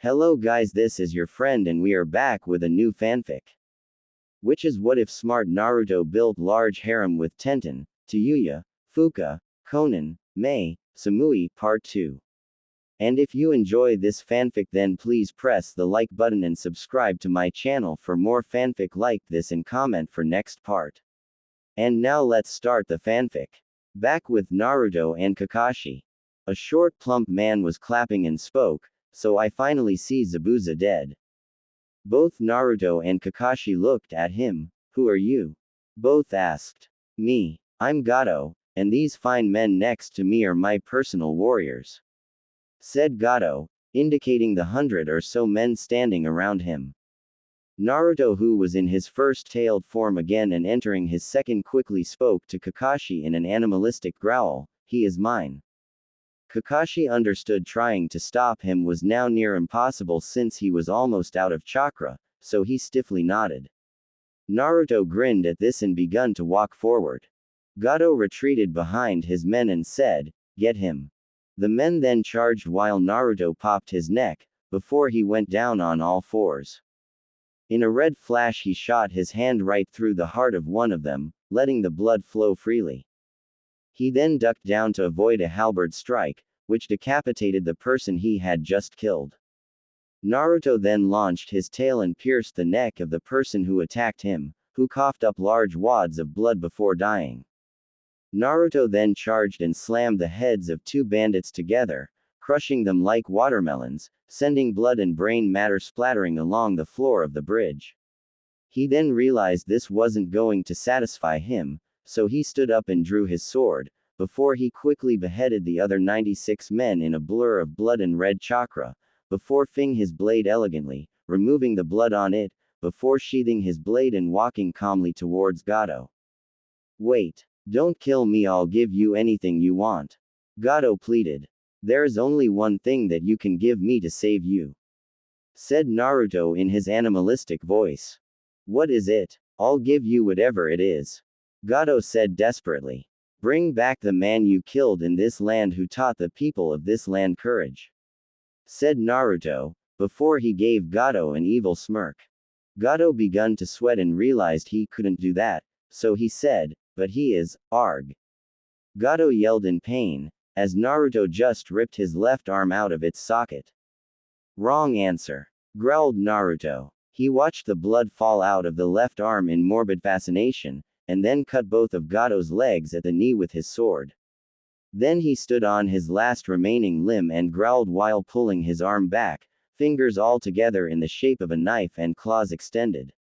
Hello guys, this is your friend and we are back with a new fanfic. Which is what if smart Naruto built large harem with Tenten, Tayuya, Fuka, Konan, Mei, Samui, Part 2. And if you enjoy this fanfic then please press the like button and subscribe to my channel for more fanfic like this and comment for next part. And now let's start the fanfic. Back with Naruto and Kakashi. A short plump man was clapping and spoke, so I finally see Zabuza dead. Both Naruto and Kakashi looked at him. Who are you? Both asked. Me. I'm Gato, and these fine men next to me are my personal warriors. Said Gato, indicating the 100 or so men standing around him. Naruto, who was in his first tailed form again and entering his second, quickly spoke to Kakashi in an animalistic growl. He is mine. Kakashi understood trying to stop him was now near impossible since he was almost out of chakra, so he stiffly nodded. Naruto grinned at this and begun to walk forward. Gato retreated behind his men and said, "Get him." The men then charged while Naruto popped his neck, before he went down on all fours. In a red flash he shot his hand right through the heart of one of them, letting the blood flow freely. He then ducked down to avoid a halberd strike, which decapitated the person he had just killed. Naruto then launched his tail and pierced the neck of the person who attacked him, who coughed up large wads of blood before dying. Naruto then charged and slammed the heads of two bandits together, crushing them like watermelons, sending blood and brain matter splattering along the floor of the bridge. He then realized this wasn't going to satisfy him, so he stood up and drew his sword, before he quickly beheaded the other 96 men in a blur of blood and red chakra, before fing his blade elegantly, removing the blood on it, before sheathing his blade and walking calmly towards Gato. "Wait. Don't kill me, I'll give you anything you want." Gato pleaded. "There is only one thing that you can give me to save you," said Naruto in his animalistic voice. "What is it?" "I'll give you whatever it is," Gato said desperately. "Bring back the man you killed in this land who taught the people of this land courage," said Naruto, before he gave Gato an evil smirk. Gato begun to sweat and realized he couldn't do that, so he said, "But he is, Arg." Gato yelled in pain, as Naruto just ripped his left arm out of its socket. "Wrong answer," growled Naruto. He watched the blood fall out of the left arm in morbid fascination, and then cut both of Gato's legs at the knee with his sword. Then he stood on his last remaining limb and growled while pulling his arm back, fingers all together in the shape of a knife and claws extended.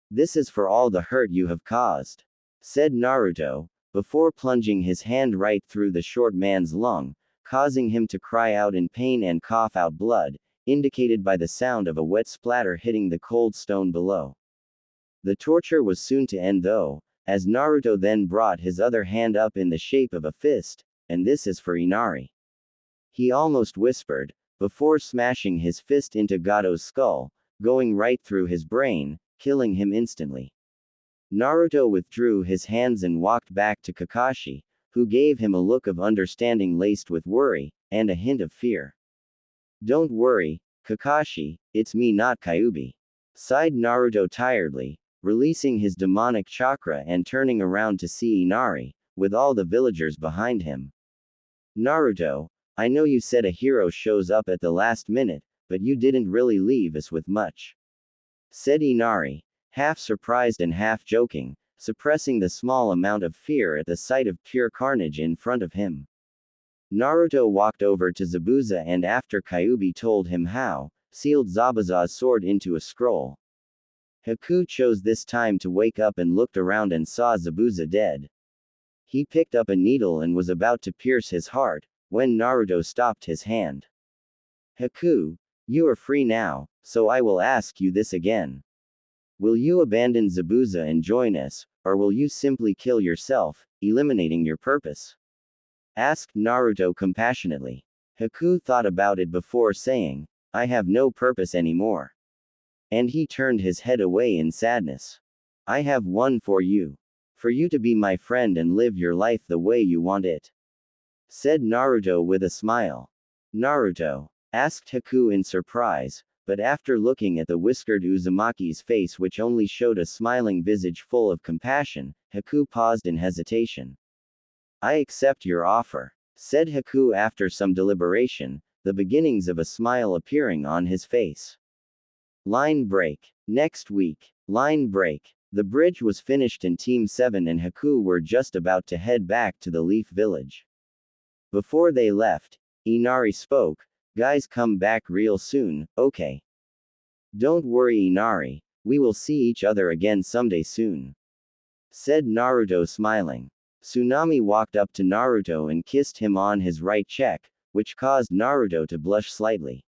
"This is for all the hurt you have caused," said Naruto, before plunging his hand right through the short man's lung, causing him to cry out in pain and cough out blood, indicated by the sound of a wet splatter hitting the cold stone below. The torture was soon to end though, as Naruto then brought his other hand up in the shape of a fist, "And this is for Inari," he almost whispered, before smashing his fist into Gato's skull, going right through his brain, killing him instantly. Naruto withdrew his hands and walked back to Kakashi, who gave him a look of understanding laced with worry, and a hint of fear. "Don't worry, Kakashi, it's me, not Kyuubi," sighed Naruto tiredly, releasing his demonic chakra and turning around to see Inari, with all the villagers behind him. "Naruto, I know you said a hero shows up at the last minute, but you didn't really leave us with much," said Inari, half surprised and half joking, suppressing the small amount of fear at the sight of pure carnage in front of him. Naruto walked over to Zabuza and after Kyuubi told him how, sealed Zabuza's sword into a scroll. Haku chose this time to wake up and looked around and saw Zabuza dead. He picked up a needle and was about to pierce his heart, when Naruto stopped his hand. "Haku, you are free now, so I will ask you this again. Will you abandon Zabuza and join us, or will you simply kill yourself, eliminating your purpose?" asked Naruto compassionately. Haku thought about it before saying, "I have no purpose anymore." And he turned his head away in sadness. "I have one for you. For you to be my friend and live your life the way you want it," said Naruto with a smile. "Naruto, asked Haku in surprise, but after looking at the whiskered Uzumaki's face, which only showed a smiling visage full of compassion, Haku paused in hesitation. I accept your offer, said Haku after some deliberation, the beginnings of a smile appearing on his face. Line break. Next week. Line break. The bridge was finished and Team 7 and Haku were just about to head back to the Leaf Village. Before they left, Inari spoke, guys, come back real soon, okay? Don't worry, Inari, we will see each other again someday soon, said Naruto smiling. Tsunami walked up to Naruto and kissed him on his right cheek, which caused Naruto to blush slightly.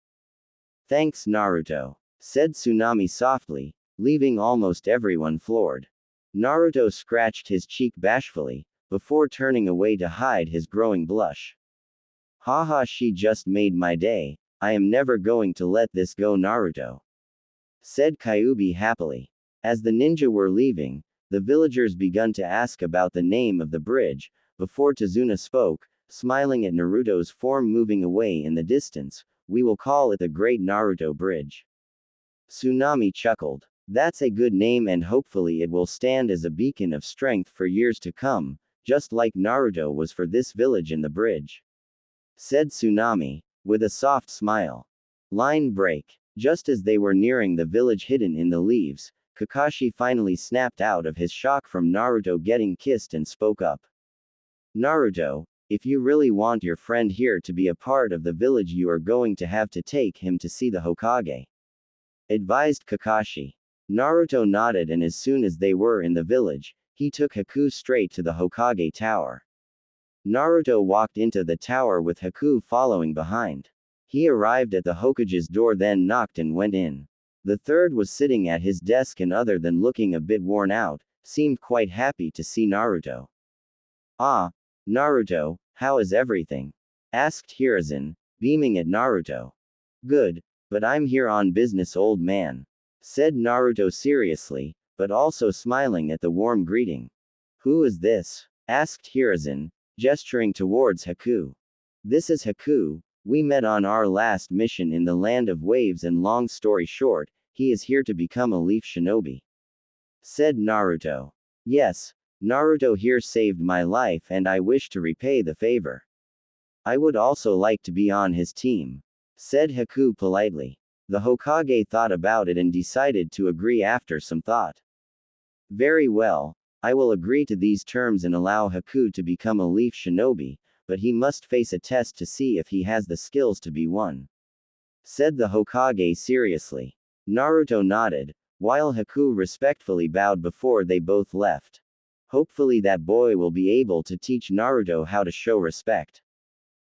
Thanks, Naruto, said Tsunami softly, leaving almost everyone floored. Naruto scratched his cheek bashfully, before turning away to hide his growing blush. Haha, she just made my day, I am never going to let this go, Naruto, said Kyuubi happily. As the ninja were leaving, the villagers began to ask about the name of the bridge, before Tazuna spoke, smiling at Naruto's form moving away in the distance. We will call it the Great Naruto Bridge. Tsunami chuckled. That's a good name and hopefully it will stand as a beacon of strength for years to come, just like Naruto was for this village and the bridge, said Tsunami, with a soft smile. Line break. Just as they were nearing the village hidden in the leaves, Kakashi finally snapped out of his shock from Naruto getting kissed and spoke up. Naruto, if you really want your friend here to be a part of the village, you are going to have to take him to see the Hokage, advised Kakashi. Naruto nodded, and as soon as they were in the village, he took Haku straight to the Hokage tower. Naruto walked into the tower with Haku following behind. He arrived at the Hokage's door, then knocked and went in. The third was sitting at his desk and, other than looking a bit worn out, seemed quite happy to see Naruto. Ah, Naruto, how is everything? Asked Hiruzen, beaming at Naruto. Good, but I'm here on business, old man, said Naruto seriously, but also smiling at the warm greeting. Who is this? Asked Hiruzen, gesturing towards Haku. This is Haku. We met on our last mission in the Land of Waves, and long story short, he is here to become a Leaf Shinobi, said Naruto. Yes, Naruto here saved my life and I wish to repay the favor. I would also like to be on his team, said Haku politely. The Hokage thought about it and decided to agree after some thought. Very well, I will agree to these terms and allow Haku to become a Leaf Shinobi, but he must face a test to see if he has the skills to be one, said the Hokage seriously. Naruto nodded, while Haku respectfully bowed before they both left. Hopefully that boy will be able to teach Naruto how to show respect.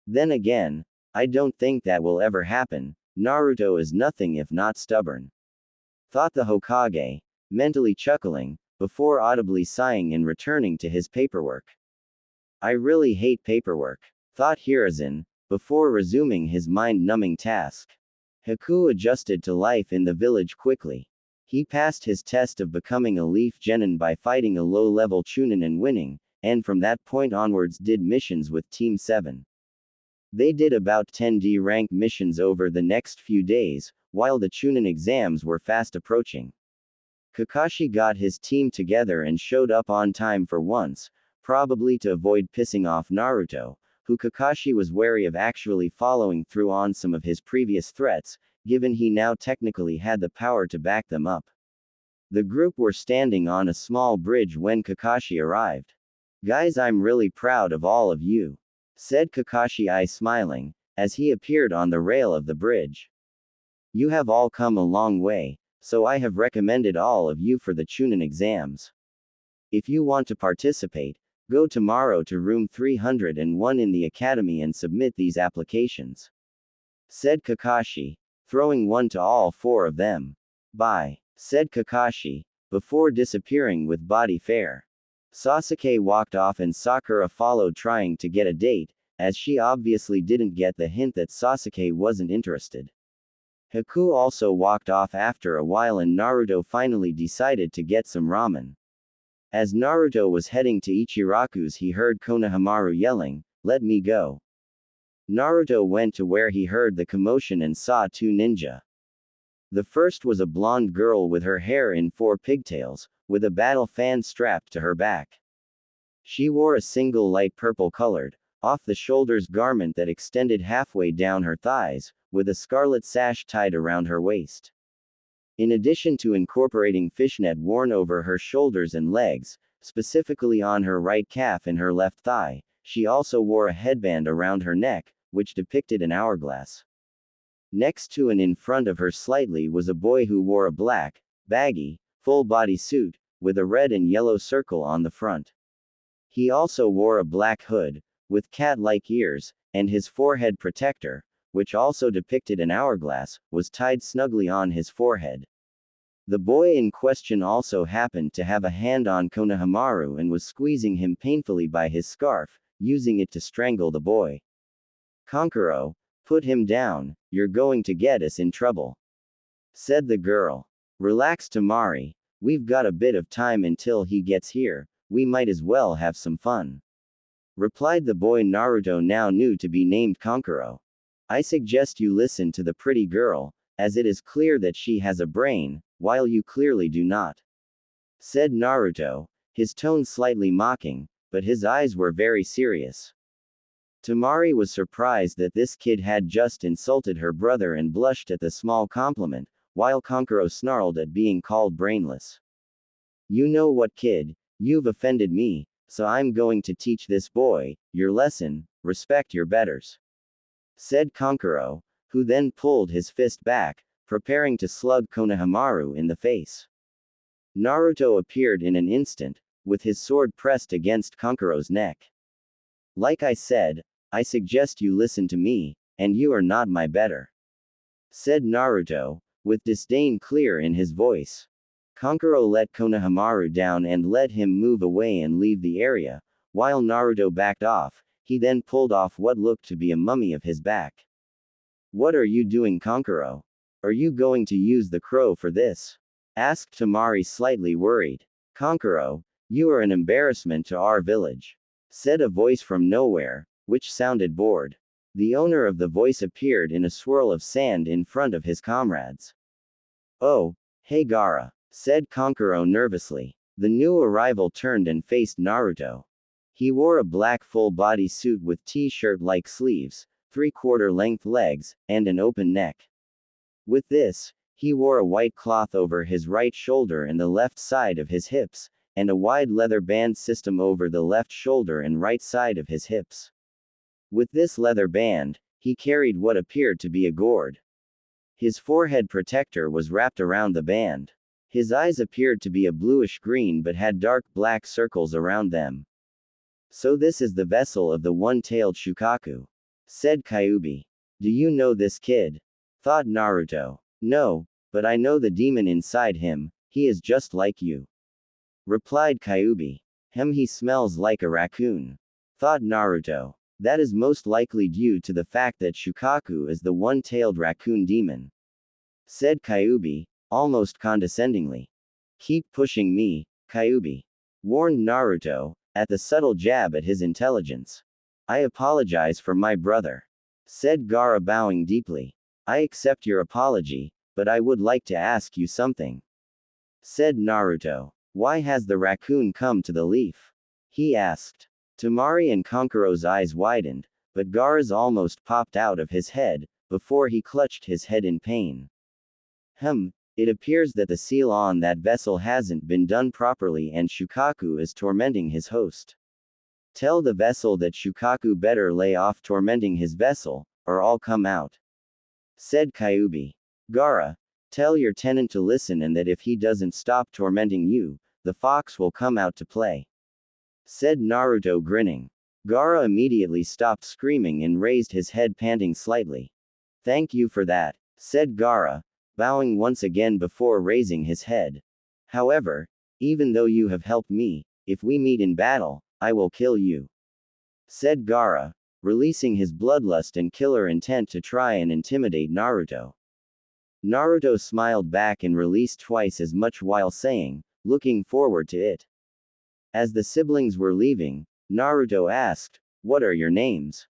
Then again, I don't think that will ever happen. Naruto is nothing if not stubborn, thought the Hokage, mentally chuckling, before audibly sighing and returning to his paperwork. I really hate paperwork, thought Hiruzen, before resuming his mind-numbing task. Haku adjusted to life in the village quickly. He passed his test of becoming a Leaf Genin by fighting a low-level Chunin and winning, and from that point onwards did missions with Team 7. They did about 10 D-rank missions over the next few days, while the Chunin exams were fast approaching. Kakashi got his team together and showed up on time for once, probably to avoid pissing off Naruto, who Kakashi was wary of actually following through on some of his previous threats, given he now technically had the power to back them up. The group were standing on a small bridge when Kakashi arrived. Guys, I'm really proud of all of you, said Kakashi, smiling, as he appeared on the rail of the bridge. You have all come a long way, so I have recommended all of you for the Chunin exams. If you want to participate, go tomorrow to room 301 in the academy and submit these applications, said Kakashi, throwing one to all four of them. Bye, said Kakashi, before disappearing with body fair. Sasuke walked off and Sakura followed, trying to get a date, as she obviously didn't get the hint that Sasuke wasn't interested. Haku also walked off after a while and Naruto finally decided to get some ramen. As Naruto was heading to Ichiraku's, he heard Konohamaru yelling, "Let me go." Naruto went to where he heard the commotion and saw two ninja. The first was a blonde girl with her hair in four pigtails, with a battle fan strapped to her back. She wore a single light purple-colored, off-the-shoulders garment that extended halfway down her thighs, with a scarlet sash tied around her waist. In addition to incorporating fishnet worn over her shoulders and legs, specifically on her right calf and her left thigh, she also wore a headband around her neck, which depicted an hourglass. Next to and in front of her slightly was a boy who wore a black, baggy, full-body suit, with a red and yellow circle on the front. He also wore a black hood, with cat-like ears, and his forehead protector, which also depicted an hourglass, was tied snugly on his forehead. The boy in question also happened to have a hand on Konohamaru and was squeezing him painfully by his scarf, using it to strangle the boy. "Kankuro, put him down, you're going to get us in trouble," said the girl. "Relax, Tamari, we've got a bit of time until he gets here, we might as well have some fun," replied the boy Naruto now knew to be named Kankuro. "I suggest you listen to the pretty girl, as it is clear that she has a brain, while you clearly do not," said Naruto, his tone slightly mocking, but his eyes were very serious. Tamari was surprised that this kid had just insulted her brother and blushed at the small compliment, while Kankuro snarled at being called brainless. "You know what, kid, you've offended me, so I'm going to teach this boy your lesson, respect your betters," said Kankuro, who then pulled his fist back, preparing to slug Konohamaru in the face. Naruto appeared in an instant, with his sword pressed against Kankuro's neck. "Like I said, I suggest you listen to me, and you are not my better," said Naruto, with disdain clear in his voice. Kankuro let Konohamaru down and let him move away and leave the area, while Naruto backed off. He then pulled off what looked to be a mummy of his back. "What are you doing, Kankuro? Are you going to use the crow for this?" asked Tamari, slightly worried. "Kankuro, you are an embarrassment to our village," said a voice from nowhere, which sounded bored. The owner of the voice appeared in a swirl of sand in front of his comrades. "Oh, hey Gaara," said Kankuro nervously. The new arrival turned and faced Naruto. He wore a black full-body suit with t-shirt-like sleeves, three-quarter-length legs, and an open neck. With this, he wore a white cloth over his right shoulder and the left side of his hips, and a wide leather band system over the left shoulder and right side of his hips. With this leather band, he carried what appeared to be a gourd. His forehead protector was wrapped around the band. His eyes appeared to be a bluish-green but had dark black circles around them. "So this is the vessel of the one-tailed Shukaku," said Kyuubi. "Do you know this kid?" thought Naruto. "No, but I know the demon inside him, he is just like you," replied Kyuubi. He smells like a raccoon," thought Naruto. "That is most likely due to the fact that Shukaku is the one-tailed raccoon demon," said Kyuubi, almost condescendingly. "Keep pushing me, Kyuubi," warned Naruto, at the subtle jab at his intelligence. "I apologize for my brother," said Gaara, bowing deeply. "I accept your apology, but I would like to ask you something," said Naruto. "Why has the raccoon come to the leaf?" he asked. Tamari and Kankuro's eyes widened, but Gaara's almost popped out of his head, before he clutched his head in pain. It appears that the seal on that vessel hasn't been done properly and Shukaku is tormenting his host. Tell the vessel that Shukaku better lay off tormenting his vessel, or I'll come out," said Kyuubi. "Gaara, tell your tenant to listen and that if he doesn't stop tormenting you, the fox will come out to play," said Naruto, grinning. Gaara immediately stopped screaming and raised his head, panting slightly. "Thank you for that," said Gaara, bowing once again before raising his head. "However, even though you have helped me, if we meet in battle, I will kill you," said Gaara, releasing his bloodlust and killer intent to try and intimidate Naruto. Naruto smiled back and released twice as much while saying, "Looking forward to it." As the siblings were leaving, Naruto asked, "What are your names?"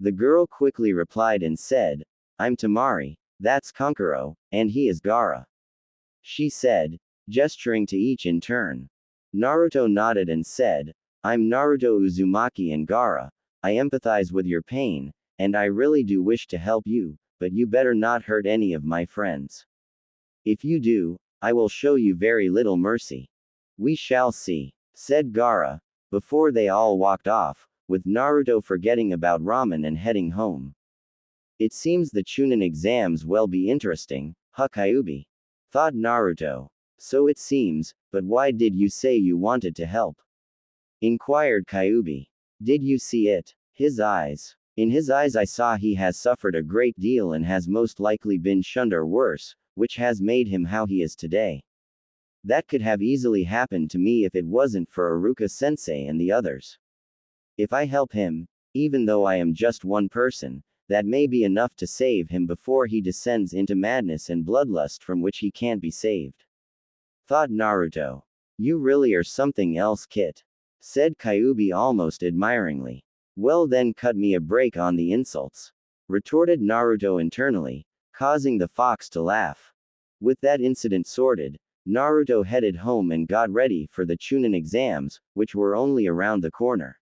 The girl quickly replied and said, I'm Tamari, that's Kankuro, and he is Gaara. She said, gesturing to each in turn. Naruto nodded and said, I'm Naruto Uzumaki and Gaara, I empathize with your pain, and I really do wish to help you, but you better not hurt any of my friends. If you do, I will show you very little mercy. We shall see, said Gaara, before they all walked off, with Naruto forgetting about ramen and heading home. It seems the Chunin exams will be interesting, huh Kyuubi? Thought Naruto. So it seems, but why did you say you wanted to help? Inquired Kyuubi. Did you see it? His eyes. In his eyes I saw he has suffered a great deal and has most likely been shunned or worse, which has made him how he is today. That could have easily happened to me if it wasn't for Iruka-sensei and the others. If I help him, even though I am just one person, that may be enough to save him before he descends into madness and bloodlust from which he can't be saved. Thought Naruto. You really are something else, Kit. Said Kyuubi almost admiringly. Well then cut me a break on the insults. Retorted Naruto internally, causing the fox to laugh. With that incident sorted, Naruto headed home and got ready for the Chunin exams, which were only around the corner.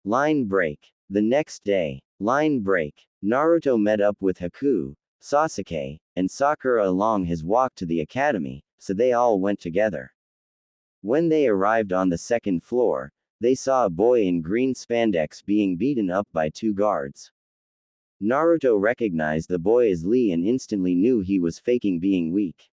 Line break. The next day. Line break. Naruto met up with Haku, Sasuke, and Sakura along his walk to the academy, so they all went together. When they arrived on the second floor, they saw a boy in green spandex being beaten up by two guards. Naruto recognized the boy as Lee and instantly knew he was faking being weak.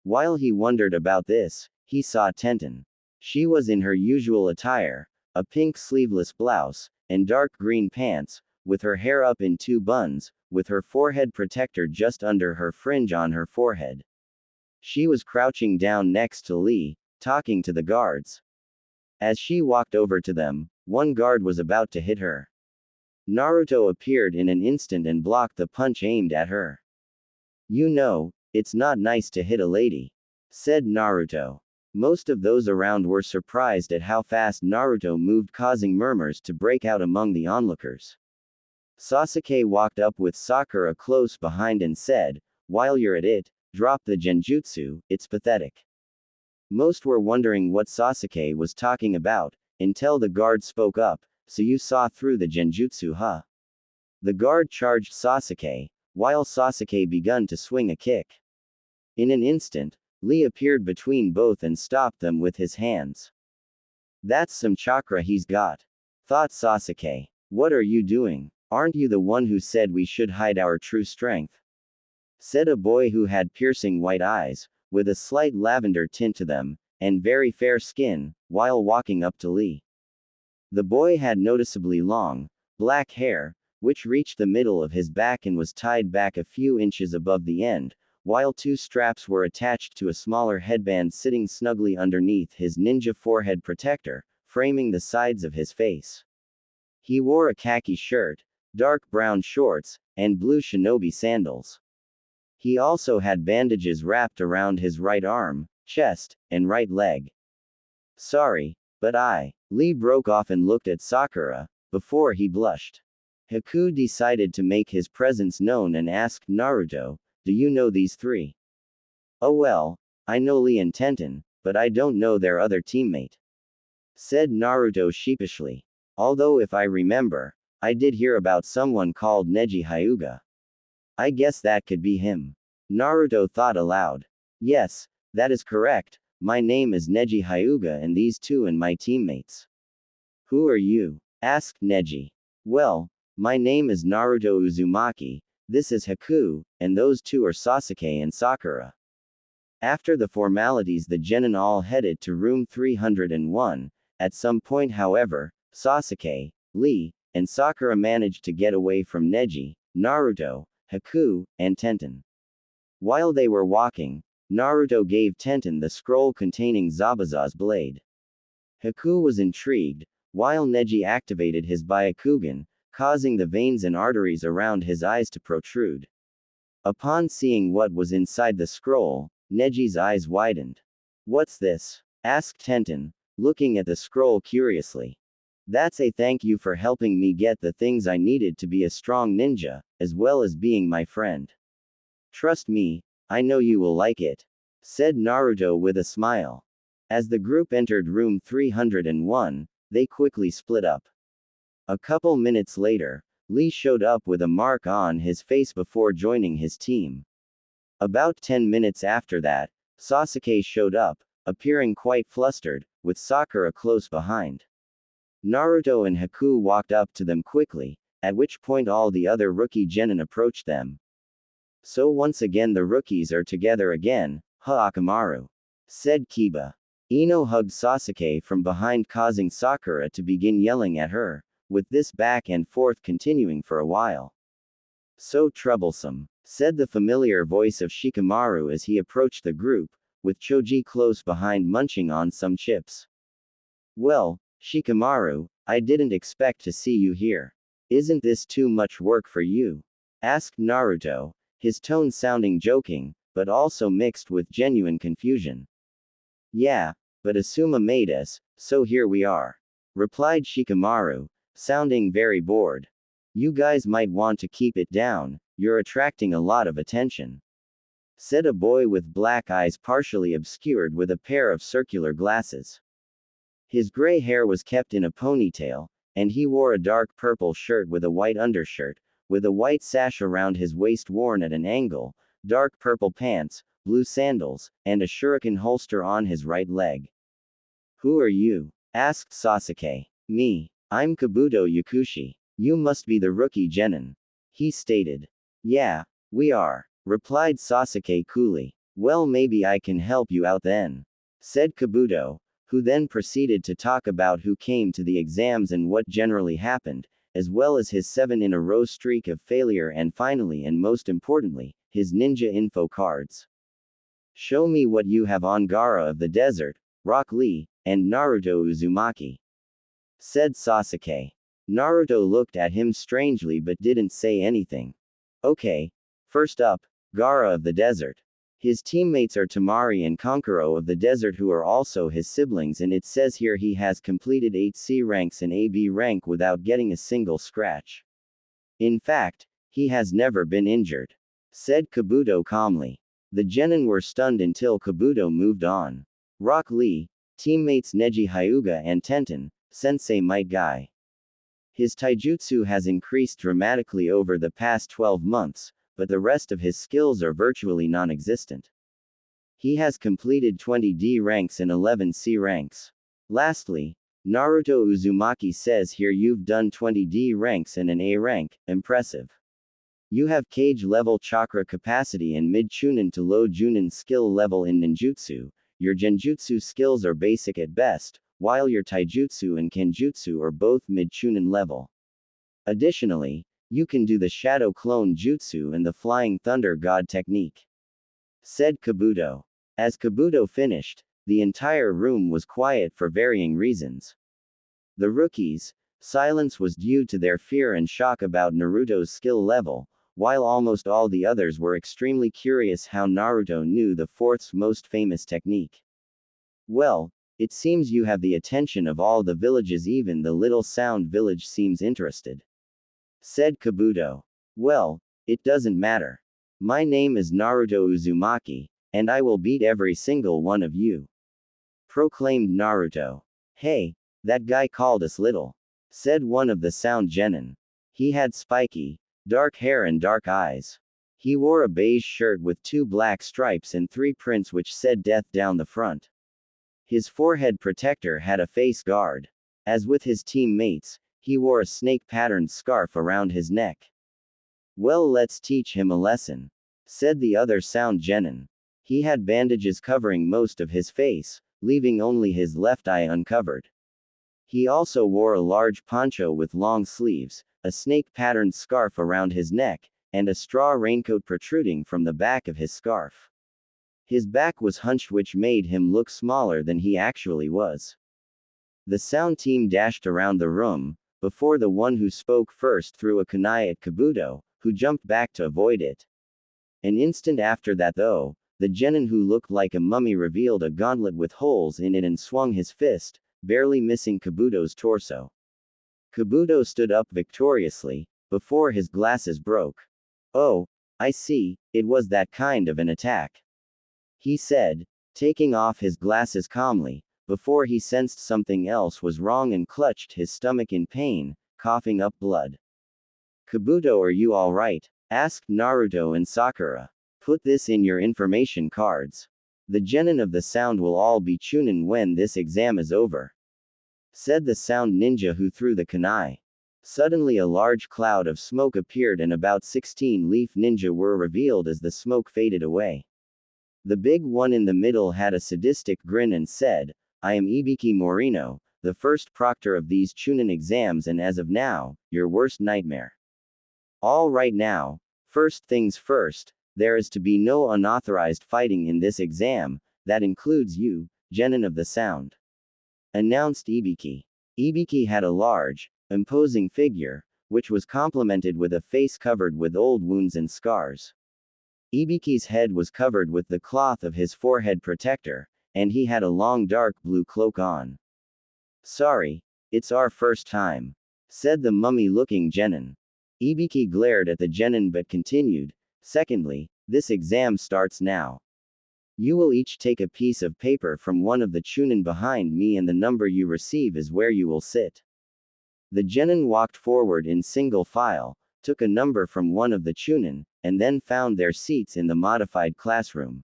While he wondered about this, he saw Tenten. She was in her usual attire, a pink sleeveless blouse, and dark green pants, with her hair up in two buns, with her forehead protector just under her fringe on her forehead. She was crouching down next to Lee, talking to the guards. As she walked over to them, one guard was about to hit her. Naruto appeared in an instant and blocked the punch aimed at her. You know, it's not nice to hit a lady, said Naruto. Most of those around were surprised at how fast Naruto moved, causing murmurs to break out among the onlookers. Sasuke walked up with Sakura close behind and said, while you're at it, drop the genjutsu, it's pathetic. Most were wondering what Sasuke was talking about, until the guard spoke up, so you saw through the genjutsu, huh? The guard charged Sasuke, while Sasuke begun to swing a kick. In an instant, Lee appeared between both and stopped them with his hands. That's some chakra he's got, thought Sasuke. What are you doing? Aren't you the one who said we should hide our true strength? Said a boy who had piercing white eyes, with a slight lavender tint to them, and very fair skin, while walking up to Lee. The boy had noticeably long, black hair, which reached the middle of his back and was tied back a few inches above the end, while two straps were attached to a smaller headband sitting snugly underneath his ninja forehead protector, framing the sides of his face. He wore a khaki shirt, dark brown shorts, and blue shinobi sandals. He also had bandages wrapped around his right arm, chest, and right leg. Sorry, but Lee broke off and looked at Sakura, before he blushed. Haku decided to make his presence known and asked Naruto, do you know these three? Oh well, I know Lee and Tenten, but I don't know their other teammate. Said Naruto sheepishly. Although if I remember, I did hear about someone called Neji Hyuga. I guess that could be him. Naruto thought aloud. Yes, that is correct, my name is Neji Hyuga and these two and my teammates. Who are you? Asked Neji. Well, my name is Naruto Uzumaki, this is Haku, and those two are Sasuke and Sakura. After the formalities the genin all headed to room 301, at some point however, Sasuke, Lee, and Sakura managed to get away from Neji, Naruto, Haku, and Tenten. While they were walking, Naruto gave Tenten the scroll containing Zabuza's blade. Haku was intrigued, while Neji activated his Byakugan, causing the veins and arteries around his eyes to protrude. Upon seeing what was inside the scroll, Neji's eyes widened. What's this? Asked Tenten, looking at the scroll curiously. That's a thank you for helping me get the things I needed to be a strong ninja, as well as being my friend. Trust me, I know you will like it, said Naruto with a smile. As the group entered room 301, they quickly split up. A couple minutes later, Lee showed up with a mark on his face before joining his team. About 10 minutes after that, Sasuke showed up, appearing quite flustered, with Sakura close behind. Naruto and Haku walked up to them quickly, at which point all the other rookie genin approached them. So once again the rookies are together again, Akamaru, said Kiba. Ino hugged Sasuke from behind, causing Sakura to begin yelling at her, with this back and forth continuing for a while. So troublesome, said the familiar voice of Shikamaru as he approached the group, with Choji close behind munching on some chips. Well, Shikamaru, I didn't expect to see you here. Isn't this too much work for you? Asked Naruto, his tone sounding joking, but also mixed with genuine confusion. Yeah, but Asuma made us, so here we are, replied Shikamaru, sounding very bored. You guys might want to keep it down, you're attracting a lot of attention, said a boy with black eyes partially obscured with a pair of circular glasses. His gray hair was kept in a ponytail, and he wore a dark purple shirt with a white undershirt, with a white sash around his waist worn at an angle, dark purple pants, blue sandals, and a shuriken holster on his right leg. Who are you? Asked Sasuke. Me. I'm Kabuto Yakushi. You must be the rookie genin, he stated. Yeah, we are, replied Sasuke coolly. Well, maybe I can help you out then, said Kabuto, who then proceeded to talk about who came to the exams and what generally happened, as well as his 7-in-a-row streak of failure and finally and most importantly, his ninja info cards. Show me what you have on Gaara of the Desert, Rock Lee, and Naruto Uzumaki, said Sasuke. Naruto looked at him strangely but didn't say anything. Okay. First up, Gaara of the Desert. His teammates are Tamari and Kankuro of the Desert, who are also his siblings, and it says here he has completed 8 C ranks and AB rank without getting a single scratch. In fact, he has never been injured, said Kabuto calmly. The genin were stunned until Kabuto moved on. Rock Lee, teammates Neji Hyuga and Tenten, Sensei Might Guy. His taijutsu has increased dramatically over the past 12 months, but the rest of his skills are virtually non-existent. He has completed 20 D ranks and 11 C ranks. Lastly, Naruto Uzumaki says here you've done 20 D ranks and an A rank, impressive. You have cage level chakra capacity and mid chunin to low junin skill level in ninjutsu. Your genjutsu skills are basic at best, while your taijutsu and kenjutsu are both mid chunin level. Additionally, you can do the Shadow Clone Jutsu and the Flying Thunder God technique, said Kabuto. As Kabuto finished, the entire room was quiet for varying reasons. The rookies' silence was due to their fear and shock about Naruto's skill level, while almost all the others were extremely curious how Naruto knew the fourth's most famous technique. Well, it seems you have the attention of all the villages, even the Little Sound village seems interested, said Kabuto. Well, it doesn't matter. My name is Naruto Uzumaki, and I will beat every single one of you, proclaimed Naruto. Hey, that guy called us little, said one of the Sound genin. He had spiky, dark hair and dark eyes. He wore a beige shirt with 2 black stripes and 3 prints which said death down the front. His forehead protector had a face guard. As with his teammates, he wore a snake-patterned scarf around his neck. Well, let's teach him a lesson, said the other Sound genin. He had bandages covering most of his face, leaving only his left eye uncovered. He also wore a large poncho with long sleeves, a snake-patterned scarf around his neck, and a straw raincoat protruding from the back of his scarf. His back was hunched, which made him look smaller than he actually was. The Sound team dashed around the room, before the one who spoke first threw a kunai at Kabuto, who jumped back to avoid it. An instant after that, though, the genin who looked like a mummy revealed a gauntlet with holes in it and swung his fist, barely missing Kabuto's torso. Kabuto stood up victoriously, before his glasses broke. Oh, I see, it was that kind of an attack, he said, taking off his glasses calmly, before he sensed something else was wrong and clutched his stomach in pain, coughing up blood. Kabuto, are you alright? Asked Naruto and Sakura. Put this in your information cards. The genin of the sound will all be chunin when this exam is over, said the sound ninja who threw the kunai. Suddenly a large cloud of smoke appeared and about 16 leaf ninja were revealed as the smoke faded away. The big one in the middle had a sadistic grin and said, I am Ibiki Morino, the first proctor of these chunin exams and as of now, your worst nightmare. All right now, first things first, there is to be no unauthorized fighting in this exam, that includes you, genin of the sound, announced Ibiki. Ibiki had a large, imposing figure, which was complemented with a face covered with old wounds and scars. Ibiki's head was covered with the cloth of his forehead protector, and he had a long dark blue cloak on. Sorry, it's our first time, said the mummy-looking genin. Ibiki glared at the genin but continued, secondly, this exam starts now. You will each take a piece of paper from one of the chunin behind me and the number you receive is where you will sit. The genin walked forward in single file, took a number from one of the chunin, and then found their seats in the modified classroom.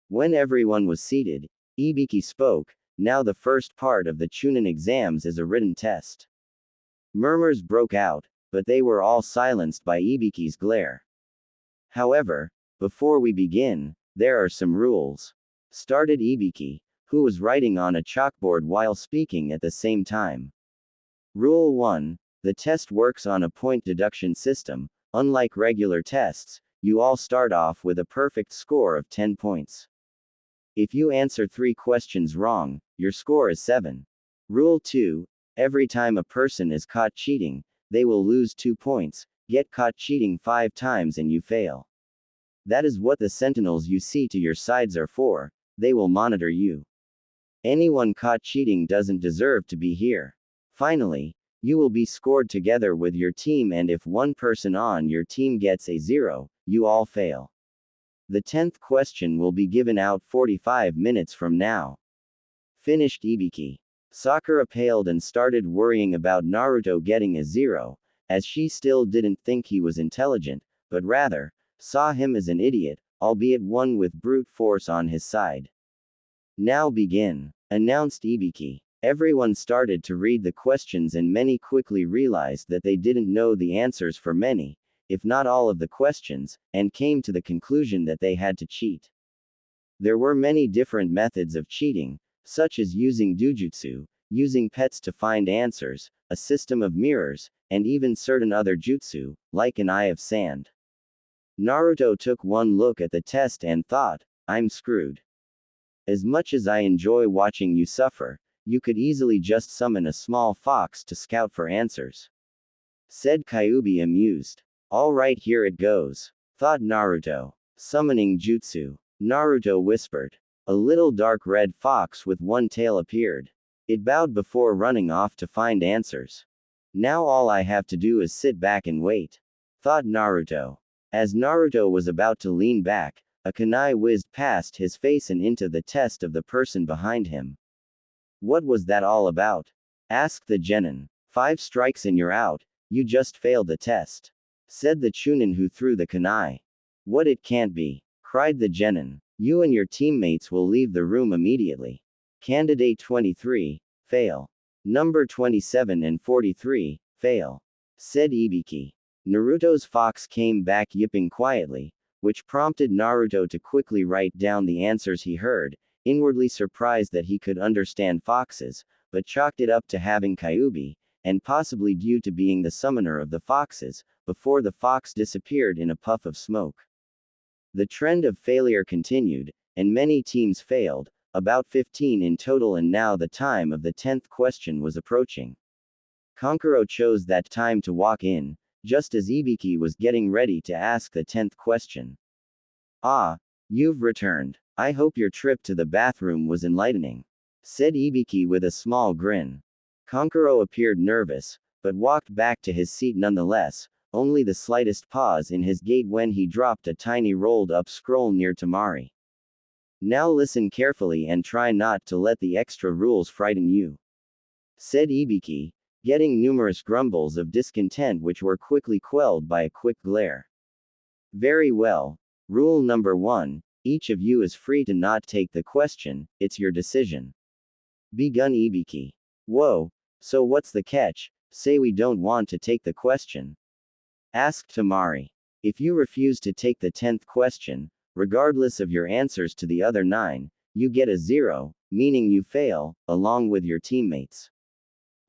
When everyone was seated, Ibiki spoke, now the first part of the chunin exams is a written test. Murmurs broke out, but they were all silenced by Ibiki's glare. However, before we begin, there are some rules, started Ibiki, who was writing on a chalkboard while speaking at the same time. Rule 1. The test works on a point deduction system. Unlike regular tests, you all start off with a perfect score of 10 points. If you answer 3 questions wrong, your score is 7. Rule 2. Every time a person is caught cheating, they will lose 2 points. Get caught cheating 5 times and you fail. That is what the sentinels you see to your sides are for, they will monitor you. Anyone caught cheating doesn't deserve to be here. Finally, you will be scored together with your team and if one person on your team gets a 0, you all fail. The 10th question will be given out 45 minutes from now. Finished Ibiki. Sakura paled and started worrying about Naruto getting a 0, as she still didn't think he was intelligent, but rather, saw him as an idiot, albeit one with brute force on his side. Now begin, announced Ibiki. Everyone started to read the questions and many quickly realized that they didn't know the answers for many, if not all of the questions, and came to the conclusion that they had to cheat. There were many different methods of cheating, such as using dujutsu, using pets to find answers, a system of mirrors, and even certain other jutsu, like an eye of sand. Naruto took one look at the test and thought, I'm screwed. As much as I enjoy watching you suffer, you could easily just summon a small fox to scout for answers, said Kyuubi amused. Alright, here it goes, thought Naruto. Summoning jutsu. Naruto whispered. A little dark red fox with one tail appeared. It bowed before running off to find answers. Now all I have to do is sit back and wait, thought Naruto. As Naruto was about to lean back, a kunai whizzed past his face and into the test of the person behind him. What was that all about? Asked the genin. 5 strikes and you're out, you just failed the test, said the chunin who threw the kunai. What, it can't be, cried the genin. You and your teammates will leave the room immediately. Candidate 23, fail. Number 27 and 43, fail, said Ibiki. Naruto's fox came back yipping quietly, which prompted Naruto to quickly write down the answers he heard, inwardly surprised that he could understand foxes, but chalked it up to having Kyuubi, and possibly due to being the summoner of the foxes, before the fox disappeared in a puff of smoke. The trend of failure continued, and many teams failed, about 15 in total, and now the time of the 10th question was approaching. Kankuro chose that time to walk in, just as Ibiki was getting ready to ask the 10th question. Ah, you've returned. I hope your trip to the bathroom was enlightening, said Ibiki with a small grin. Kankuro appeared nervous, but walked back to his seat nonetheless, only the slightest pause in his gait when he dropped a tiny rolled-up scroll near Tamari. "Now listen carefully and try not to let the extra rules frighten you," said Ibiki, getting numerous grumbles of discontent which were quickly quelled by a quick glare. "Very well. Rule number 1, each of you is free to not take the question, it's your decision." Begun Ibiki. "Whoa, so what's the catch? Say we don't want to take the question," asked Tamari. "If you refuse to take the 10th question, regardless of your answers to the other 9, you get a 0, meaning you fail, along with your teammates,"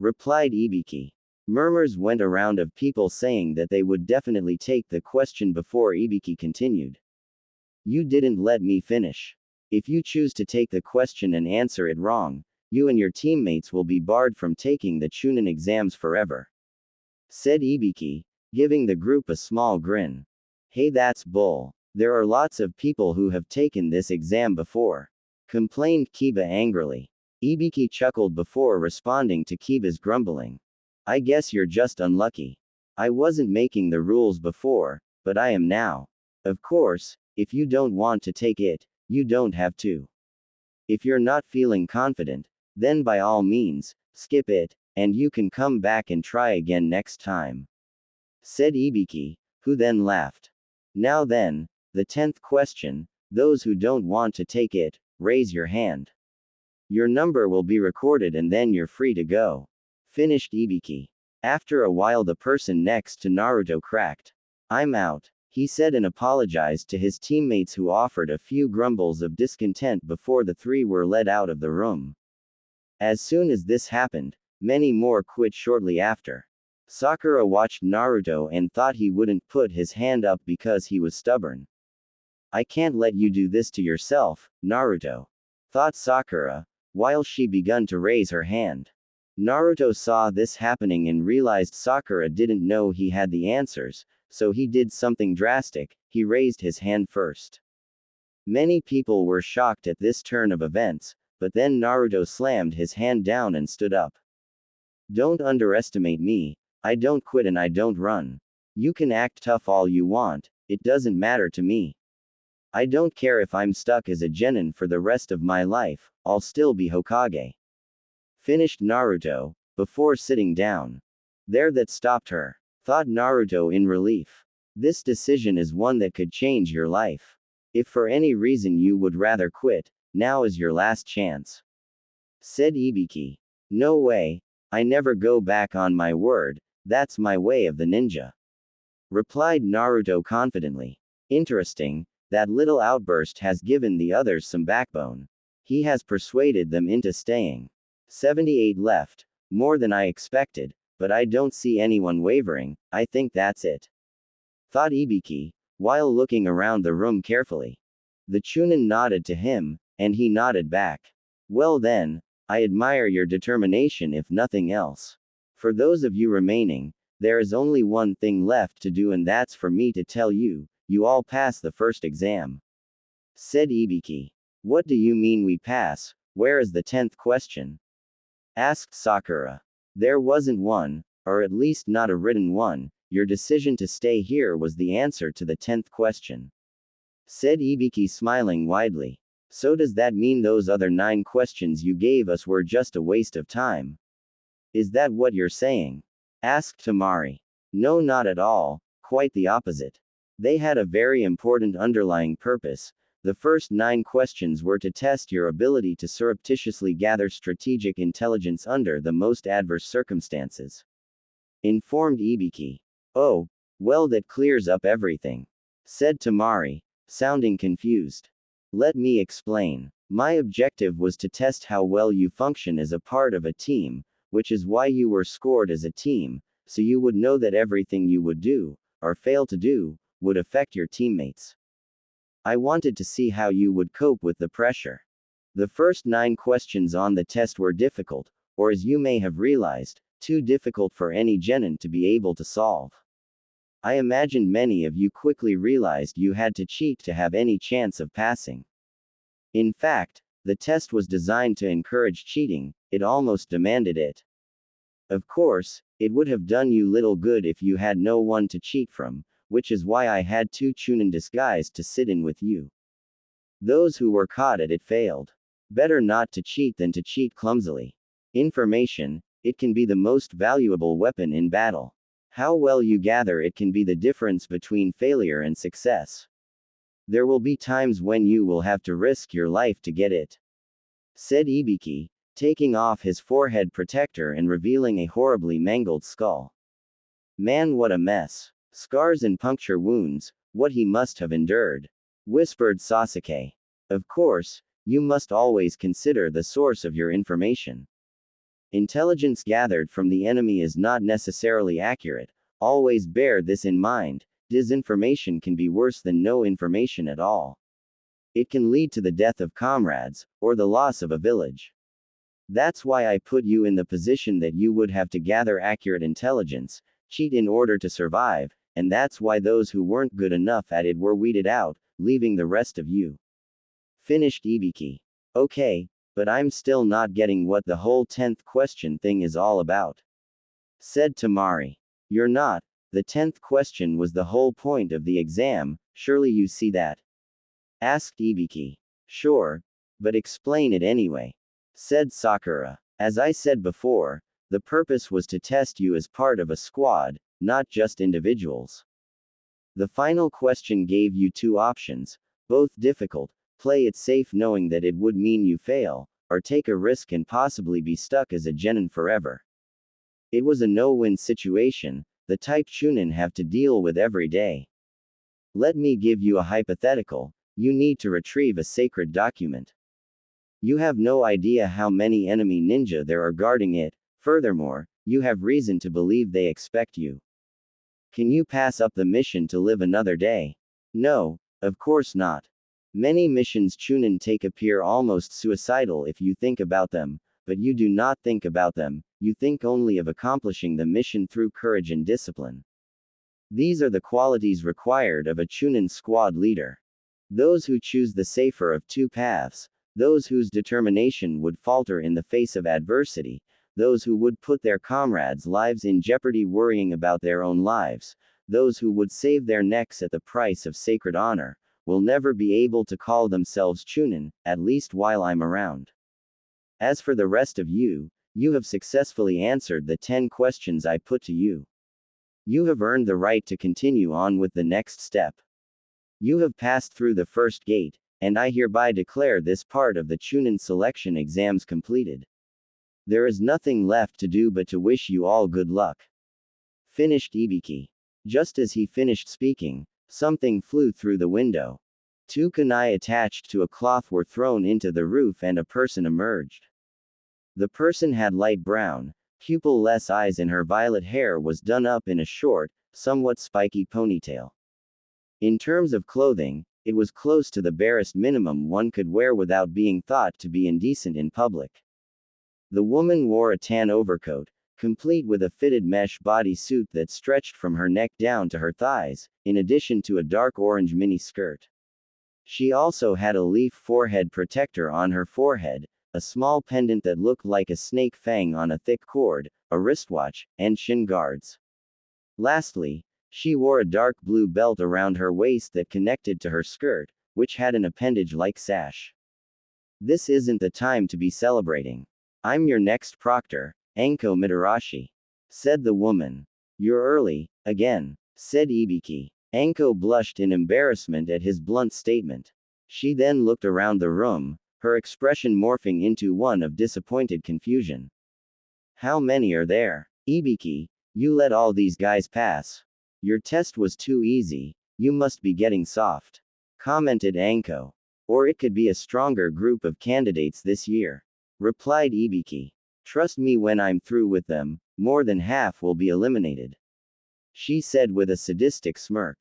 replied Ibiki. Murmurs went around of people saying that they would definitely take the question before Ibiki continued. "You didn't let me finish. If you choose to take the question and answer it wrong, you and your teammates will be barred from taking the Chunin exams forever," said Ibiki, giving the group a small grin. "Hey, that's bull. There are lots of people who have taken this exam before," complained Kiba angrily. Ibiki chuckled before responding to Kiba's grumbling. "I guess you're just unlucky. I wasn't making the rules before, but I am now. Of course, if you don't want to take it, you don't have to. If you're not feeling confident, then by all means, skip it, and you can come back and try again next time," said Ibiki, who then laughed. "Now then, the 10th question, those who don't want to take it, raise your hand. Your number will be recorded and then you're free to go," finished Ibiki. After a while the person next to Naruto cracked. "I'm out," he said and apologized to his teammates who offered a few grumbles of discontent before the 3 were led out of the room. As soon as this happened, many more quit shortly after. Sakura watched Naruto and thought he wouldn't put his hand up because he was stubborn. "I can't let you do this to yourself, Naruto," thought Sakura, while she began to raise her hand. Naruto saw this happening and realized Sakura didn't know he had the answers, so he did something drastic, he raised his hand first. Many people were shocked at this turn of events, but then Naruto slammed his hand down and stood up. "Don't underestimate me, I don't quit and I don't run. You can act tough all you want, it doesn't matter to me. I don't care if I'm stuck as a genin for the rest of my life, I'll still be Hokage," finished Naruto, before sitting down. There, that stopped her, thought Naruto in relief. This decision is one that could change your life. If for any reason you would rather quit, now is your last chance, said Ibiki. "No way, I never go back on my word, that's my way of the ninja," replied Naruto confidently. "Interesting, that little outburst has given the others some backbone. He has persuaded them into staying. 78 left, more than I expected, but I don't see anyone wavering, I think that's it," thought Ibiki, while looking around the room carefully. The Chunin nodded to him, and he nodded back. "Well then, I admire your determination if nothing else. For those of you remaining, there is only one thing left to do and that's for me to tell you, you all pass the first exam," said Ibiki. "What do you mean we pass? Where is the 10th question?" asked Sakura. "There wasn't one, or at least not a written one, your decision to stay here was the answer to the 10th question," said Ibiki smiling widely. "So does that mean those other 9 questions you gave us were just a waste of time? Is that what you're saying?" asked Tamari. "No, not at all, quite the opposite. They had a very important underlying purpose. The first 9 questions were to test your ability to surreptitiously gather strategic intelligence under the most adverse circumstances," informed Ibiki. "Oh, well, that clears up everything," said Tamari, sounding confused. "Let me explain. My objective was to test how well you function as a part of a team, which is why you were scored as a team, so you would know that everything you would do, or fail to do, would affect your teammates. I wanted to see how you would cope with the pressure. The first 9 questions on the test were difficult, or as you may have realized, too difficult for any genin to be able to solve. I imagine many of you quickly realized you had to cheat to have any chance of passing. In fact, the test was designed to encourage cheating, it almost demanded it. Of course, It would have done you little good if you had no one to cheat from, which is why I had two Chunin disguised to sit in with you. Those who were caught at it failed. Better not to cheat than to cheat clumsily. Information, it can be the most valuable weapon in battle. How well you gather it can be the difference between failure and success. There will be times when you will have to risk your life to get it," said Ibiki, taking off his forehead protector and revealing a horribly mangled skull. "Man, what a mess. Scars and puncture wounds, what he must have endured," whispered Sasuke. "Of course, you must always consider the source of your information. Intelligence gathered from the enemy is not necessarily accurate. Always bear this in mind. Disinformation can be worse than no information at all. It can lead to the death of comrades, or the loss of a village. That's why I put you in the position that you would have to gather accurate intelligence, cheat in order to survive, and that's why those who weren't good enough at it were weeded out, leaving the rest of you," finished Ibiki. "Okay, but I'm still not getting what the whole 10th question thing is all about," said Tamari. "You're not. The 10th question was the whole point of the exam, surely you see that?" asked Ibiki. "Sure. But explain it anyway," said Sakura. "As I said before, the purpose was to test you as part of a squad, not just individuals. The final question gave you two options, both difficult: play it safe knowing that it would mean you fail, or take a risk and possibly be stuck as a genin forever. It was a no-win situation, the type Chunin have to deal with every day. Let me give you a hypothetical: you need to retrieve a sacred document. You have no idea how many enemy ninja there are guarding it, furthermore, you have reason to believe they expect you. Can you pass up the mission to live another day? No, of course not. Many missions Chunin take appear almost suicidal if you think about them, but you do not think about them, you think only of accomplishing the mission through courage and discipline. These are the qualities required of a Chunin squad leader. Those who choose the safer of two paths, those whose determination would falter in the face of adversity, those who would put their comrades' lives in jeopardy worrying about their own lives, those who would save their necks at the price of sacred honor, will never be able to call themselves Chunin, at least while I'm around. As for the rest of you, you have successfully answered the 10 questions I put to you. You have earned the right to continue on with the next step. You have passed through the first gate, and I hereby declare this part of the Chunin selection exams completed. There is nothing left to do but to wish you all good luck," finished Ibiki. Just as he finished speaking, something flew through the window. Two kunai attached to a cloth were thrown into the roof and a person emerged. The person had light brown, pupil-less eyes and her violet hair was done up in a short, somewhat spiky ponytail. In terms of clothing, it was close to the barest minimum one could wear without being thought to be indecent in public. The woman wore a tan overcoat, complete with a fitted mesh bodysuit that stretched from her neck down to her thighs, in addition to a dark orange mini skirt. She also had a leaf forehead protector on her forehead, a small pendant that looked like a snake fang on a thick cord, a wristwatch, and shin guards. Lastly, she wore a dark blue belt around her waist that connected to her skirt, which had an appendage-like sash. This isn't the time to be celebrating. I'm your next proctor, Anko Mitarashi, said the woman. You're early, again, said Ibiki. Anko blushed in embarrassment at his blunt statement. She then looked around the room, her expression morphing into one of disappointed confusion. How many are there? Ibiki, you let all these guys pass. Your test was too easy, you must be getting soft, commented Anko. Or it could be a stronger group of candidates this year, replied Ibiki. Trust me, when I'm through with them, more than half will be eliminated, she said with a sadistic smirk.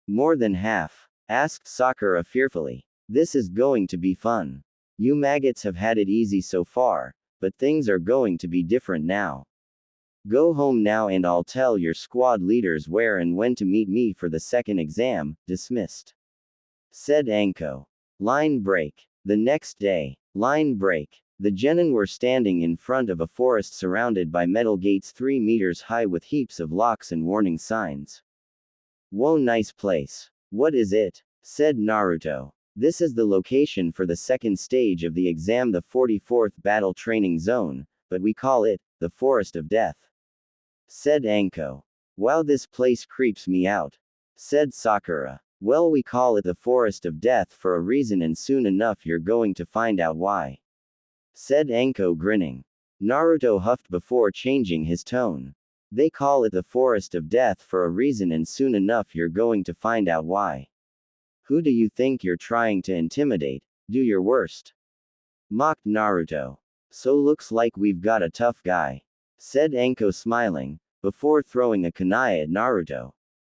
More than half? Asked Sakura fearfully. This is going to be fun. You maggots have had it easy so far, but things are going to be different now. Go home now and I'll tell your squad leaders where and when to meet me for the second exam. Dismissed, said Anko. Line break. The next day. Line break. The genin were standing in front of a forest surrounded by metal gates 3 meters high with heaps of locks and warning signs. Whoa, nice place. What is it? Said Naruto. This is the location for the second stage of the exam, the 44th battle training zone, but we call it the Forest of Death. Said Anko. Wow, this place creeps me out. Said Sakura. Well, we call it the Forest of Death for a reason, and soon enough you're going to find out why. Said Anko, grinning. Naruto huffed before changing his tone. They call it the Forest of Death for a reason, and soon enough you're going to find out why. Who do you think you're trying to intimidate? Do your worst. Mocked Naruto. So looks like we've got a tough guy. Said Anko, smiling, before throwing a kunai at Naruto.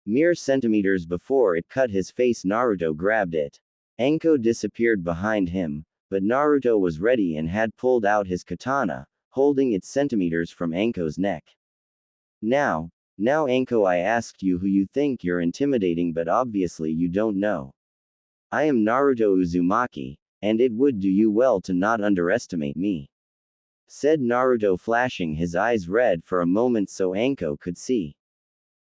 Mere centimeters before it cut his face, Naruto grabbed it. Anko disappeared behind him, but Naruto was ready and had pulled out his katana, holding it centimeters from Anko's neck. Now Anko, I asked you who you think you're intimidating, but obviously you don't know. I am Naruto Uzumaki, and it would do you well to not underestimate me. Said Naruto, flashing his eyes red for a moment so Anko could see.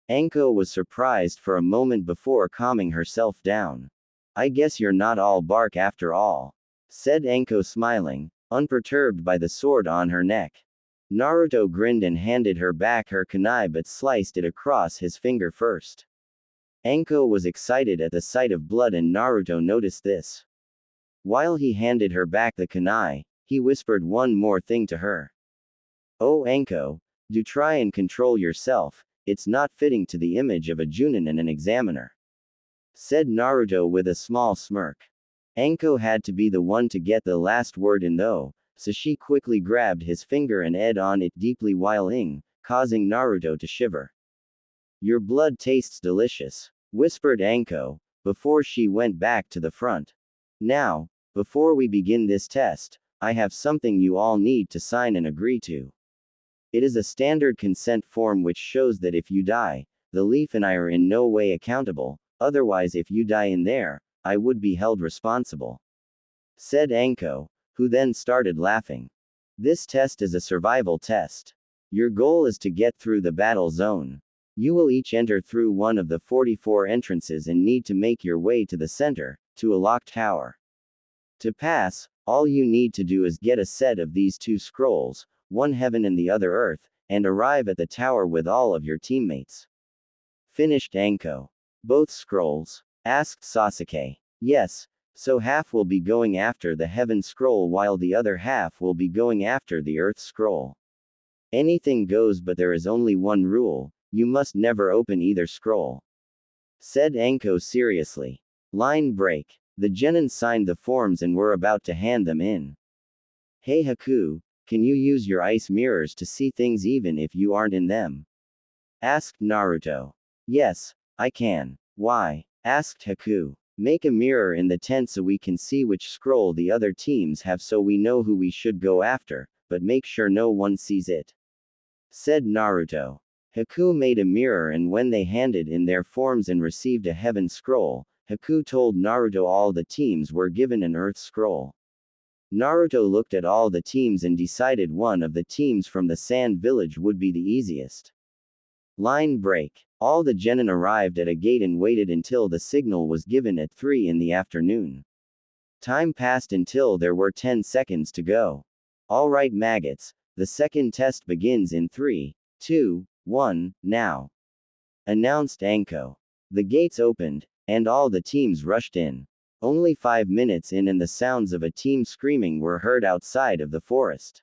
Anko was surprised for a moment before calming herself down. I guess you're not all bark after all. Said Anko, smiling, unperturbed by the sword on her neck. Naruto grinned and handed her back her kunai, but sliced it across his finger first. Anko was excited at the sight of blood, and Naruto noticed this. While he handed her back the kunai, he whispered one more thing to her. Oh Anko, do try and control yourself, it's not fitting to the image of a Junin and an examiner. Said Naruto with a small smirk. Anko had to be the one to get the last word in though, so she quickly grabbed his finger and ed on it deeply while causing Naruto to shiver. Your blood tastes delicious, whispered Anko, before she went back to the front. Now, before we begin this test, I have something you all need to sign and agree to. It is a standard consent form which shows that if you die, the Leaf and I are in no way accountable, otherwise if you die in there, I would be held responsible. Said Anko, who then started laughing. This test is a survival test. Your goal is to get through the battle zone. You will each enter through one of the 44 entrances and need to make your way to the center, to a locked tower. To pass, all you need to do is get a set of these 2 scrolls, one heaven and the other earth, and arrive at the tower with all of your teammates. Finished Anko. Both scrolls? Asked Sasuke. Yes, so half will be going after the heaven scroll while the other half will be going after the earth scroll. Anything goes, but there is only one rule, you must never open either scroll. Said Anko seriously. Line break. The genin signed the forms and were about to hand them in. Hey Haku, can you use your ice mirrors to see things even if you aren't in them? Asked Naruto. Yes, I can. Why? Asked Haku. Make a mirror in the tent so we can see which scroll the other teams have, so we know who we should go after, but make sure no one sees it. Said Naruto. Haku made a mirror, and when they handed in their forms and received a heaven scroll, Haku told Naruto all the teams were given an earth scroll. Naruto looked at all the teams and decided one of the teams from the sand village would be the easiest. Line break. All the genin arrived at a gate and waited until the signal was given at 3 in the afternoon. Time passed until there were 10 seconds to go. Alright maggots, the second test begins in 3, 2, 1, now. Announced Anko. The gates opened, and all the teams rushed in. Only 5 minutes in and the sounds of a team screaming were heard outside of the forest.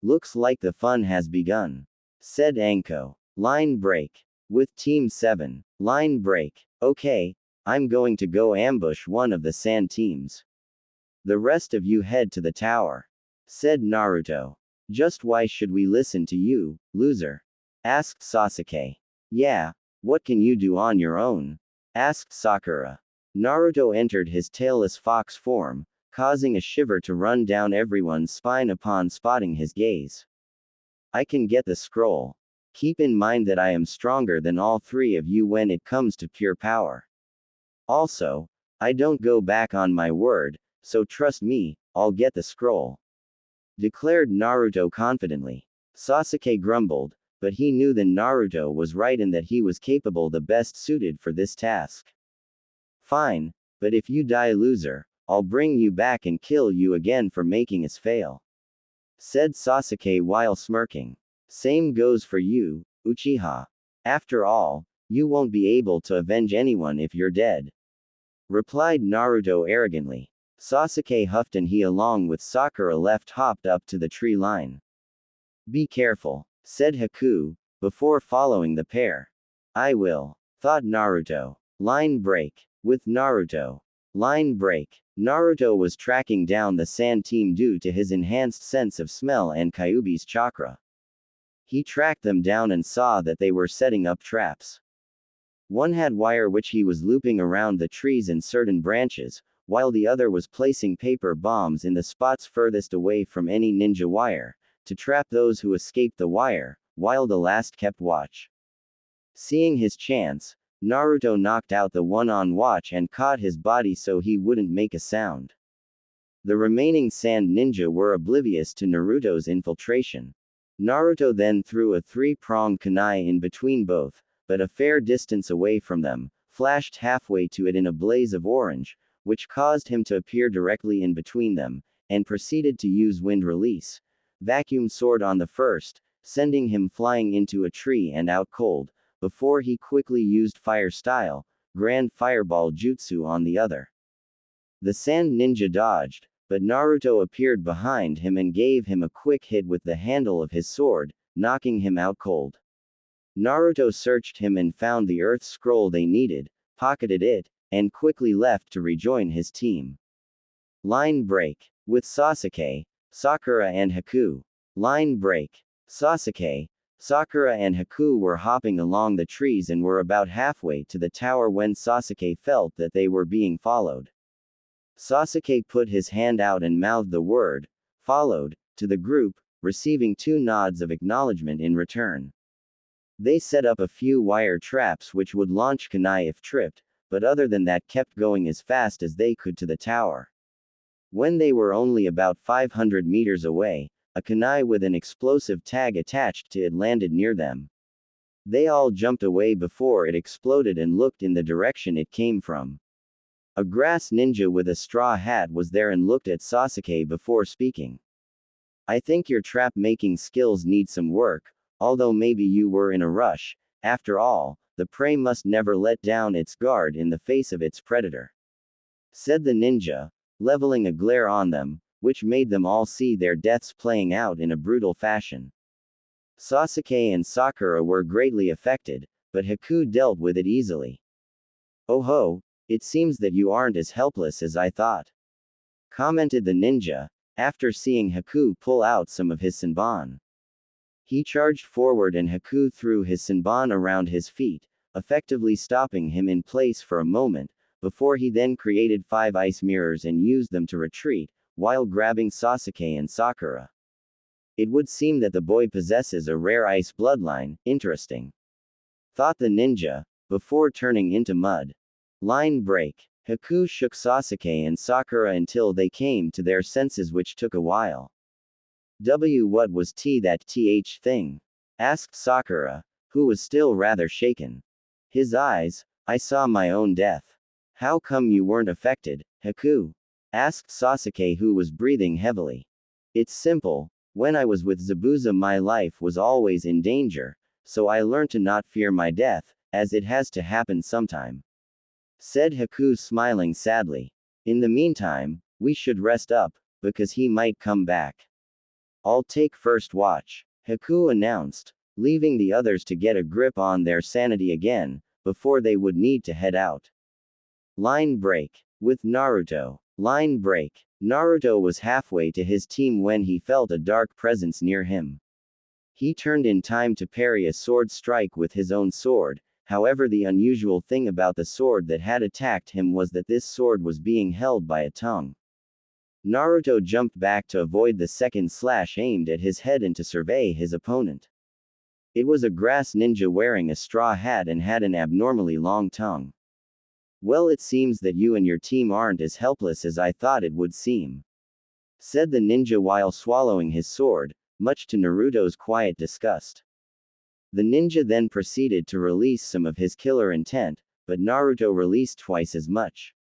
Looks like the fun has begun. Said Anko. Line break. With Team 7. Line break. Okay, I'm going to go ambush one of the sand teams. The rest of you head to the tower. Said Naruto. Just why should we listen to you, loser? Asked Sasuke. Yeah, what can you do on your own? Asked Sakura. Naruto entered his tailless fox form, causing a shiver to run down everyone's spine upon spotting his gaze. I can get the scroll. Keep in mind that I am stronger than all 3 of you when it comes to pure power. Also, I don't go back on my word, so trust me, I'll get the scroll. declared Naruto confidently. Sasuke grumbled, but he knew that Naruto was right and that he was capable the best suited for this task. Fine, but if you die loser, I'll bring you back and kill you again for making us fail, said Sasuke while smirking. Same goes for you, Uchiha. After all, you won't be able to avenge anyone if you're dead, replied Naruto arrogantly. Sasuke huffed and he along with Sakura left hopped up to the tree line. Be careful, said Haku, before following the pair. I will, thought Naruto. Line break. With Naruto. Line break. Naruto was tracking down the sand team due to his enhanced sense of smell and Kyuubi's chakra. He tracked them down and saw that they were setting up traps. One had wire which he was looping around the trees and certain branches, while the other was placing paper bombs in the spots furthest away from any ninja wire, to trap those who escaped the wire, while the last kept watch. Seeing his chance, Naruto knocked out the one on watch and caught his body so he wouldn't make a sound. The remaining sand ninja were oblivious to Naruto's infiltration. Naruto then threw a three-pronged kunai in between both, but a fair distance away from them, flashed halfway to it in a blaze of orange, which caused him to appear directly in between them, and proceeded to use wind release. Vacuum sword on the first, sending him flying into a tree and out cold, before he quickly used fire style, grand fireball jutsu on the other. The sand ninja dodged, but Naruto appeared behind him and gave him a quick hit with the handle of his sword, knocking him out cold. Naruto searched him and found the earth scroll they needed, pocketed it, and quickly left to rejoin his team. Line break. With Sasuke, Sakura and Haku. Line break. Sasuke, Sakura and Haku were hopping along the trees and were about halfway to the tower when Sasuke felt that they were being followed. Sasuke put his hand out and mouthed the word, followed, to the group, receiving 2 nods of acknowledgement in return. They set up a few wire traps which would launch kunai if tripped, but other than that kept going as fast as they could to the tower. When they were only about 500 meters away, a kunai with an explosive tag attached to it landed near them. They all jumped away before it exploded and looked in the direction it came from. A grass ninja with a straw hat was there and looked at Sasuke before speaking. I think your trap-making skills need some work, although maybe you were in a rush. After all, the prey must never let down its guard in the face of its predator, said the ninja, leveling a glare on them, which made them all see their deaths playing out in a brutal fashion. Sasuke and Sakura were greatly affected, but Haku dealt with it easily. Oh ho, it seems that you aren't as helpless as I thought, commented the ninja, after seeing Haku pull out some of his senbon. He charged forward and Haku threw his senbon around his feet, effectively stopping him in place for a moment, before he then created 5 ice mirrors and used them to retreat, while grabbing Sasuke and Sakura. It would seem that the boy possesses a rare ice bloodline, interesting, thought the ninja, before turning into mud. Line break. Haku shook Sasuke and Sakura until they came to their senses, which took a while. What was that thing? Asked Sakura, who was still rather shaken. His eyes, I saw my own death. How come you weren't affected, Haku? Asked Sasuke, who was breathing heavily. It's simple, when I was with Zabuza my life was always in danger, so I learned to not fear my death, as it has to happen sometime, said Haku, smiling sadly. In the meantime, we should rest up, because he might come back. I'll take first watch, Haku announced, leaving the others to get a grip on their sanity again, before they would need to head out. Line break. With Naruto. Line break. Naruto was halfway to his team when he felt a dark presence near him. He turned in time to parry a sword strike with his own sword. However, the unusual thing about the sword that had attacked him was that this sword was being held by a tongue. Naruto jumped back to avoid the second slash aimed at his head and to survey his opponent. It was a grass ninja wearing a straw hat and had an abnormally long tongue. Well, it seems that you and your team aren't as helpless as I thought it would seem, said the ninja while swallowing his sword, much to Naruto's quiet disgust. The ninja then proceeded to release some of his killer intent, but Naruto released twice as much.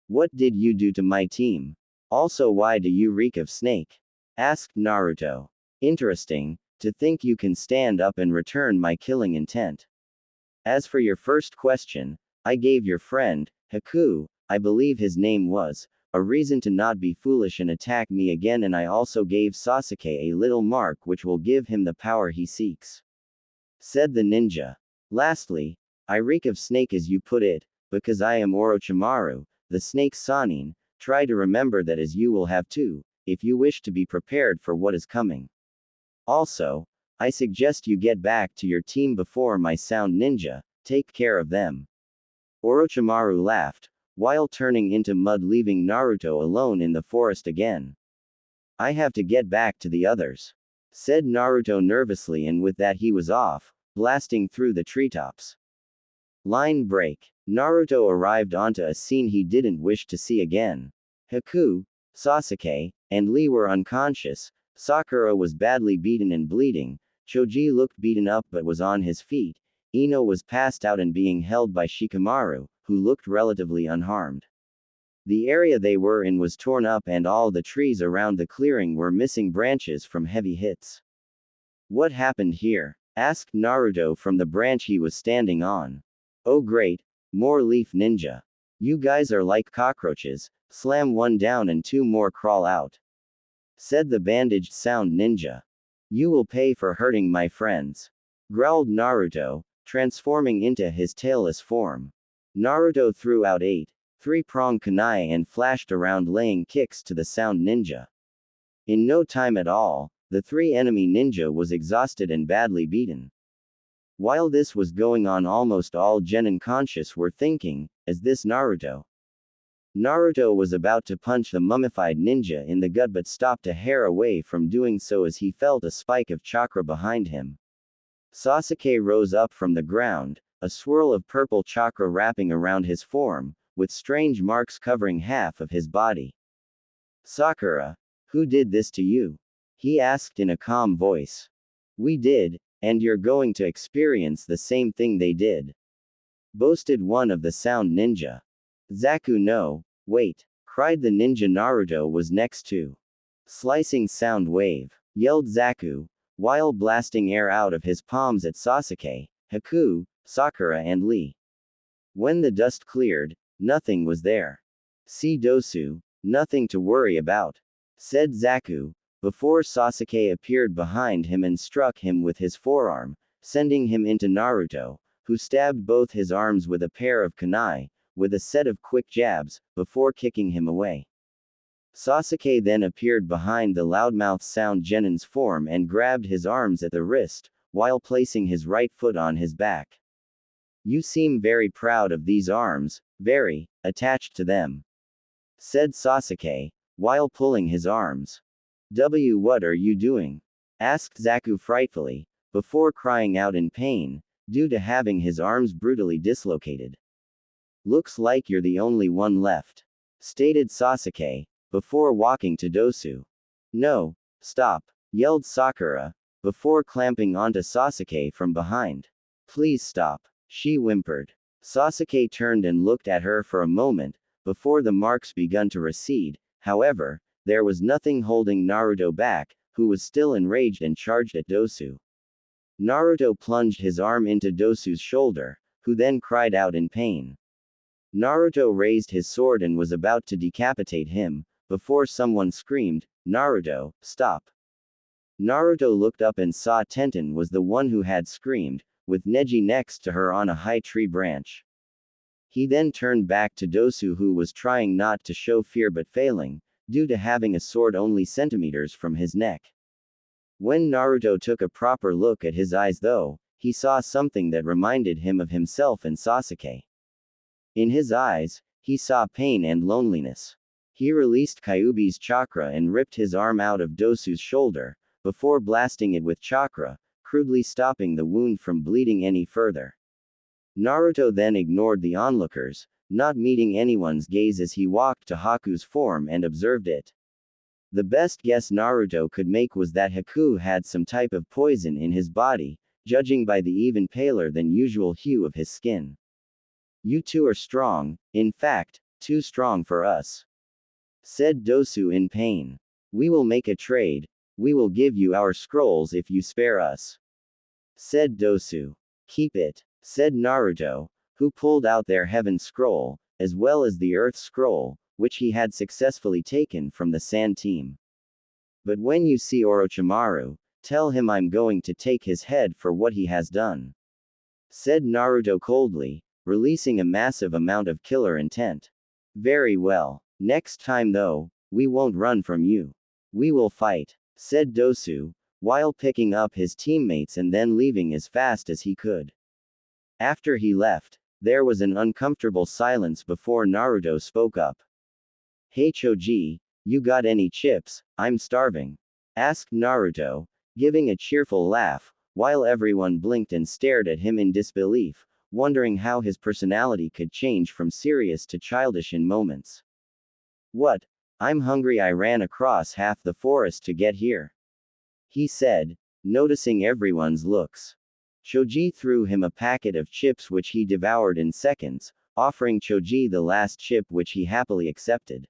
What did you do to my team? Also, why do you reek of snake? Asked Naruto. Interesting, to think you can stand up and return my killing intent. As for your first question, I gave your friend, Haku, I believe his name was, a reason to not be foolish and attack me again, and I also gave Sasuke a little mark which will give him the power he seeks. Said the ninja. Lastly, I reek of snake as you put it, because I am Orochimaru, the snake Sanin. Try to remember that, as you will have to, if you wish to be prepared for what is coming. Also, I suggest you get back to your team before my sound ninja, take care of them. Orochimaru laughed, while turning into mud, leaving Naruto alone in the forest again. I have to get back to the others, said Naruto nervously, and with that he was off, blasting through the treetops. Line break. Naruto arrived onto a scene he didn't wish to see again. Haku, Sasuke, and Lee were unconscious, Sakura was badly beaten and bleeding, Choji looked beaten up but was on his feet, Ino was passed out and being held by Shikamaru, who looked relatively unharmed. The area they were in was torn up and all the trees around the clearing were missing branches from heavy hits. What happened here? Asked Naruto from the branch he was standing on. Oh great, more leaf ninja. You guys are like cockroaches, slam one down and two more crawl out. Said the bandaged sound ninja. You will pay for hurting my friends. Growled Naruto, transforming into his tailless form. Naruto threw out 3-pronged kunai and flashed around, laying kicks to the sound ninja. In no time at all, the three enemy ninja was exhausted and badly beaten. While this was going on, almost all genin conscious were thinking, is this Naruto? Naruto was about to punch the mummified ninja in the gut but stopped a hair away from doing so as he felt a spike of chakra behind him. Sasuke rose up from the ground, a swirl of purple chakra wrapping around his form, with strange marks covering half of his body. Sakura, who did this to you? He asked in a calm voice. We did, and you're going to experience the same thing they did. Boasted one of the sound ninja. Zaku, no, wait, cried the ninja Naruto was next to. Slicing sound wave, yelled Zaku, while blasting air out of his palms at Sasuke, Haku, Sakura and Lee. When the dust cleared, nothing was there. See Dosu, nothing to worry about, said Zaku, before Sasuke appeared behind him and struck him with his forearm, sending him into Naruto, who stabbed both his arms with a pair of kunai, with a set of quick jabs, before kicking him away. Sasuke then appeared behind the loudmouth sound genin's form and grabbed his arms at the wrist, while placing his right foot on his back. You seem very proud of these arms, very, attached to them, said Sasuke, while pulling his arms. What are you doing? Asked Zaku frightfully, before crying out in pain, due to having his arms brutally dislocated. Looks like you're the only one left, stated Sasuke, before walking to Dosu. No, stop, yelled Sakura, before clamping onto Sasuke from behind. Please stop, she whimpered. Sasuke turned and looked at her for a moment, before the marks begun to recede. However, there was nothing holding Naruto back, who was still enraged and charged at Dosu. Naruto plunged his arm into Dosu's shoulder, who then cried out in pain. Naruto raised his sword and was about to decapitate him, before someone screamed, Naruto, stop. Naruto looked up and saw Tenten was the one who had screamed, with Neji next to her on a high tree branch. He then turned back to Dosu, who was trying not to show fear but failing, due to having a sword only centimeters from his neck. When Naruto took a proper look at his eyes though, he saw something that reminded him of himself and Sasuke. In his eyes, he saw pain and loneliness. He released Kyuubi's chakra and ripped his arm out of Dosu's shoulder, before blasting it with chakra, crudely stopping the wound from bleeding any further. Naruto then ignored the onlookers, not meeting anyone's gaze as he walked to Haku's form and observed it. The best guess Naruto could make was that Haku had some type of poison in his body, judging by the even paler than usual hue of his skin. You two are strong, in fact, too strong for us, said Dosu in pain. We will make a trade. We will give you our scrolls if you spare us, said Dosu. Keep it, said Naruto, who pulled out their heaven scroll, as well as the earth scroll, which he had successfully taken from the sand team. But when you see Orochimaru, tell him I'm going to take his head for what he has done, said Naruto coldly, releasing a massive amount of killer intent. Very well. Next time though, we won't run from you. We will fight, said Dosu, while picking up his teammates and then leaving as fast as he could. After he left, there was an uncomfortable silence before Naruto spoke up. Hey Choji, you got any chips? I'm starving, asked Naruto, giving a cheerful laugh, while everyone blinked and stared at him in disbelief, wondering how his personality could change from serious to childish in moments. What? I'm hungry. I ran across half the forest to get here, he said, noticing everyone's looks. Choji threw him a packet of chips which he devoured in seconds, offering Choji the last chip which he happily accepted.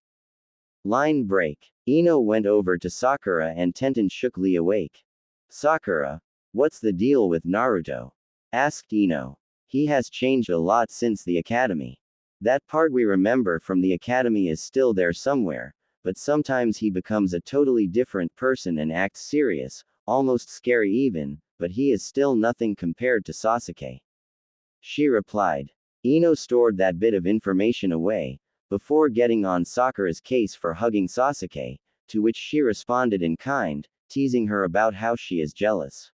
Line break. Ino went over to Sakura and Tenten shook Lee awake. Sakura, what's the deal with Naruto? Asked Ino. He has changed a lot since the academy. That part we remember from the academy is still there somewhere, but sometimes he becomes a totally different person and acts serious, almost scary even, but he is still nothing compared to Sasuke, she replied. Ino stored that bit of information away, before getting on Sakura's case for hugging Sasuke, to which she responded in kind, teasing her about how she is jealous.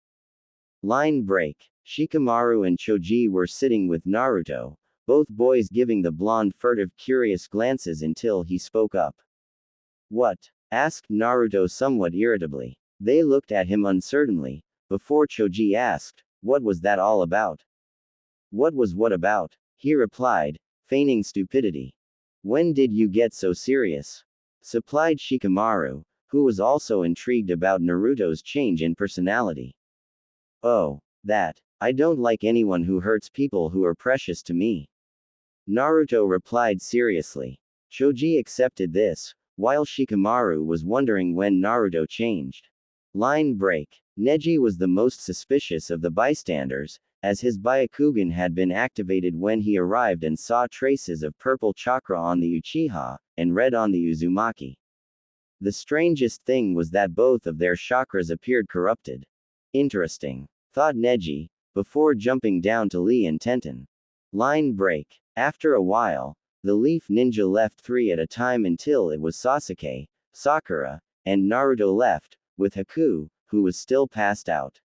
Line break. Shikamaru and Choji were sitting with Naruto, both boys giving the blonde furtive curious glances until he spoke up. What? Asked Naruto somewhat irritably. They looked at him uncertainly, before Choji asked, what was that all about? What was what about? He replied, feigning stupidity. When did you get so serious? Supplied Shikamaru, who was also intrigued about Naruto's change in personality. Oh, that. I don't like anyone who hurts people who are precious to me, Naruto replied seriously. Choji accepted this, while Shikamaru was wondering when Naruto changed. Line break. Neji was the most suspicious of the bystanders, as his Byakugan had been activated when he arrived and saw traces of purple chakra on the Uchiha, and red on the Uzumaki. The strangest thing was that both of their chakras appeared corrupted. Interesting, thought Neji, before jumping down to Lee and Tenten. Line break. After a while, the Leaf Ninja left 3 at a time until it was Sasuke, Sakura, and Naruto left, with Haku, who was still passed out.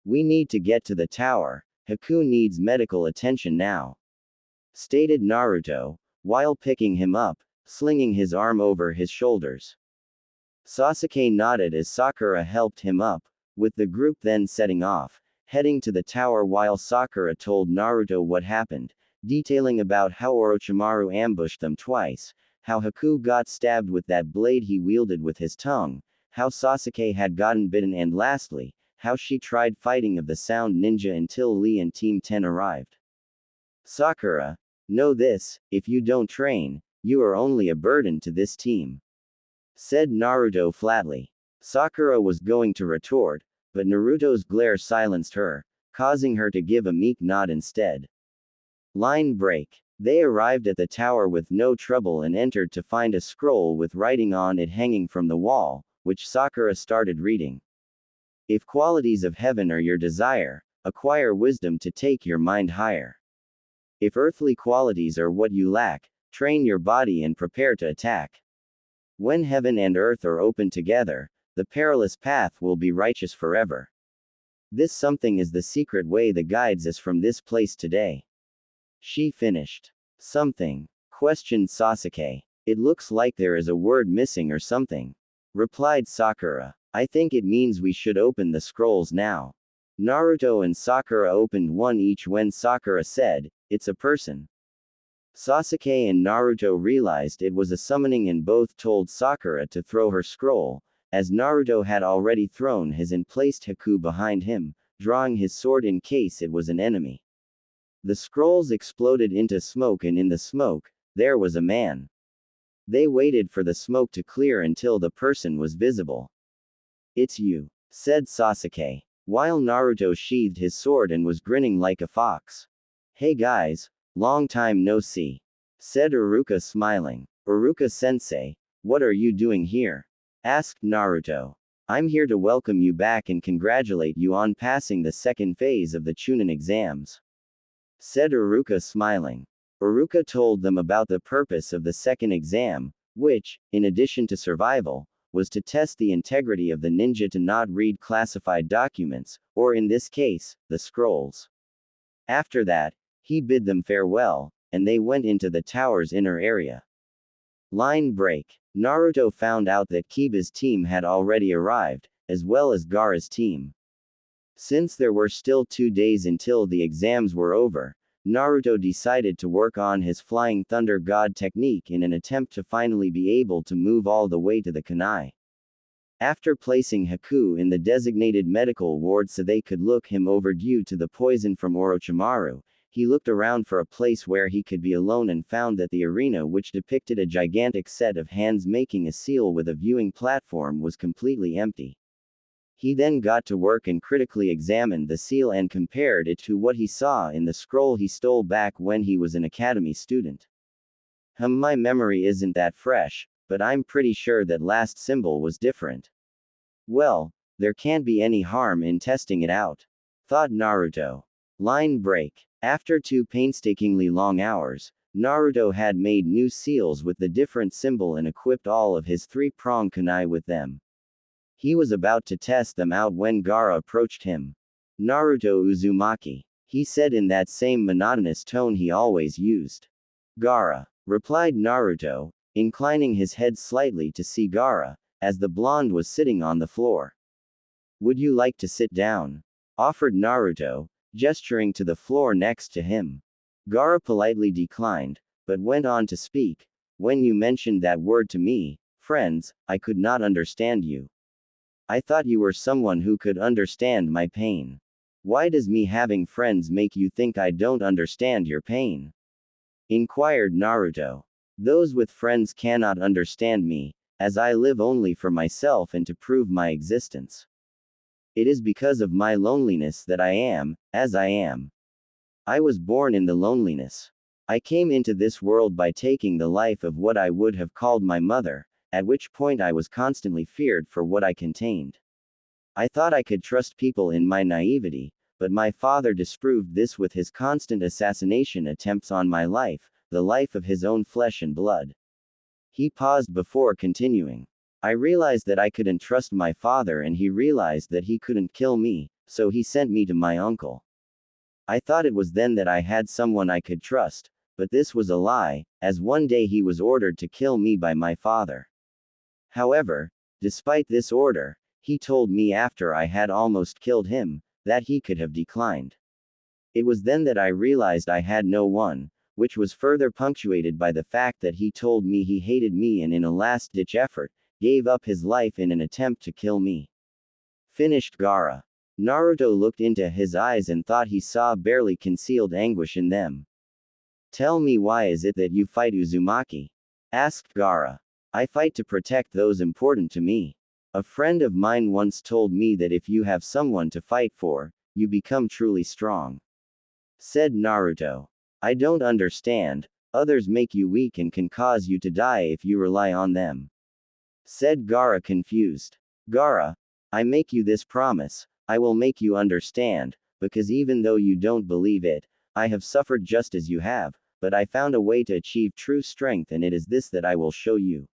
We need to get to the tower. Haku needs medical attention now, stated Naruto, while picking him up, slinging his arm over his shoulders. Sasuke nodded as Sakura helped him up, with the group then setting off, heading to the tower while Sakura told Naruto what happened, detailing about how Orochimaru ambushed them twice, how Haku got stabbed with that blade he wielded with his tongue, how Sasuke had gotten bitten, and lastly, how she tried fighting of the sound ninja until Lee and Team 10 arrived. Sakura, know this, if you don't train, you are only a burden to this team, said Naruto flatly. Sakura was going to retort, but Naruto's glare silenced her, causing her to give a meek nod instead. Line break. They arrived at the tower with no trouble and entered to find a scroll with writing on it hanging from the wall, which Sakura started reading. If qualities of heaven are your desire, acquire wisdom to take your mind higher. If earthly qualities are what you lack, train your body and prepare to attack. When heaven and earth are open together, the perilous path will be righteous forever. This something is the secret way that guides us from this place today. She finished. Something? Questioned Sasuke. It looks like there is a word missing or something, replied Sakura. I think it means we should open the scrolls now. Naruto and Sakura opened one each when Sakura said, it's a person. Sasuke and Naruto realized it was a summoning and both told Sakura to throw her scroll, as Naruto had already thrown his and placed Haku behind him, drawing his sword in case it was an enemy. The scrolls exploded into smoke, and in the smoke, there was a man. They waited for the smoke to clear until the person was visible. "It's you," said Sasuke, while Naruto sheathed his sword and was grinning like a fox. "Hey guys, long time no see," said Iruka smiling. "Iruka-sensei, what are you doing here?" asked Naruto. "I'm here to welcome you back and congratulate you on passing the second phase of the Chunin exams," said Iruka smiling. Iruka told them about the purpose of the second exam, which, in addition to survival, was to test the integrity of the ninja to not read classified documents, or in this case, the scrolls. After that, he bid them farewell, and they went into the tower's inner area. Line break. Naruto found out that Kiba's team had already arrived, as well as Gaara's team. Since there were still 2 days until the exams were over, Naruto decided to work on his Flying Thunder God technique in an attempt to finally be able to move all the way to the kunai. After placing Haku in the designated medical ward so they could look him over due to the poison from Orochimaru, he looked around for a place where he could be alone and found that the arena, which depicted a gigantic set of hands making a seal with a viewing platform, was completely empty. He then got to work and critically examined the seal and compared it to what he saw in the scroll he stole back when he was an academy student. My memory isn't that fresh, but I'm pretty sure that last symbol was different. Well, there can't be any harm in testing it out, thought Naruto. Line break. After 2 painstakingly long hours, Naruto had made new seals with the different symbol and equipped all of his 3-prong kunai with them. He was about to test them out when Gaara approached him. "Naruto Uzumaki," he said in that same monotonous tone he always used. "Gaara," replied Naruto, inclining his head slightly to see Gaara, as the blonde was sitting on the floor. "Would you like to sit down?" offered Naruto, gesturing to the floor next to him. Gaara politely declined, but went on to speak. "When you mentioned that word to me, friends, I could not understand you. I thought you were someone who could understand my pain. Why does me having friends make you think I don't understand your pain?" inquired Naruto. "Those with friends cannot understand me, as I live only for myself and to prove my existence. It is because of my loneliness that I am, as I am. I was born in the loneliness. I came into this world by taking the life of what I would have called my mother, at which point I was constantly feared for what I contained. I thought I could trust people in my naivety, but my father disproved this with his constant assassination attempts on my life, the life of his own flesh and blood." He paused before continuing. "I realized that I couldn't trust my father and he realized that he couldn't kill me, so he sent me to my uncle. I thought it was then that I had someone I could trust, but this was a lie, as one day he was ordered to kill me by my father. However, despite this order, he told me after I had almost killed him, that he could have declined. It was then that I realized I had no one, which was further punctuated by the fact that he told me he hated me and in a last-ditch effort, gave up his life in an attempt to kill me." Finished Gaara. Naruto looked into his eyes and thought he saw barely concealed anguish in them. "Tell me, why is it that you fight Uzumaki?" asked Gaara. "I fight to protect those important to me. A friend of mine once told me that if you have someone to fight for, you become truly strong," said Naruto. "I don't understand. Others make you weak and can cause you to die if you rely on them," said Gaara confused. "Gaara, I make you this promise, I will make you understand, because even though you don't believe it, I have suffered just as you have, but I found a way to achieve true strength and it is this that I will show you,"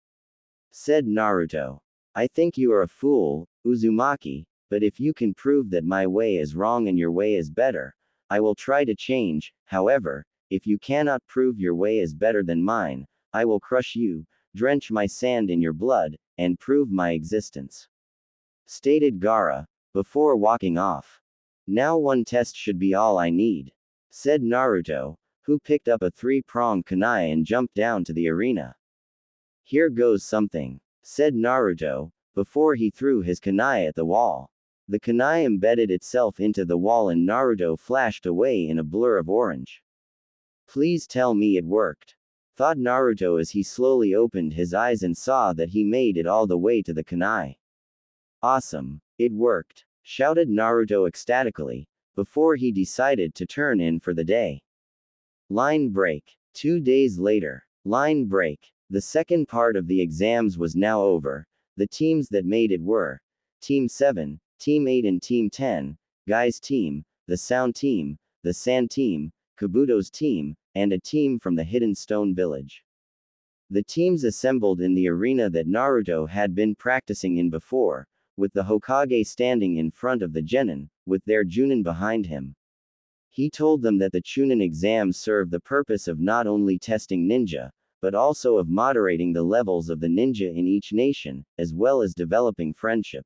said Naruto. "I think you are a fool, Uzumaki, but if you can prove that my way is wrong and your way is better, I will try to change. However, if you cannot prove your way is better than mine, I will crush you, drench my sand in your blood, and prove my existence," stated Gaara, before walking off. "Now one test should be all I need," said Naruto, who picked up a three-pronged kunai and jumped down to the arena. Here goes something, said Naruto, before he threw his kunai at the wall. The kunai embedded itself into the wall and Naruto flashed away in a blur of orange. Please tell me it worked, thought Naruto as he slowly opened his eyes and saw that he made it all the way to the kunai. Awesome, it worked, shouted Naruto ecstatically, before he decided to turn in for the day. Line break. 2 days later. Line break. The second part of the exams was now over. The teams that made it were Team 7, Team 8 and Team 10, Guy's team, the Sound team, the Sand team, Kabuto's team, and a team from the Hidden Stone Village. The teams assembled in the arena that Naruto had been practicing in before, with the Hokage standing in front of the Genin, with their Junin behind him. He told them that the Chunin exams serve the purpose of not only testing ninja, but also of moderating the levels of the ninja in each nation, as well as developing friendship.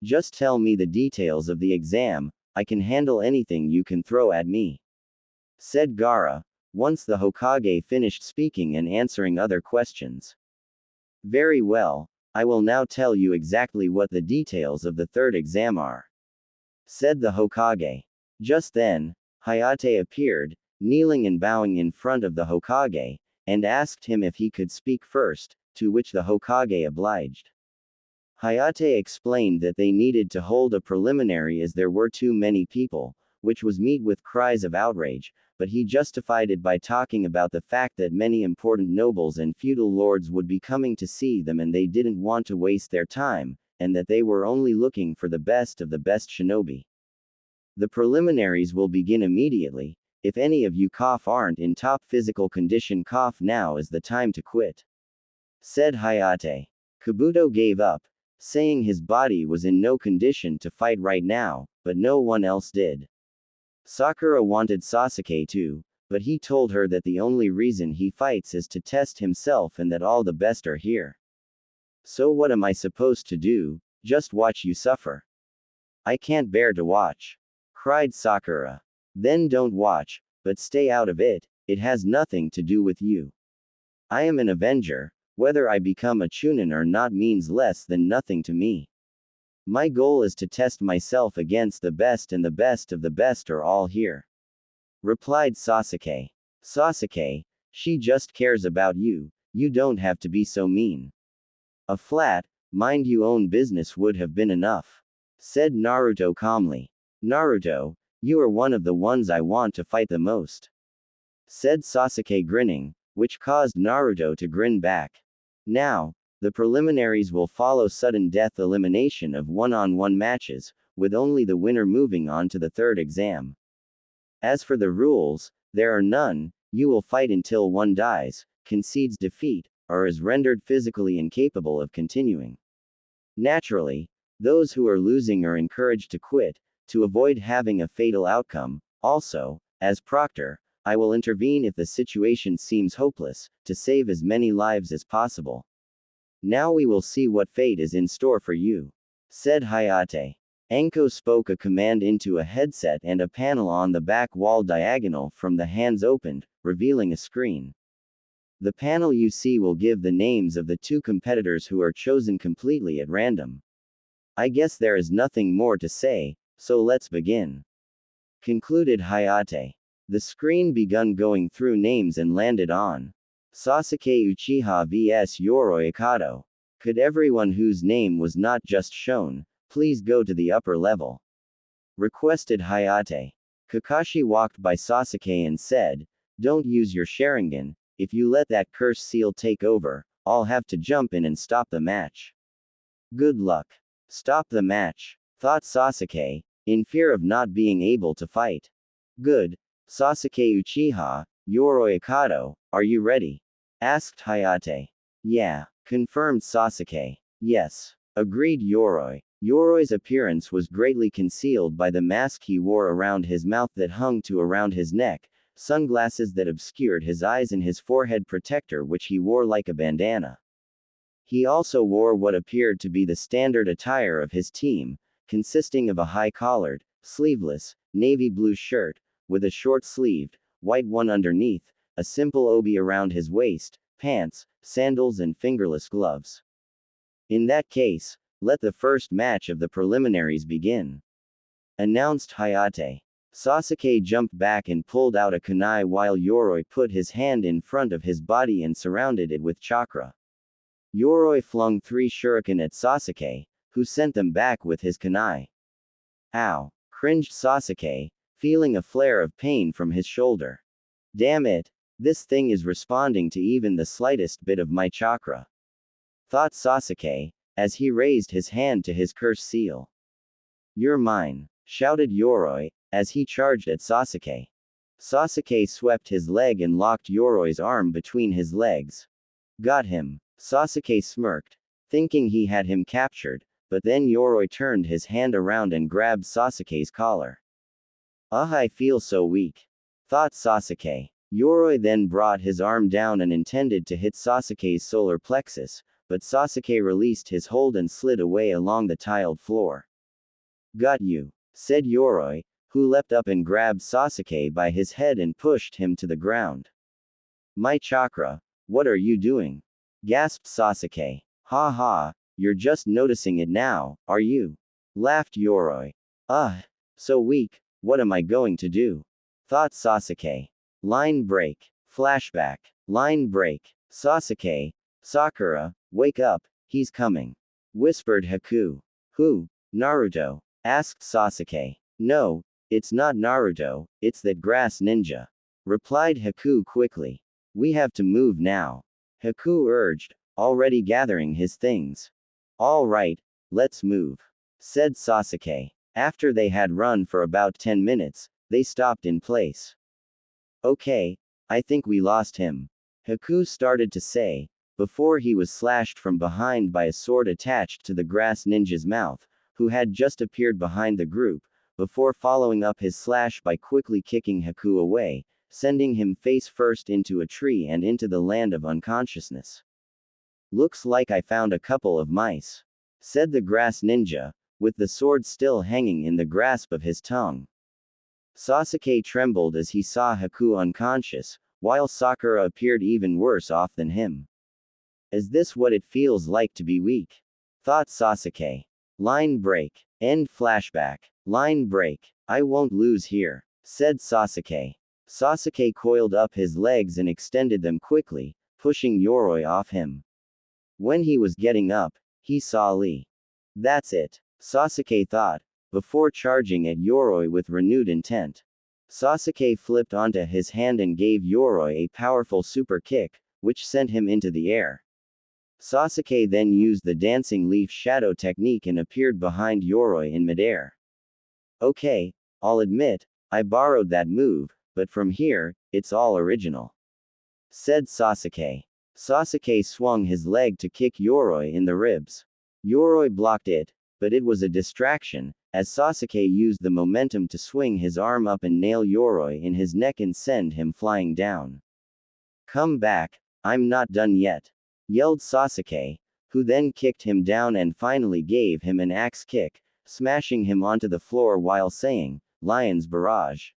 Just tell me the details of the exam, I can handle anything you can throw at me, said Gaara, once the Hokage finished speaking and answering other questions. Very well, I will now tell you exactly what the details of the third exam are, said the Hokage. Just then, Hayate appeared, kneeling and bowing in front of the Hokage, and asked him if he could speak first, to which the Hokage obliged. Hayate explained that they needed to hold a preliminary as there were too many people, which was met with cries of outrage, but he justified it by talking about the fact that many important nobles and feudal lords would be coming to see them and they didn't want to waste their time, and that they were only looking for the best of the best shinobi. The preliminaries will begin immediately. If any of you aren't in top physical condition, now is the time to quit, said Hayate. Kabuto gave up, saying his body was in no condition to fight right now, but no one else did. Sakura wanted Sasuke too, but he told her that the only reason he fights is to test himself and that all the best are here. So what am I supposed to do? Just watch you suffer? I can't bear to watch, cried Sakura. Then don't watch, but stay out of it, it has nothing to do with you. I am an Avenger, whether I become a Chunin or not means less than nothing to me. My goal is to test myself against the best and the best of the best are all here, replied Sasuke. Sasuke, she just cares about you, you don't have to be so mean. A flat, mind you own business would have been enough, said Naruto calmly. Naruto, you are one of the ones I want to fight the most, said Sasuke grinning, which caused Naruto to grin back. Now, the preliminaries will follow sudden death elimination of one-on-one matches, with only the winner moving on to the third exam. As for the rules, there are none. You will fight until one dies, concedes defeat, or is rendered physically incapable of continuing. Naturally, those who are losing are encouraged to quit, to avoid having a fatal outcome. Also, as proctor, I will intervene if the situation seems hopeless, to save as many lives as possible. Now we will see what fate is in store for you, said Hayate. Anko spoke a command into a headset and a panel on the back wall diagonal from the hands opened, revealing a screen. The panel you see will give the names of the two competitors who are chosen completely at random. I guess there is nothing more to say, so let's begin, concluded Hayate. The screen begun going through names and landed on Sasuke Uchiha vs Yoroi Akato. Could everyone whose name was not just shown, please go to the upper level, requested Hayate. Kakashi walked by Sasuke and said, don't use your Sharingan, if you let that curse seal take over, I'll have to jump in and stop the match. Good luck. Stop the match, thought Sasuke, in fear of not being able to fight. Good. Sasuke Uchiha, Yoroi Akato, are you ready? Asked Hayate. Yeah, confirmed Sasuke. Yes, agreed Yoroi. Yoroi's appearance was greatly concealed by the mask he wore around his mouth that hung to around his neck, sunglasses that obscured his eyes and his forehead protector which he wore like a bandana. He also wore what appeared to be the standard attire of his team, consisting of a high-collared, sleeveless, navy blue shirt, with a short-sleeved, white one underneath, a simple obi around his waist, pants, sandals and fingerless gloves. In that case, let the first match of the preliminaries begin, announced Hayate. Sasuke jumped back and pulled out a kunai while Yoroi put his hand in front of his body and surrounded it with chakra. Yoroi flung 3 shuriken at Sasuke, who sent them back with his kunai. Ow! Cringed Sasuke, feeling a flare of pain from his shoulder. Damn it! This thing is responding to even the slightest bit of my chakra, thought Sasuke, as he raised his hand to his curse seal. You're mine, shouted Yoroi, as he charged at Sasuke. Sasuke swept his leg and locked Yoroi's arm between his legs. Got him, Sasuke smirked, thinking he had him captured, but then Yoroi turned his hand around and grabbed Sasuke's collar. I feel so weak, thought Sasuke. Yoroi then brought his arm down and intended to hit Sasuke's solar plexus, but Sasuke released his hold and slid away along the tiled floor. Got you, said Yoroi, who leapt up and grabbed Sasuke by his head and pushed him to the ground. My chakra, what are you doing? Gasped Sasuke. Ha ha, you're just noticing it now, are you? Laughed Yoroi. So weak, what am I going to do? Thought Sasuke. Line break. Flashback. Line break. Sasuke. Sakura, wake up, he's coming. Whispered Haku. Who? Naruto? Asked Sasuke. No, it's not Naruto, it's that grass ninja. Replied Haku quickly. We have to move now. Haku urged, already gathering his things. All right, let's move, said Sasuke. After they had run for about 10 minutes, they stopped in place. Okay, I think we lost him, Haku started to say, before he was slashed from behind by a sword attached to the grass ninja's mouth, who had just appeared behind the group, before following up his slash by quickly kicking Haku away, sending him face first into a tree and into the land of unconsciousness. Looks like I found a couple of mice, said the grass ninja, with the sword still hanging in the grasp of his tongue. Sasuke trembled as he saw Haku unconscious, while Sakura appeared even worse off than him. Is this what it feels like to be weak? Thought Sasuke. Line break. End flashback. Line break. I won't lose here, said Sasuke. Sasuke coiled up his legs and extended them quickly, pushing Yoroi off him. When he was getting up, he saw Lee. That's it, Sasuke thought, before charging at Yoroi with renewed intent. Sasuke flipped onto his hand and gave Yoroi a powerful super kick, which sent him into the air. Sasuke then used the dancing leaf shadow technique and appeared behind Yoroi in midair. Okay, I'll admit, I borrowed that move, but from here, it's all original, said Sasuke. Sasuke swung his leg to kick Yoroi in the ribs. Yoroi blocked it, but it was a distraction, as Sasuke used the momentum to swing his arm up and nail Yoroi in his neck and send him flying down. Come back, I'm not done yet, yelled Sasuke, who then kicked him down and finally gave him an axe kick, smashing him onto the floor while saying, Lion's Barrage.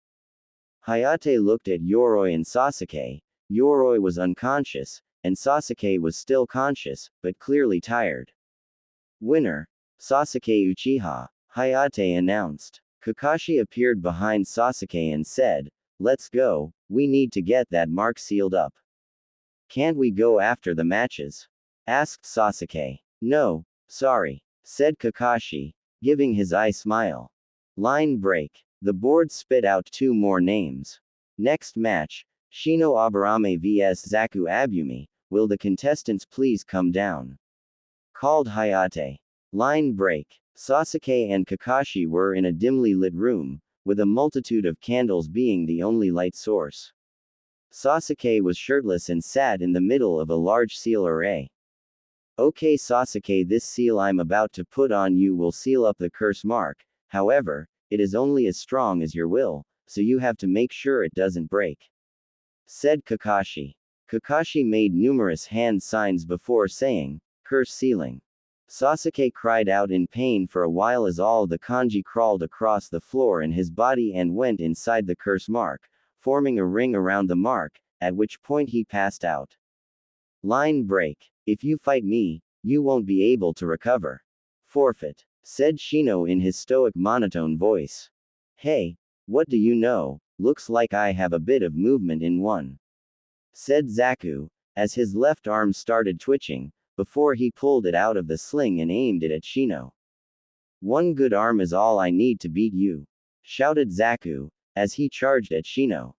Hayate looked at Yoroi and Sasuke. Yoroi was unconscious, and Sasuke was still conscious, but clearly tired. Winner, Sasuke Uchiha, Hayate announced. Kakashi appeared behind Sasuke and said, Let's go, we need to get that mark sealed up. Can't we go after the matches? Asked Sasuke. No, sorry, said Kakashi, giving his eye smile. Line break. The board spit out 2 more names. Next match, Shino Aburame vs Zaku Abumi, will the contestants please come down? Called Hayate. Line break. Sasuke and Kakashi were in a dimly lit room, with a multitude of candles being the only light source. Sasuke was shirtless and sat in the middle of a large seal array. Okay Sasuke, this seal I'm about to put on you will seal up the curse mark, however, it is only as strong as your will, so you have to make sure it doesn't break, said Kakashi. Kakashi made numerous hand signs before saying, curse sealing. Sasuke cried out in pain for a while as all the kanji crawled across the floor in his body and went inside the curse mark, forming a ring around the mark, at which point he passed out. Line break. If you fight me, you won't be able to recover. Forfeit, said Shino in his stoic monotone voice. Hey, what do you know, looks like I have a bit of movement in one, said Zaku, as his left arm started twitching, before he pulled it out of the sling and aimed it at Shino. One good arm is all I need to beat you, shouted Zaku, as he charged at Shino.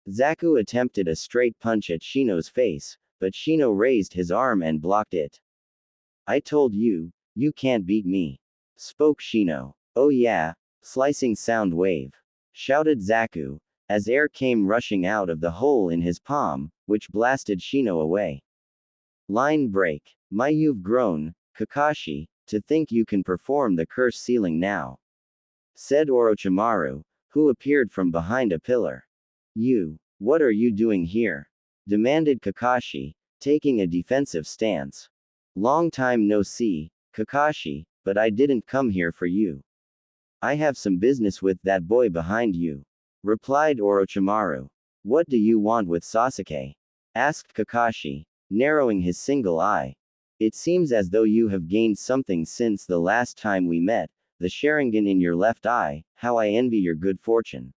Zaku attempted a straight punch at Shino's face, but Shino raised his arm and blocked it. I told you, you can't beat me, spoke Shino. Oh yeah, slicing sound wave, shouted Zaku, as air came rushing out of the hole in his palm, which blasted Shino away. Line break. My, you've grown, Kakashi, to think you can perform the curse ceiling now, said Orochimaru, who appeared from behind a pillar. You, what are you doing here? Demanded Kakashi, taking a defensive stance. Long time no see, Kakashi, but I didn't come here for you. I have some business with that boy behind you, replied Orochimaru. What do you want with Sasuke? Asked Kakashi, narrowing his single eye. It seems as though you have gained something since the last time we met, the Sharingan in your left eye, how I envy your good fortune,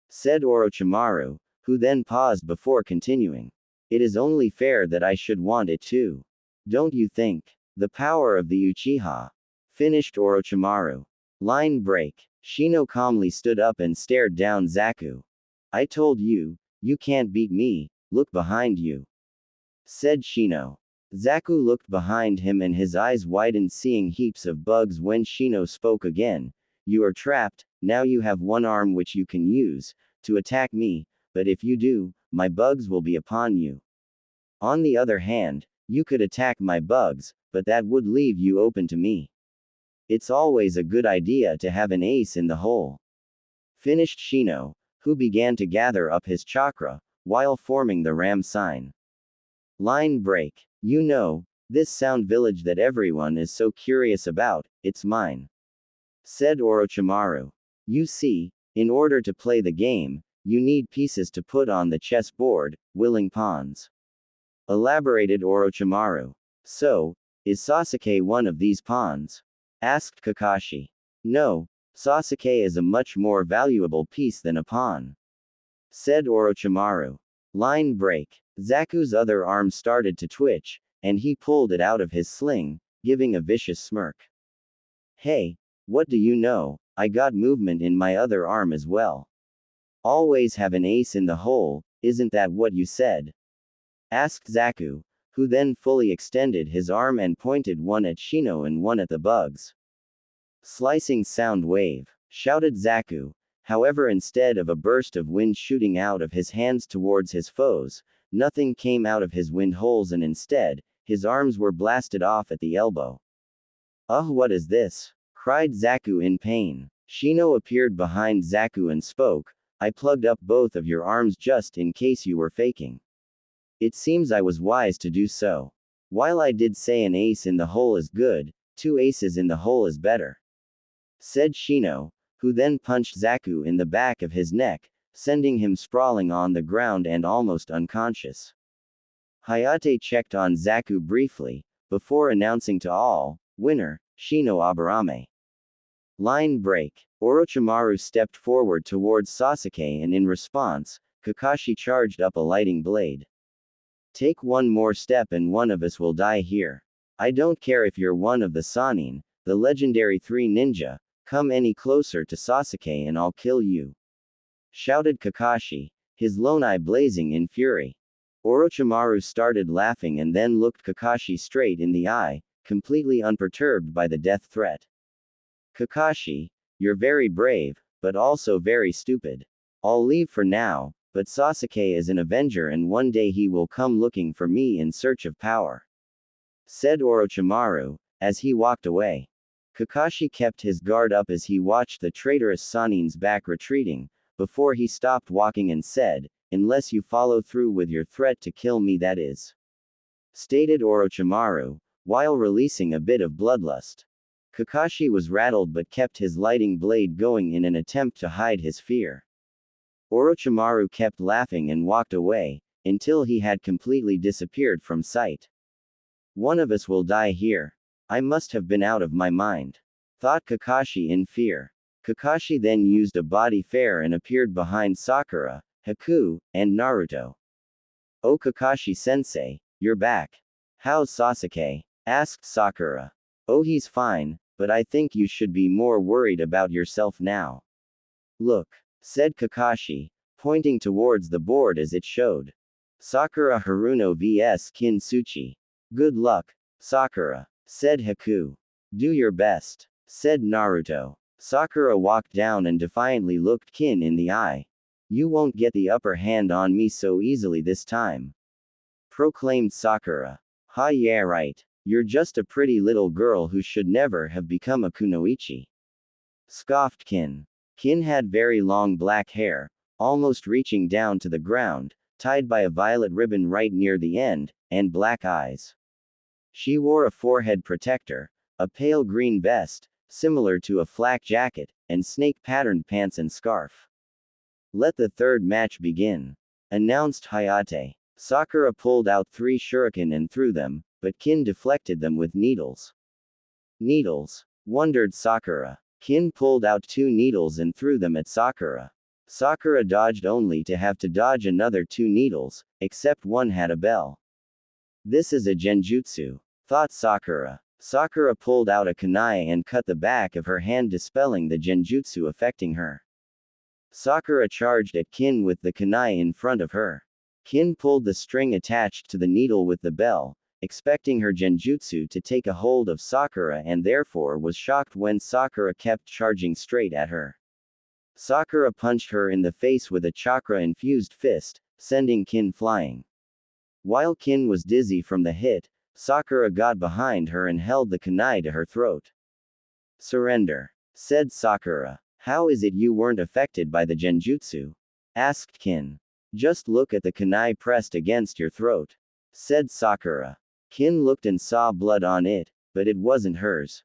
said Orochimaru, who then paused before continuing. It is only fair that I should want it too. Don't you think? The power of the Uchiha, finished Orochimaru. Line break. Shino calmly stood up and stared down Zaku. I told you, you can't beat me, look behind you, said Shino. Zaku looked behind him and his eyes widened, seeing heaps of bugs when Shino spoke again. You are trapped, now you have one arm which you can use to attack me, but if you do, my bugs will be upon you. On the other hand, you could attack my bugs, but that would leave you open to me. It's always a good idea to have an ace in the hole, finished Shino, who began to gather up his chakra, while forming the ram sign. Line break. You know, this sound village that everyone is so curious about, it's mine, said Orochimaru. You see, in order to play the game, you need pieces to put on the chessboard, willing pawns, elaborated Orochimaru. So, is Sasuke one of these pawns? Asked Kakashi. No, Sasuke is a much more valuable piece than a pawn, said Orochimaru. Line break. Zaku's other arm started to twitch, and he pulled it out of his sling, giving a vicious smirk. Hey, what do you know, I got movement in my other arm as well. Always have an ace in the hole, isn't that what you said? Asked Zaku, who then fully extended his arm and pointed one at Shino and one at the bugs. Slicing sound wave, shouted Zaku. However, instead of a burst of wind shooting out of his hands towards his foes, nothing came out of his wind holes and instead, his arms were blasted off at the elbow. What is this? Cried Zaku in pain. Shino appeared behind Zaku and spoke, I plugged up both of your arms just in case you were faking. It seems I was wise to do so. While I did say an ace in the hole is good, 2 aces in the hole is better, said Shino, who then punched Zaku in the back of his neck, sending him sprawling on the ground and almost unconscious. Hayate checked on Zaku briefly, before announcing to all, winner, Shino Aburame. Line break. Orochimaru stepped forward towards Sasuke and in response, Kakashi charged up a lighting blade. Take one more step and one of us will die here. I don't care if you're one of the Sannin, the legendary 3 ninja, come any closer to Sasuke and I'll kill you, shouted Kakashi, his lone eye blazing in fury. Orochimaru started laughing and then looked Kakashi straight in the eye, completely unperturbed by the death threat. Kakashi, you're very brave, but also very stupid. I'll leave for now, but Sasuke is an avenger and one day he will come looking for me in search of power, said Orochimaru, as he walked away. Kakashi kept his guard up as he watched the traitorous Sannin's back retreating, before he stopped walking and said, unless you follow through with your threat to kill me, that is, stated Orochimaru, while releasing a bit of bloodlust. Kakashi was rattled but kept his lighting blade going in an attempt to hide his fear. Orochimaru kept laughing and walked away, until he had completely disappeared from sight. One of us will die here. I must have been out of my mind, thought Kakashi in fear. Kakashi then used a body flare and appeared behind Sakura, Haku, and Naruto. "Oh Kakashi-sensei, you're back. How's Sasuke?" asked Sakura. "Oh, he's fine, but I think you should be more worried about yourself now." "Look," said Kakashi, pointing towards the board as it showed. Sakura Haruno vs Kintsuchi. "Good luck, Sakura," said Haku. "Do your best," said Naruto. Sakura walked down and defiantly looked Kin in the eye. "You won't get the upper hand on me so easily this time," proclaimed Sakura. "Ha, yeah, right. You're just a pretty little girl who should never have become a kunoichi," scoffed Kin. Kin had very long black hair, almost reaching down to the ground, tied by a violet ribbon right near the end, and black eyes. She wore a forehead protector, a pale green vest, similar to a flak jacket, and snake-patterned pants and scarf. "Let the third match begin," announced Hayate. Sakura pulled out 3 shuriken and threw them, but Kin deflected them with needles. "Needles?" wondered Sakura. Kin pulled out 2 needles and threw them at Sakura. Sakura dodged only to have to dodge another 2 needles, except one had a bell. "This is a genjutsu," thought Sakura. Sakura pulled out a kunai and cut the back of her hand, dispelling the genjutsu affecting her. Sakura charged at Kin with the kunai in front of her. Kin pulled the string attached to the needle with the bell, expecting her genjutsu to take a hold of Sakura, and therefore was shocked when Sakura kept charging straight at her. Sakura punched her in the face with a chakra-infused fist, sending Kin flying. While Kin was dizzy from the hit, Sakura got behind her and held the kunai to her throat. "Surrender," said Sakura. "How is it you weren't affected by the genjutsu?" asked Kin. "Just look at the kunai pressed against your throat," said Sakura. Kin looked and saw blood on it, but it wasn't hers.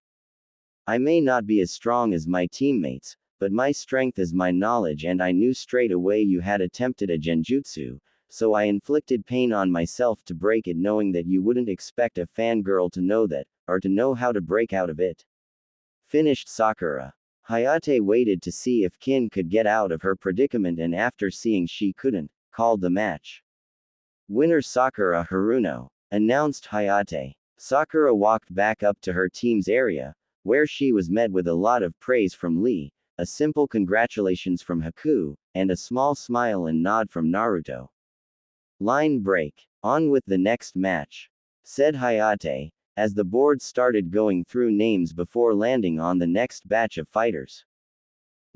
"I may not be as strong as my teammates, but my strength is my knowledge, and I knew straight away you had attempted a genjutsu, so I inflicted pain on myself to break it, knowing that you wouldn't expect a fangirl to know that, or to know how to break out of it," finished Sakura. Hayate waited to see if Kin could get out of her predicament, and after seeing she couldn't, called the match. "Winner Sakura Haruno," announced Hayate. Sakura walked back up to her team's area, where she was met with a lot of praise from Lee, a simple congratulations from Haku, and a small smile and nod from Naruto. "Line break. On with the next match," said Hayate, as the board started going through names before landing on the next batch of fighters.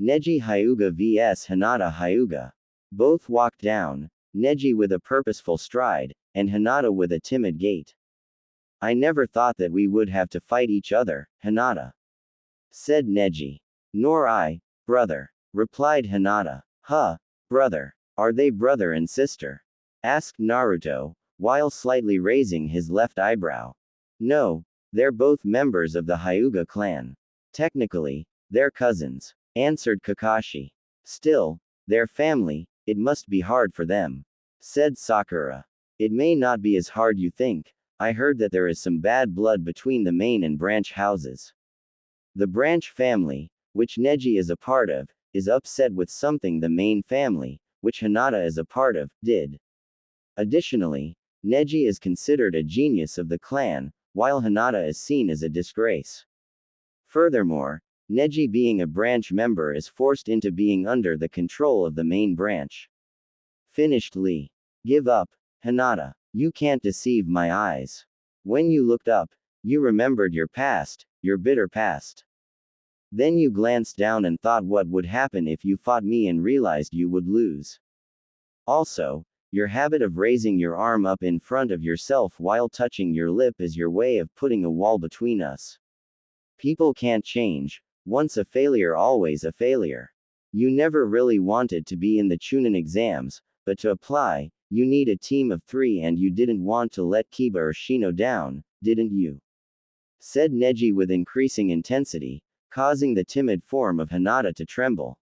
Neji Hyuga vs Hinata Hyuga. Both walked down, Neji with a purposeful stride, and Hinata with a timid gait. "I never thought that we would have to fight each other, Hinata," said Neji. "Nor I, brother," replied Hinata. "Huh, brother. Are they brother and sister?" asked Naruto, while slightly raising his left eyebrow. "No, they're both members of the Hyuga clan. Technically, they're cousins," answered Kakashi. "Still, they're family, it must be hard for them," said Sakura. "It may not be as hard you think. I heard that there is some bad blood between the main and branch houses. The branch family, which Neji is a part of, is upset with something the main family, which Hinata is a part of, did. Additionally, Neji is considered a genius of the clan, while Hinata is seen as a disgrace. Furthermore, Neji, being a branch member, is forced into being under the control of the main branch," finished Lee. "Give up, Hinata. You can't deceive my eyes. When you looked up, you remembered your past, your bitter past. Then you glanced down and thought what would happen if you fought me and realized you would lose. Also, your habit of raising your arm up in front of yourself while touching your lip is your way of putting a wall between us. People can't change. Once a failure, always a failure. You never really wanted to be in the Chunin exams, but to apply, you need a team of 3, and you didn't want to let Kiba or Shino down, didn't you?" said Neji with increasing intensity, causing the timid form of Hinata to tremble.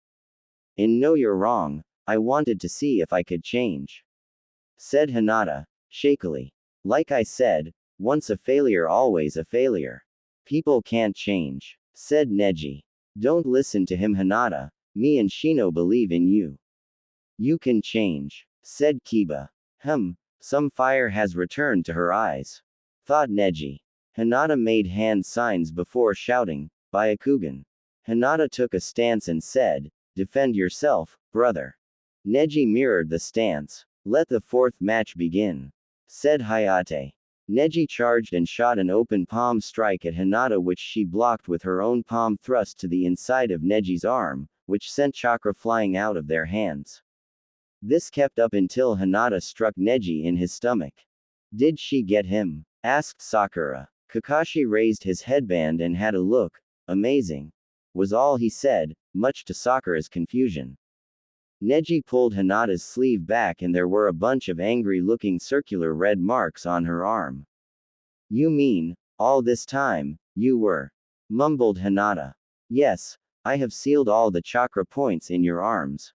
"And no, you're wrong, I wanted to see if I could change, said Hinata, shakily. Like I said, once a failure always a failure. People can't change, said Neji. Don't listen to him, Hinata. Me and Shino believe in you. You can change, said Kiba. Some fire has returned to her eyes, thought Neji. Hinata made hand signs before shouting, Byakugan. Hinata took a stance and said, defend yourself, brother. Neji mirrored the stance. Let the fourth match begin, said Hayate. Neji charged and shot an open palm strike at Hinata, which she blocked with her own palm thrust to the inside of Neji's arm, which sent chakra flying out of their hands. This kept up until Hinata struck Neji in his stomach. Did she get him? Asked Sakura. Kakashi raised his headband and had a look. Amazing, was all he said, much to Sakura's confusion. Neji pulled Hinata's sleeve back and there were a bunch of angry-looking circular red marks on her arm. You mean, all this time, you were? Mumbled Hinata. Yes, I have sealed all the chakra points in your arms.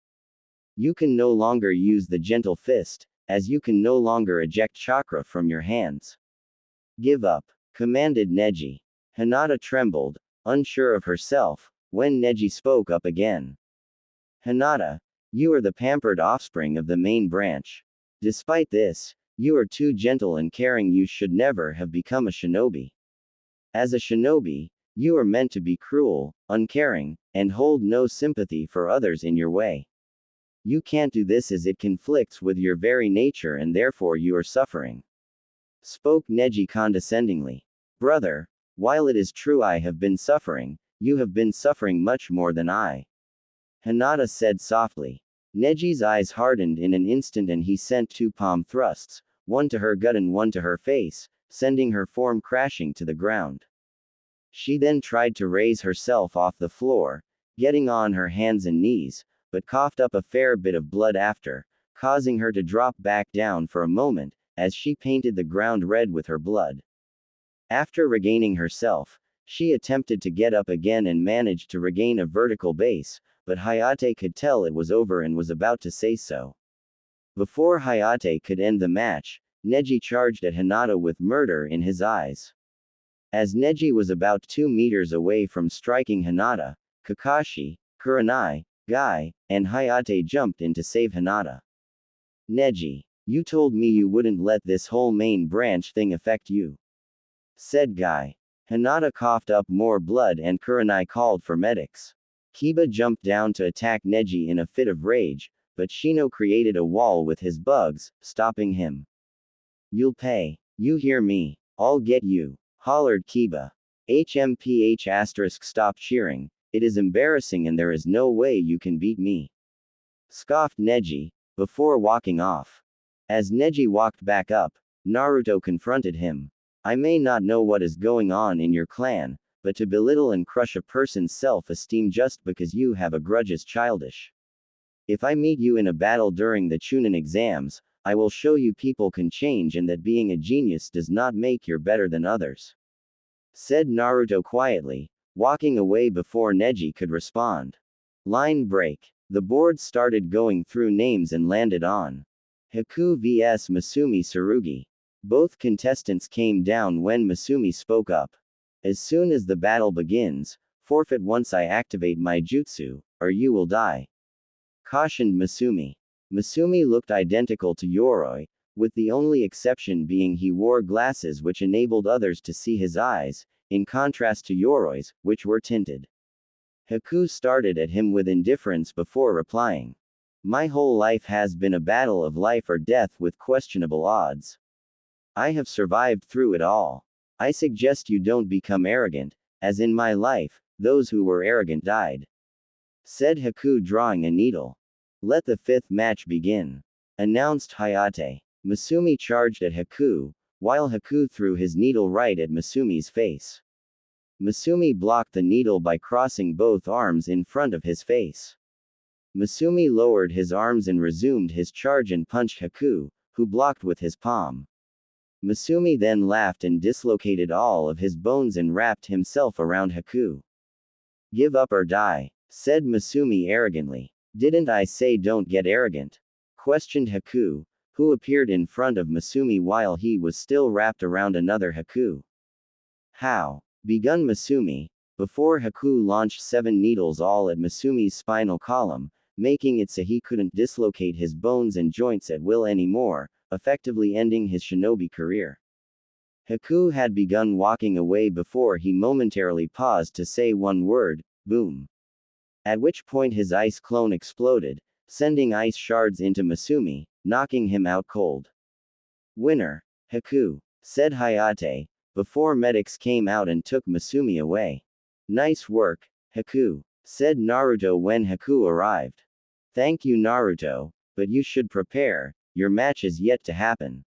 You can no longer use the gentle fist, as you can no longer eject chakra from your hands. Give up, commanded Neji. Hinata trembled, unsure of herself, when Neji spoke up again. Hinata, you are the pampered offspring of the main branch. Despite this, you are too gentle and caring. You should never have become a shinobi. As a shinobi, you are meant to be cruel, uncaring, and hold no sympathy for others in your way. You can't do this as it conflicts with your very nature and therefore you are suffering. Spoke Neji condescendingly. Brother, while it is true I have been suffering, you have been suffering much more than I. Hinata said softly. Neji's eyes hardened in an instant and he sent two palm thrusts, one to her gut and one to her face, sending her form crashing to the ground. She then tried to raise herself off the floor, getting on her hands and knees, but coughed up a fair bit of blood after, causing her to drop back down for a moment, as she painted the ground red with her blood. After regaining herself, she attempted to get up again and managed to regain a vertical base, but Hayate could tell it was over and was about to say so. Before Hayate could end the match, Neji charged at Hinata with murder in his eyes. As Neji was about 2 meters away from striking Hinata, Kakashi, Kurenai, Guy, and Hayate jumped in to save Hinata. Neji, you told me you wouldn't let this whole main branch thing affect you, said Guy. Hinata coughed up more blood and Kurenai called for medics. Kiba jumped down to attack Neji in a fit of rage, but Shino created a wall with his bugs, stopping him. You'll pay. You hear me? I'll get you, hollered Kiba. HMPH*, stop cheering, it is embarrassing and there is no way you can beat me, scoffed Neji, before walking off. As Neji walked back up, Naruto confronted him. I may not know what is going on in your clan, but to belittle and crush a person's self-esteem just because you have a grudge is childish. If I meet you in a battle during the Chunin exams, I will show you people can change and that being a genius does not make you better than others, said Naruto quietly, walking away before Neji could respond. Line break. The board started going through names and landed on Haku vs Masumi Tsurugi. Both contestants came down when Masumi spoke up. As soon as the battle begins, forfeit once I activate my jutsu, or you will die, cautioned Masumi. Masumi looked identical to Yoroi, with the only exception being he wore glasses which enabled others to see his eyes, in contrast to Yoroi's, which were tinted. Haku started at him with indifference before replying. My whole life has been a battle of life or death with questionable odds. I have survived through it all. I suggest you don't become arrogant, as in my life, those who were arrogant died, said Haku drawing a needle. Let the fifth match begin, announced Hayate. Masumi charged at Haku, while Haku threw his needle right at Masumi's face. Masumi blocked the needle by crossing both arms in front of his face. Masumi lowered his arms and resumed his charge and punched Haku, who blocked with his palm. Masumi then laughed and dislocated all of his bones and wrapped himself around Haku. Give up or die, said Masumi arrogantly. Didn't I say don't get arrogant? Questioned Haku, who appeared in front of Masumi while he was still wrapped around another Haku. How? Begun Masumi, before Haku launched 7 needles all at Masumi's spinal column, making it so he couldn't dislocate his bones and joints at will anymore, effectively ending his shinobi career. Haku had begun walking away before he momentarily paused to say one word, boom. At which point his ice clone exploded, sending ice shards into Masumi, knocking him out cold. Winner, Haku, said Hayate, before medics came out and took Masumi away. Nice work, Haku, said Naruto when Haku arrived. Thank you Naruto, but you should prepare, your match is yet to happen.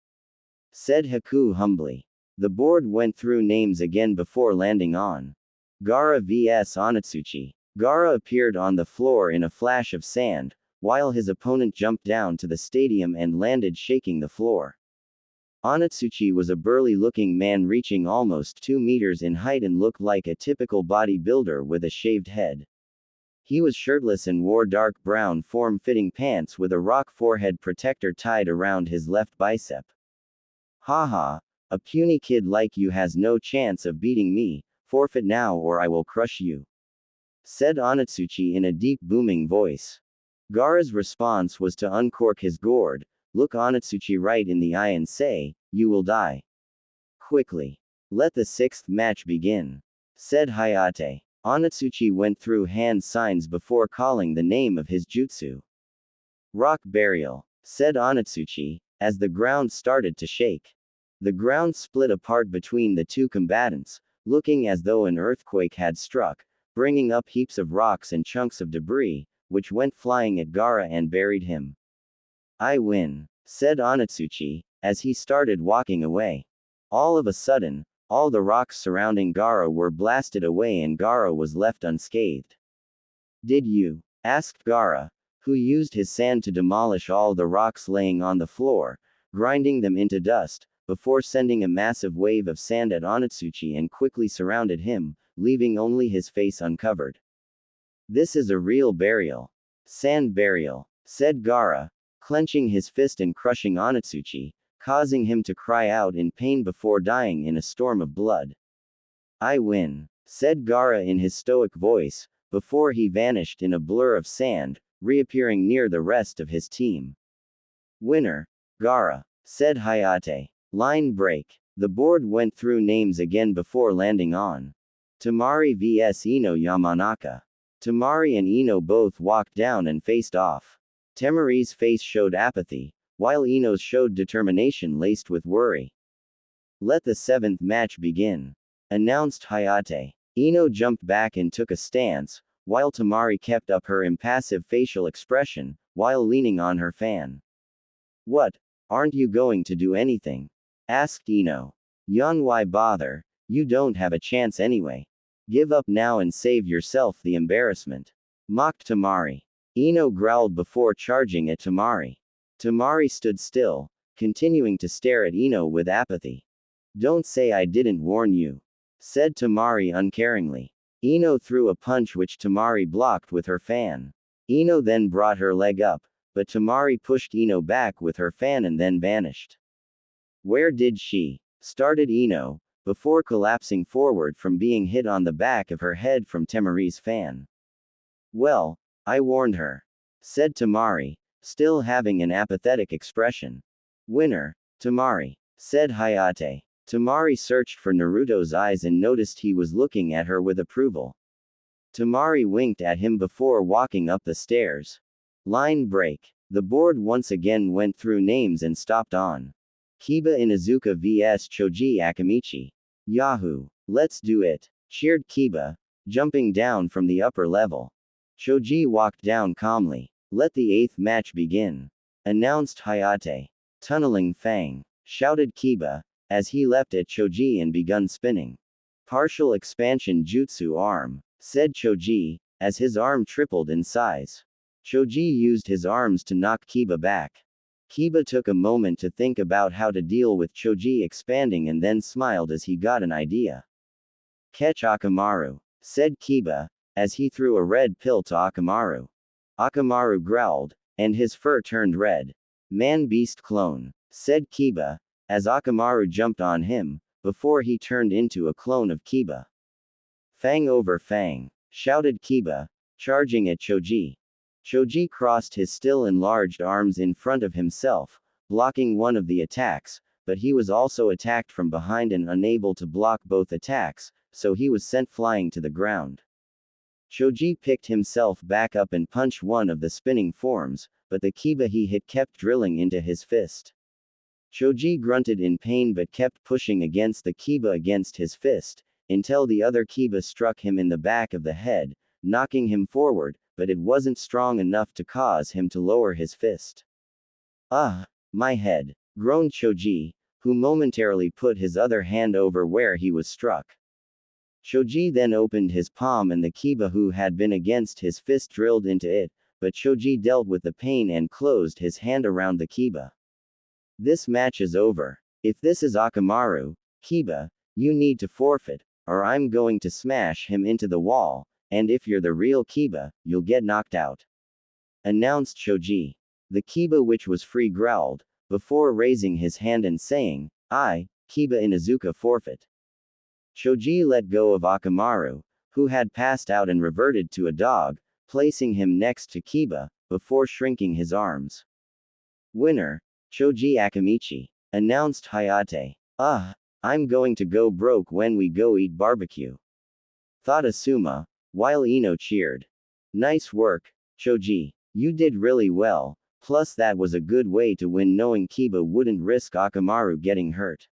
Said Haku humbly. The board went through names again before landing on Gaara vs Onitsuchi. Gaara appeared on the floor in a flash of sand, while his opponent jumped down to the stadium and landed shaking the floor. Onitsuchi was a burly-looking man reaching almost 2 meters in height and looked like a typical bodybuilder with a shaved head. He was shirtless and wore dark brown form-fitting pants with a rock forehead protector tied around his left bicep. Haha, a puny kid like you has no chance of beating me, forfeit now or I will crush you. Said Onitsuchi in a deep booming voice. Gaara's response was to uncork his gourd, look Onitsuchi right in the eye and say, you will die. Quickly. Let the 6th match begin. Said Hayate. Onitsuchi went through hand signs before calling the name of his jutsu. Rock burial, said Onitsuchi, as the ground started to shake. The ground split apart between the two combatants, looking as though an earthquake had struck, bringing up heaps of rocks and chunks of debris, which went flying at Gaara and buried him. I win, said Onitsuchi, as he started walking away. All of a sudden, all the rocks surrounding Gaara were blasted away and Gaara was left unscathed. Did you? Asked Gaara, who used his sand to demolish all the rocks laying on the floor, grinding them into dust, before sending a massive wave of sand at Onitsuchi and quickly surrounded him, leaving only his face uncovered. This is a real burial. Sand burial, said Gaara, clenching his fist and crushing Onitsuchi, causing him to cry out in pain before dying in a storm of blood. I win, said Gaara in his stoic voice, before he vanished in a blur of sand, reappearing near the rest of his team. Winner, Gaara, said Hayate. Line break. The board went through names again before landing on Temari vs Ino Yamanaka. Temari and Ino both walked down and faced off. Temari's face showed apathy, while Ino's showed determination laced with worry. Let the 7th match begin, announced Hayate. Ino jumped back and took a stance, while Temari kept up her impassive facial expression, while leaning on her fan. What? Aren't you going to do anything? Asked Ino. Yon, why bother? You don't have a chance anyway. Give up now and save yourself the embarrassment. Mocked Temari. Ino growled before charging at Temari. Temari stood still, continuing to stare at Ino with apathy. Don't say I didn't warn you, said Temari uncaringly. Ino threw a punch which Temari blocked with her fan. Ino then brought her leg up, but Temari pushed Ino back with her fan and then vanished. Where did she? Started Ino, before collapsing forward from being hit on the back of her head from Temari's fan. Well, I warned her, said Temari, still having an apathetic expression. Winner, Temari, said Hayate. Temari searched for Naruto's eyes and noticed he was looking at her with approval. Temari winked at him before walking up the stairs. Line break. The board once again went through names and stopped on Kiba Inuzuka vs Choji Akamichi. Yahoo! Let's do it, cheered Kiba, jumping down from the upper level. Choji walked down calmly. Let the 8th match begin, announced Hayate. Tunneling Fang, shouted Kiba, as he leapt at Choji and begun spinning. Partial expansion jutsu arm, said Choji, as his arm tripled in size. Choji used his arms to knock Kiba back. Kiba took a moment to think about how to deal with Choji expanding and then smiled as he got an idea. Catch Akamaru, said Kiba, as he threw a red pill to Akamaru. Akamaru growled, and his fur turned red. Man-beast clone, said Kiba, as Akamaru jumped on him, before he turned into a clone of Kiba. Fang over fang, shouted Kiba, charging at Choji. Choji crossed his still enlarged arms in front of himself, blocking one of the attacks, but he was also attacked from behind and unable to block both attacks, so he was sent flying to the ground. Choji picked himself back up and punched one of the spinning forms, but the Kiba he hit kept drilling into his fist. Choji grunted in pain but kept pushing against the Kiba against his fist, until the other Kiba struck him in the back of the head, knocking him forward, but it wasn't strong enough to cause him to lower his fist. "Ah, my head," groaned Choji, who momentarily put his other hand over where he was struck. Choji then opened his palm and the Kiba who had been against his fist drilled into it, but Choji dealt with the pain and closed his hand around the Kiba. "This match is over. If this is Akamaru, Kiba, you need to forfeit, or I'm going to smash him into the wall, and if you're the real Kiba, you'll get knocked out," announced Choji. The Kiba which was free growled, before raising his hand and saying, "I, Kiba Inuzuka forfeit." Choji let go of Akamaru, who had passed out and reverted to a dog, placing him next to Kiba, before shrinking his arms. "Winner, Choji Akamichi," announced Hayate. "Ah, I'm going to go broke when we go eat barbecue," thought Asuma, while Ino cheered. "Nice work, Choji. You did really well, plus that was a good way to win knowing Kiba wouldn't risk Akamaru getting hurt,"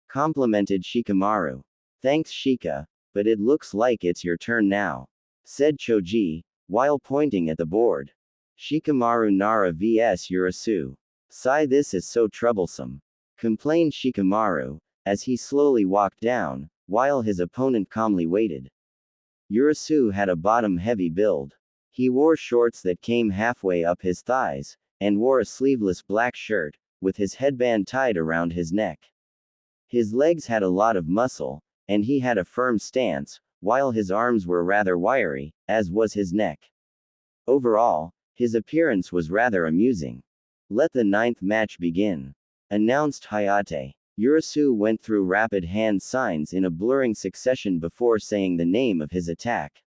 complimented Shikamaru. "Thanks Shika, but it looks like it's your turn now," said Choji, while pointing at the board. "Shikamaru Nara vs Urasu. Sigh, this is so troublesome," complained Shikamaru, as he slowly walked down, while his opponent calmly waited. Urasu had a bottom-heavy build. He wore shorts that came halfway up his thighs, and wore a sleeveless black shirt, with his headband tied around his neck. His legs had a lot of muscle, and he had a firm stance, while his arms were rather wiry, as was his neck. Overall, his appearance was rather amusing. "Let the 9th match begin," announced Hayate. Urasu went through rapid hand signs in a blurring succession before saying the name of his attack.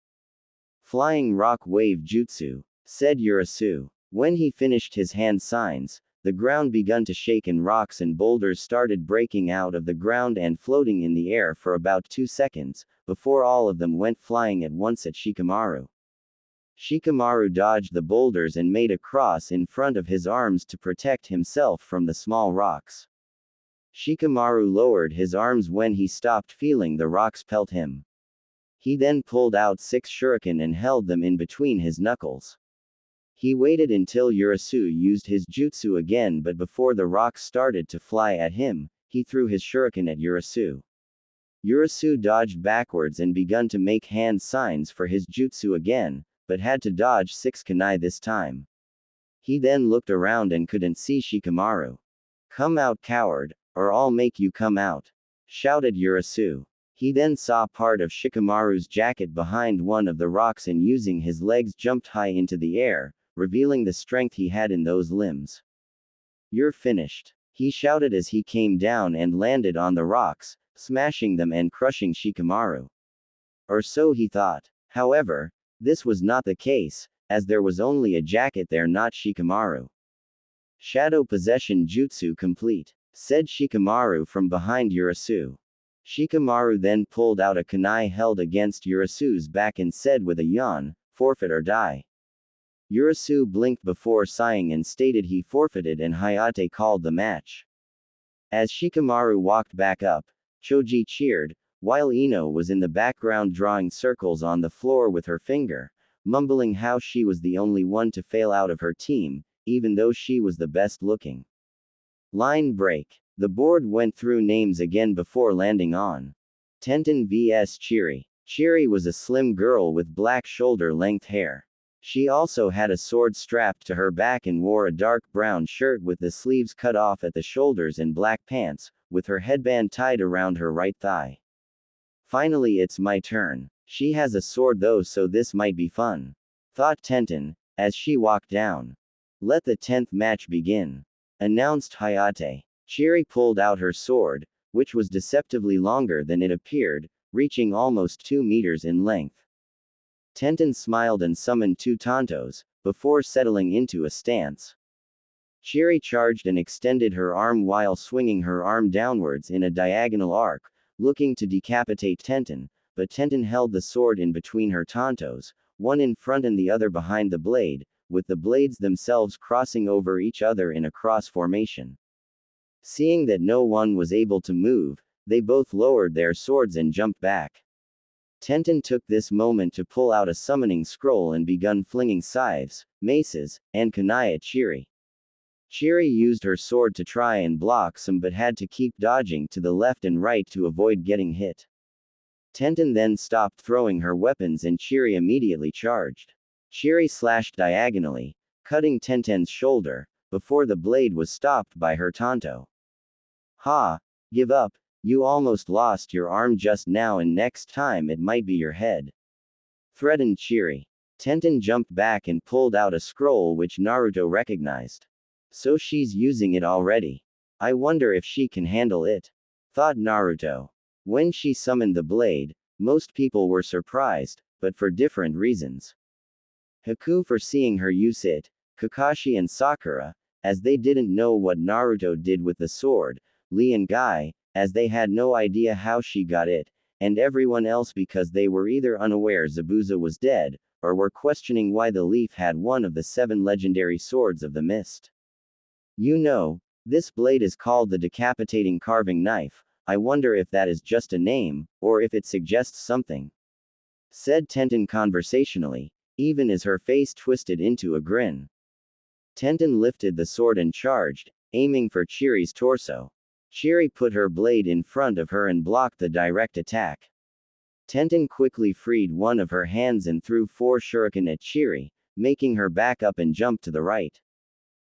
"Flying Rock Wave Jutsu," said Urasu. When he finished his hand signs, the ground began to shake and rocks and boulders started breaking out of the ground and floating in the air for about 2 seconds, before all of them went flying at once at Shikamaru. Shikamaru dodged the boulders and made a cross in front of his arms to protect himself from the small rocks. Shikamaru lowered his arms when he stopped feeling the rocks pelt him. He then pulled out 6 shuriken and held them in between his knuckles. He waited until Urasu used his jutsu again, but before the rocks started to fly at him, he threw his shuriken at Urasu. Urasu dodged backwards and began to make hand signs for his jutsu again, but had to dodge 6 kunai this time. He then looked around and couldn't see Shikamaru. "Come out, coward, or I'll make you come out," shouted Urasu. He then saw part of Shikamaru's jacket behind one of the rocks and using his legs jumped high into the air, revealing the strength he had in those limbs. "You're finished," he shouted as he came down and landed on the rocks, smashing them and crushing Shikamaru. Or so he thought. However, this was not the case, as there was only a jacket there, not Shikamaru. "Shadow Possession Jutsu complete," said Shikamaru from behind Urasu. Shikamaru then pulled out a kunai held against Urasu's back and said with a yawn, "Forfeit or die." Urasu blinked before sighing and stated he forfeited, and Hayate called the match. As Shikamaru walked back up, Choji cheered, while Ino was in the background drawing circles on the floor with her finger, mumbling how she was the only one to fail out of her team, even though she was the best looking. Line break. The board went through names again before landing on Tenten vs Chiri. Chiri was a slim girl with black shoulder-length hair. She also had a sword strapped to her back and wore a dark brown shirt with the sleeves cut off at the shoulders and black pants, with her headband tied around her right thigh. "Finally it's my turn. She has a sword though, so this might be fun," thought Tenten, as she walked down. Let the 10th match begin, announced Hayate. Chiri pulled out her sword, which was deceptively longer than it appeared, reaching almost 2 meters in length. Tenten smiled and summoned 2 Tontos, before settling into a stance. Chiri charged and extended her arm while swinging her arm downwards in a diagonal arc, looking to decapitate Tenten, but Tenten held the sword in between her Tontos, one in front and the other behind the blade, with the blades themselves crossing over each other in a cross formation. Seeing that no one was able to move, they both lowered their swords and jumped back. Tenten took this moment to pull out a summoning scroll and begun flinging scythes, maces, and kunai at Chiri. Chiri used her sword to try and block some but had to keep dodging to the left and right to avoid getting hit. Tenten then stopped throwing her weapons and Chiri immediately charged. Chiri slashed diagonally, cutting Tenten's shoulder, before the blade was stopped by her Tonto. Ha! Give up, you almost lost your arm just now and next time it might be your head. Threatened Chiri. Tenten jumped back and pulled out a scroll which Naruto recognized. So she's using it already. I wonder if she can handle it, thought Naruto. When she summoned the blade, most people were surprised, but for different reasons. Haku for seeing her use it, Kakashi and Sakura, as they didn't know what Naruto did with the sword, Lee and Guy, as they had no idea how she got it, and everyone else because they were either unaware Zabuza was dead, or were questioning why the leaf had one of the 7 legendary swords of the mist. You know, this blade is called the decapitating carving knife. I wonder if that is just a name, or if it suggests something, said Tenten conversationally, even as her face twisted into a grin. Tenten lifted the sword and charged, aiming for Chiri's torso. Chiri put her blade in front of her and blocked the direct attack. Tenten quickly freed one of her hands and threw 4 shuriken at Chiri, making her back up and jump to the right.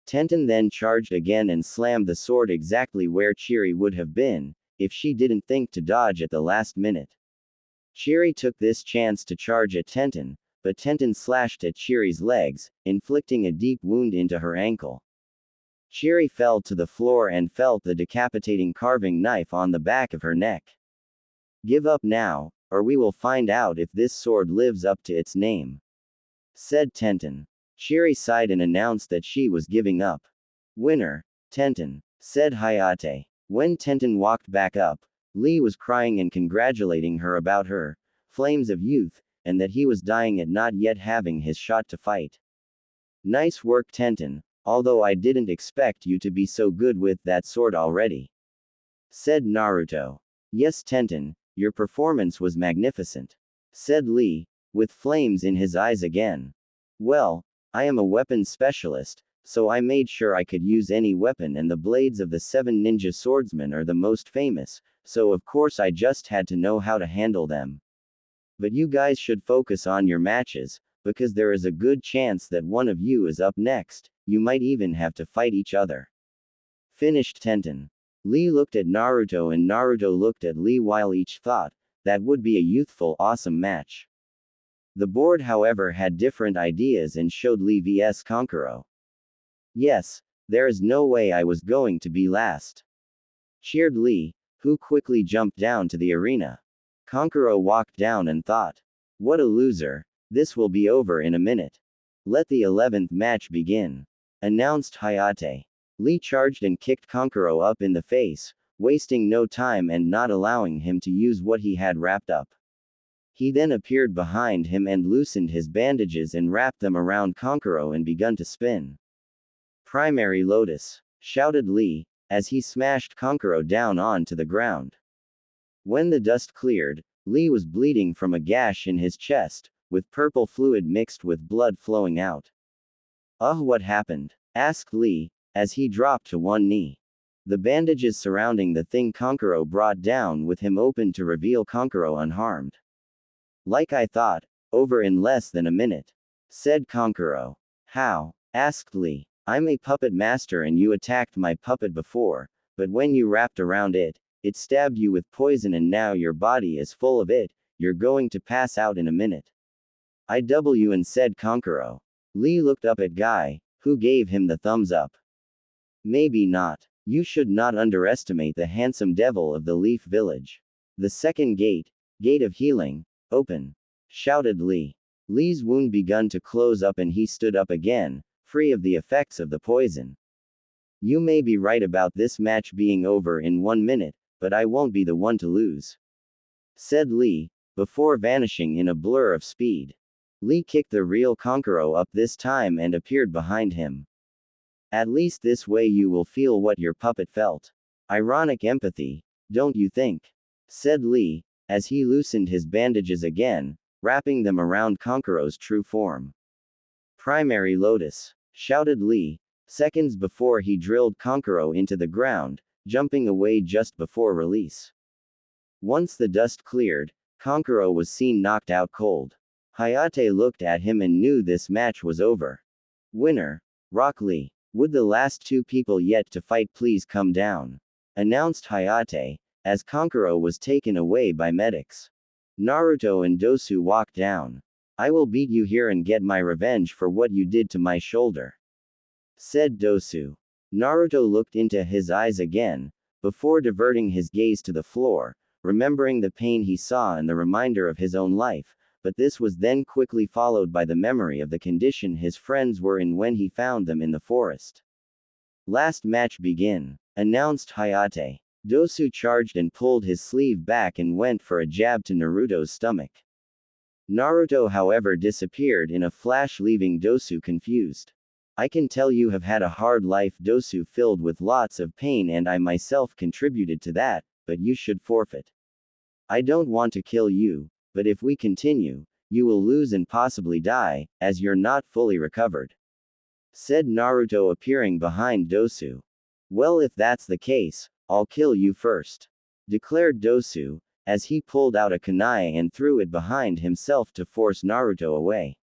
Tenten then charged again and slammed the sword exactly where Chiri would have been, if she didn't think to dodge at the last minute. Chiri took this chance to charge at Tenten, but Tenten slashed at Chiri's legs, inflicting a deep wound into her ankle. Chiri fell to the floor and felt the decapitating carving knife on the back of her neck. Give up now, or we will find out if this sword lives up to its name, said Tenten. Chiri sighed and announced that she was giving up. Winner, Tenten, said Hayate. When Tenten walked back up, Lee was crying and congratulating her about her flames of youth, and that he was dying at not yet having his shot to fight. Nice work, Tenten, although I didn't expect you to be so good with that sword already, said Naruto. Yes, Tenten, your performance was magnificent, said Lee, with flames in his eyes again. Well, I am a weapons specialist, so I made sure I could use any weapon, and the blades of the 7 ninja swordsmen are the most famous, so of course I just had to know how to handle them. But you guys should focus on your matches, because there is a good chance that one of you is up next. You might even have to fight each other. Finished Tenten. Lee looked at Naruto and Naruto looked at Lee while each thought, that would be a youthful awesome match. The board however had different ideas and showed Lee vs Kankuro. Yes, there is no way I was going to be last, cheered Lee, who quickly jumped down to the arena. Kankuro walked down and thought, what a loser, this will be over in a minute. Let the 11th match begin, announced Hayate. Lee charged and kicked Kankuro up in the face, wasting no time and not allowing him to use what he had wrapped up. He then appeared behind him and loosened his bandages and wrapped them around Kankuro and begun to spin. Primary Lotus, shouted Lee, as he smashed Kankuro down onto the ground. When the dust cleared, Lee was bleeding from a gash in his chest, with purple fluid mixed with blood flowing out. What happened? Asked Lee, as he dropped to one knee. The bandages surrounding the thing Kankuro brought down with him opened to reveal Kankuro unharmed. Like I thought, over in less than a minute, said Kankuro. How? Asked Lee. I'm a puppet master and you attacked my puppet before, but when you wrapped around it, it stabbed you with poison and now your body is full of it, you're going to pass out in a minute. IW and said Kankuro. Lee looked up at Guy, who gave him the thumbs up. Maybe not. You should not underestimate the handsome devil of the Leaf Village. The second gate, Gate of Healing, open, shouted Lee. Lee's wound begun to close up and he stood up again, free of the effects of the poison. You may be right about this match being over in 1 minute, but I won't be the one to lose, said Lee, before vanishing in a blur of speed. Lee kicked the real Konkuro up this time and appeared behind him. At least this way you will feel what your puppet felt. Ironic empathy, don't you think? Said Lee, as he loosened his bandages again, wrapping them around Konkuro's true form. Primary Lotus, shouted Lee, seconds before he drilled Konkuro into the ground, jumping away just before release. Once the dust cleared, Konkuro was seen knocked out cold. Hayate looked at him and knew this match was over. Winner, Rock Lee. Would the last 2 people yet to fight please come down? Announced Hayate, as Konkuro was taken away by medics. Naruto and Dosu walked down. I will beat you here and get my revenge for what you did to my shoulder, said Dosu. Naruto looked into his eyes again, before diverting his gaze to the floor, remembering the pain he saw and the reminder of his own life, but this was then quickly followed by the memory of the condition his friends were in when he found them in the forest. Last match begin, announced Hayate. Dosu charged and pulled his sleeve back and went for a jab to Naruto's stomach. Naruto however disappeared in a flash, leaving Dosu confused. I can tell you have had a hard life, Dosu, filled with lots of pain, and I myself contributed to that, but you should forfeit. I don't want to kill you, but if we continue, you will lose and possibly die, as you're not fully recovered, said Naruto, appearing behind Dosu. Well, if that's the case, I'll kill you first, declared Dosu, as he pulled out a kunai and threw it behind himself to force Naruto away.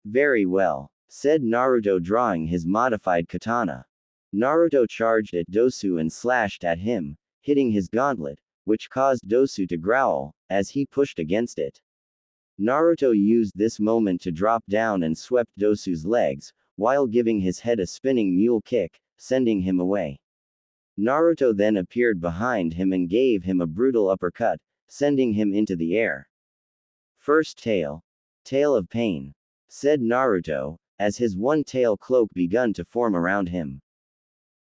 Very well, said Naruto, drawing his modified katana. Naruto charged at Dosu and slashed at him, hitting his gauntlet, which caused Dosu to growl, as he pushed against it. Naruto used this moment to drop down and swept Dosu's legs, while giving his head a spinning mule kick, sending him away. Naruto then appeared behind him and gave him a brutal uppercut, sending him into the air. First tail. Tail of pain, said Naruto, as his one-tail cloak begun to form around him.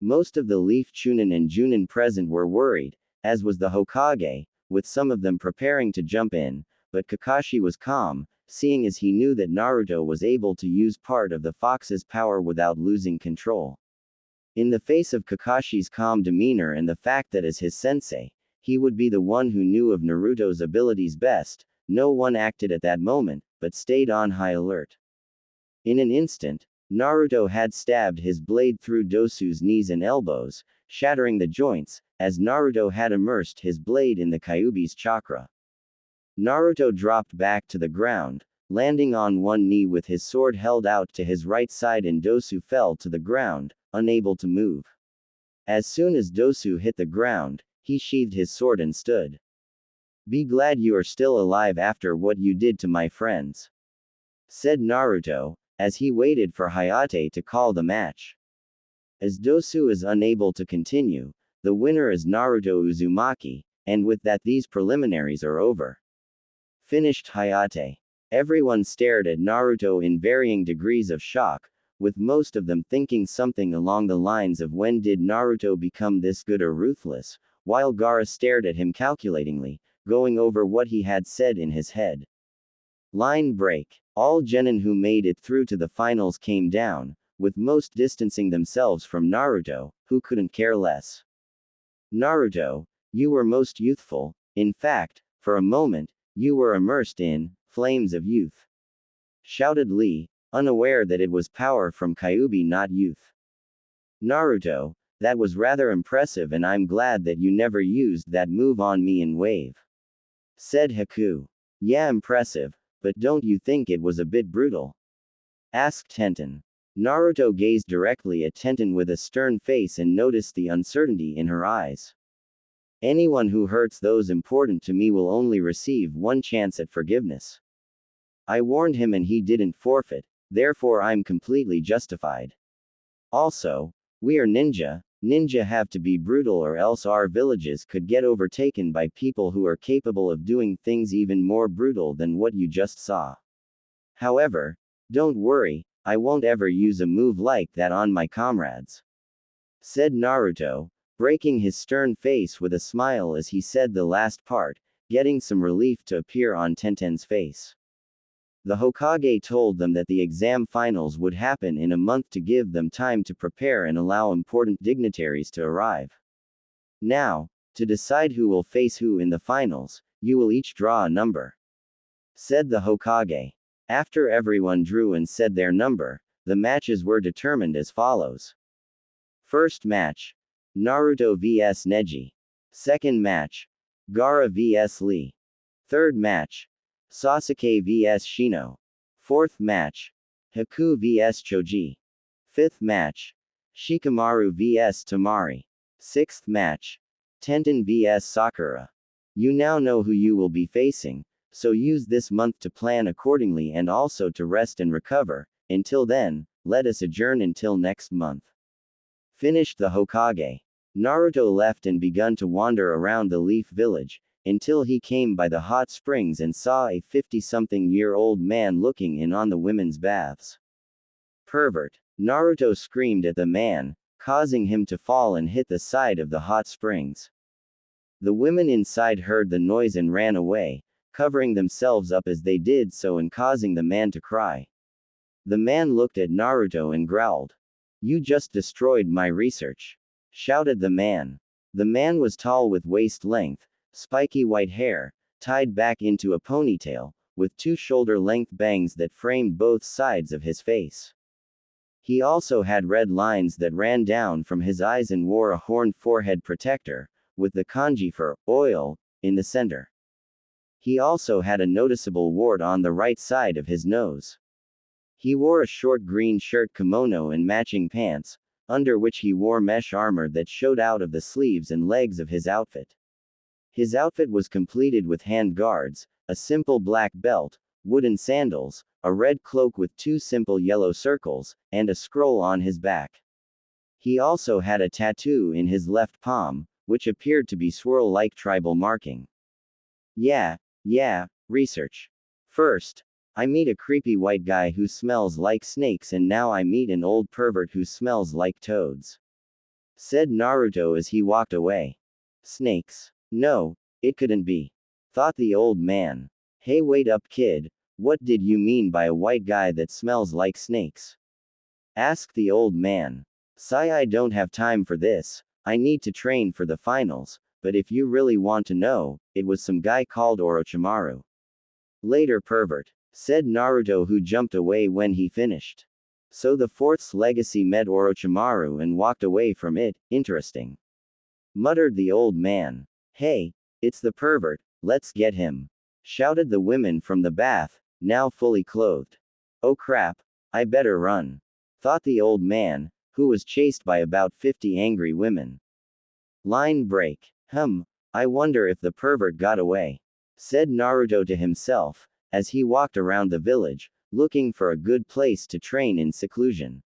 Most of the Leaf Chunin and Junin present were worried, as was the Hokage, with some of them preparing to jump in, but Kakashi was calm, seeing as he knew that Naruto was able to use part of the fox's power without losing control. In the face of Kakashi's calm demeanor and the fact that as his sensei, he would be the one who knew of Naruto's abilities best, no one acted at that moment, but stayed on high alert. In an instant, Naruto had stabbed his blade through Dosu's knees and elbows, shattering the joints, as Naruto had immersed his blade in the Kyuubi's chakra. Naruto dropped back to the ground, landing on one knee with his sword held out to his right side, and Dosu fell to the ground, unable to move. As soon as Dosu hit the ground, he sheathed his sword and stood. Be glad you are still alive after what you did to my friends, said Naruto, as he waited for Hayate to call the match. As Dosu is unable to continue, the winner is Naruto Uzumaki, and with that these preliminaries are over, finished Hayate. Everyone stared at Naruto in varying degrees of shock, with most of them thinking something along the lines of when did Naruto become this good or ruthless, while Gaara stared at him calculatingly, going over what he had said in his head. Line break. All genin who made it through to the finals came down, with most distancing themselves from Naruto, who couldn't care less. Naruto, you were most youthful, in fact, for a moment, you were immersed in flames of youth, shouted Lee, unaware that it was power from Kyuubi, not youth. Naruto, that was rather impressive, and I'm glad that you never used that move on me in Wave, said Haku. Yeah, impressive, but don't you think it was a bit brutal? Asked Tenten. Naruto gazed directly at Tenten with a stern face and noticed the uncertainty in her eyes. Anyone who hurts those important to me will only receive one chance at forgiveness. I warned him and he didn't forfeit, therefore I'm completely justified. Also, we are ninja. Ninja have to be brutal or else our villages could get overtaken by people who are capable of doing things even more brutal than what you just saw. However, don't worry, I won't ever use a move like that on my comrades," said Naruto, breaking his stern face with a smile as he said the last part, getting some relief to appear on Tenten's face. The Hokage told them that the exam finals would happen in a month to give them time to prepare and allow important dignitaries to arrive. Now, to decide who will face who in the finals, you will each draw a number," said the Hokage. After everyone drew and said their number, the matches were determined as follows. First match, Naruto vs Neji. Second match, Gaara vs Lee. Third match, Sasuke vs Shino. Fourth match, Haku vs Choji. Fifth match, Shikamaru vs Tamari. Sixth match, Tenten vs Sakura. You now know who you will be facing, so use this month to plan accordingly and also to rest and recover. Until then, let us adjourn until next month. Finished the Hokage. Naruto left and begun to wander around the Leaf Village, until he came by the hot springs and saw a 50-something-year-old man looking in on the women's baths. Pervert! Naruto screamed at the man, causing him to fall and hit the side of the hot springs. The women inside heard the noise and ran away, covering themselves up as they did so and causing the man to cry. The man looked at Naruto and growled. "You just destroyed my research," shouted the man. The man was tall with waist-length, spiky white hair, tied back into a ponytail, with two shoulder-length bangs that framed both sides of his face. He also had red lines that ran down from his eyes and wore a horned forehead protector, with the kanji for oil in the center. He also had a noticeable wart on the right side of his nose. He wore a short green shirt kimono and matching pants, under which he wore mesh armor that showed out of the sleeves and legs of his outfit. His outfit was completed with hand guards, a simple black belt, wooden sandals, a red cloak with two simple yellow circles, and a scroll on his back. He also had a tattoo in his left palm, which appeared to be swirl-like tribal marking. Yeah, research. First, I meet a creepy white guy who smells like snakes and now I meet an old pervert who smells like toads," said Naruto as he walked away. Snakes? No, it couldn't be, thought the old man. Hey, wait up, kid, what did you mean by a white guy that smells like snakes? Asked the old man. Sigh, I don't have time for this, I need to train for the finals, but if you really want to know, it was some guy called Orochimaru. Later, pervert, said Naruto, who jumped away when he finished. So the fourth's legacy met Orochimaru and walked away from it, interesting, muttered the old man. Hey, it's the pervert, let's get him, shouted the women from the bath, now fully clothed. Oh crap, I better run, thought the old man, who was chased by about 50 angry women. Line break. I wonder if the pervert got away, said Naruto to himself, as he walked around the village, looking for a good place to train in seclusion.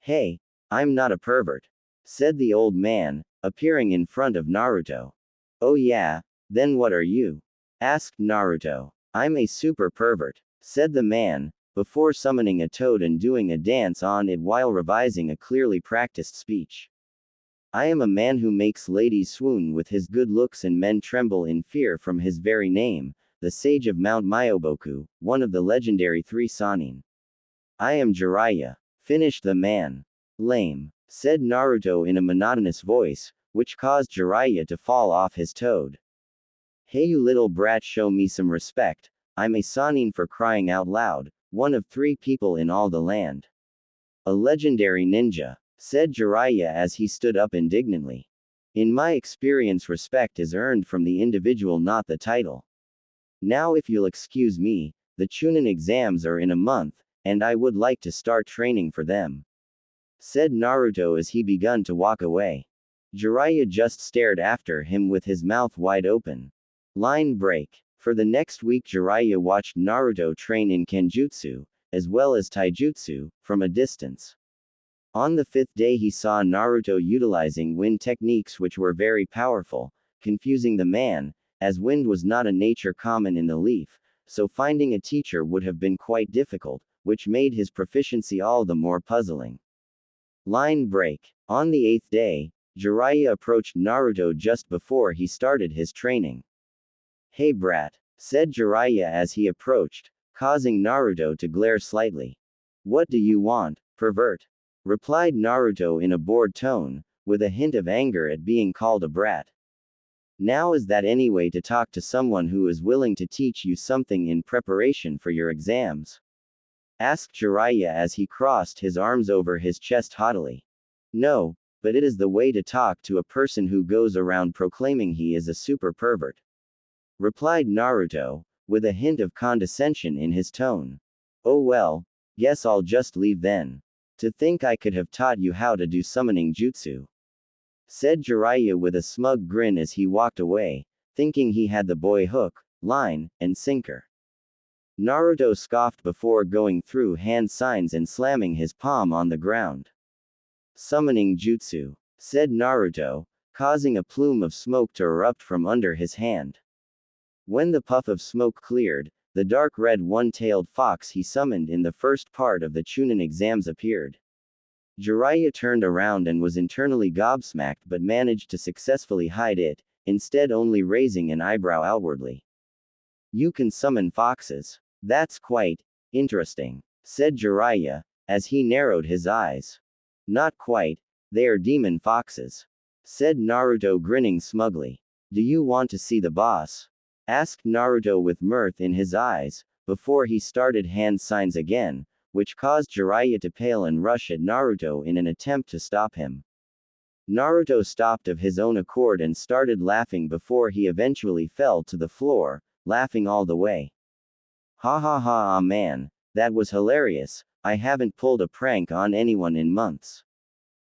Hey, I'm not a pervert, said the old man, appearing in front of Naruto. Oh yeah, then what are you? Asked Naruto. I'm a super pervert, said the man, before summoning a toad and doing a dance on it while revising a clearly practiced speech. I am a man who makes ladies swoon with his good looks and men tremble in fear from his very name, the sage of Mount Myoboku, one of the legendary 3 Sannin. I am Jiraiya, finished the man. Lame, said Naruto in a monotonous voice, which caused Jiraiya to fall off his toad. Hey, you little brat, show me some respect, I'm a Sannin, for crying out loud, one of 3 people in all the land. A legendary ninja, said Jiraiya as he stood up indignantly. In my experience, respect is earned from the individual, not the title. Now if you'll excuse me, the Chunin exams are in a month, and I would like to start training for them, said Naruto as he begun to walk away. Jiraiya just stared after him with his mouth wide open. Line break. For the next week, Jiraiya watched Naruto train in Kenjutsu, as well as taijutsu, from a distance. On the fifth day he saw Naruto utilizing wind techniques which were very powerful, confusing the man, as wind was not a nature common in the leaf, so finding a teacher would have been quite difficult, which made his proficiency all the more puzzling. Line break. On the eighth day, Jiraiya approached Naruto just before he started his training. "Hey brat," said Jiraiya as he approached, causing Naruto to glare slightly. "What do you want, pervert?" replied Naruto in a bored tone, with a hint of anger at being called a brat. "Now is that any way to talk to someone who is willing to teach you something in preparation for your exams?" asked Jiraiya as he crossed his arms over his chest haughtily. "No, but it is the way to talk to a person who goes around proclaiming he is a super pervert," replied Naruto, with a hint of condescension in his tone. "Oh well, guess I'll just leave then. To think I could have taught you how to do summoning jutsu," said Jiraiya with a smug grin as he walked away, thinking he had the boy hook, line, and sinker. Naruto scoffed before going through hand signs and slamming his palm on the ground. "Summoning jutsu," said Naruto, causing a plume of smoke to erupt from under his hand. When the puff of smoke cleared, the dark red one-tailed fox he summoned in the first part of the Chunin exams appeared. Jiraiya turned around and was internally gobsmacked but managed to successfully hide it, instead only raising an eyebrow outwardly. "You can summon foxes. That's quite interesting," said Jiraiya, as he narrowed his eyes. "Not quite, they are demon foxes," said Naruto grinning smugly. "Do you want to see the boss?" asked Naruto with mirth in his eyes, before he started hand signs again, which caused Jiraiya to pale and rush at Naruto in an attempt to stop him. Naruto stopped of his own accord and started laughing before he eventually fell to the floor, laughing all the way. "Ha ha ha, ah man, that was hilarious, I haven't pulled a prank on anyone in months,"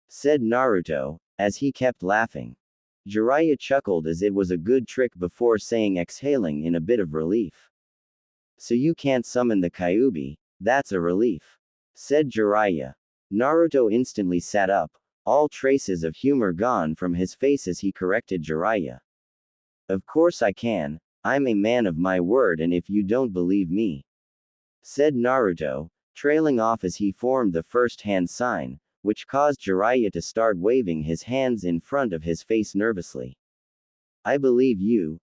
said Naruto, as he kept laughing. Jiraiya chuckled as it was a good trick before saying, exhaling in a bit of relief. "So you can't summon the Kyuubi, that's a relief," said Jiraiya. Naruto instantly sat up, all traces of humor gone from his face as he corrected Jiraiya. "Of course I can, I'm a man of my word, and if you don't believe me," said Naruto, trailing off as he formed the first hand sign, which caused Jiraiya to start waving his hands in front of his face nervously. I believe you,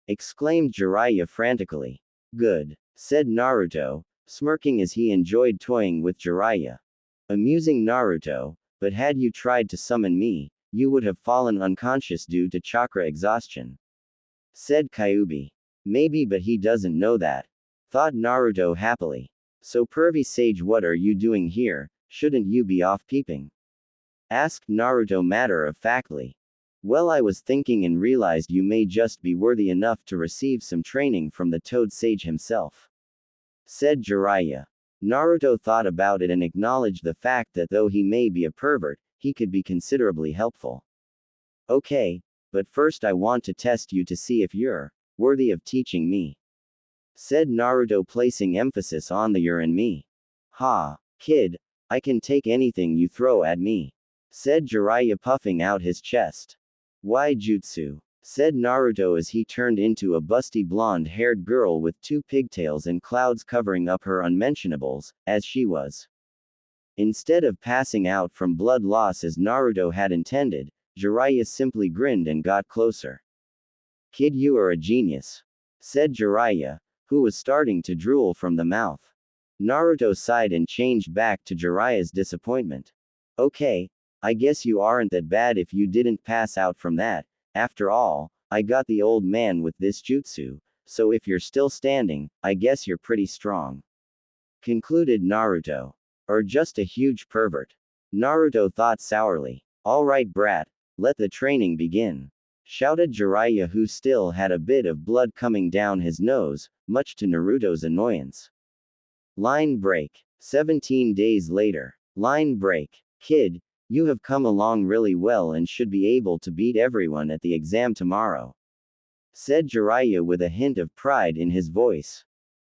exclaimed Jiraiya frantically. "Good," said Naruto, smirking as he enjoyed toying with Jiraiya. "Amusing Naruto, but had you tried to summon me, you would have fallen unconscious due to chakra exhaustion," said Kyuubi. "Maybe, but he doesn't know that," thought Naruto happily. "So pervy sage, what are you doing here? Shouldn't you be off peeping?" asked Naruto matter-of-factly. "Well, I was thinking and realized you may just be worthy enough to receive some training from the Toad Sage himself," said Jiraiya. Naruto thought about it and acknowledged the fact that though he may be a pervert, he could be considerably helpful. "Okay, but first I want to test you to see if you're worthy of teaching me," said Naruto, placing emphasis on the "you're" and "me." "Ha, kid, I can take anything you throw at me," said Jiraiya, puffing out his chest. "Why jutsu?" said Naruto as he turned into a busty blonde-haired girl with two pigtails and clouds covering up her unmentionables, as she was. Instead of passing out from blood loss as Naruto had intended, Jiraiya simply grinned and got closer. "Kid, you are a genius," said Jiraiya, who was starting to drool from the mouth. Naruto sighed and changed back to Jiraiya's disappointment. "Okay, I guess you aren't that bad if you didn't pass out from that. After all, I got the old man with this jutsu, so if you're still standing, I guess you're pretty strong," concluded Naruto. "Or just a huge pervert," Naruto thought sourly. "All right, brat, let the training begin," shouted Jiraiya, who still had a bit of blood coming down his nose, much to Naruto's annoyance. Line break. 17 days later. Line break. "Kid, you have come along really well and should be able to beat everyone at the exam tomorrow," said Jiraiya with a hint of pride in his voice.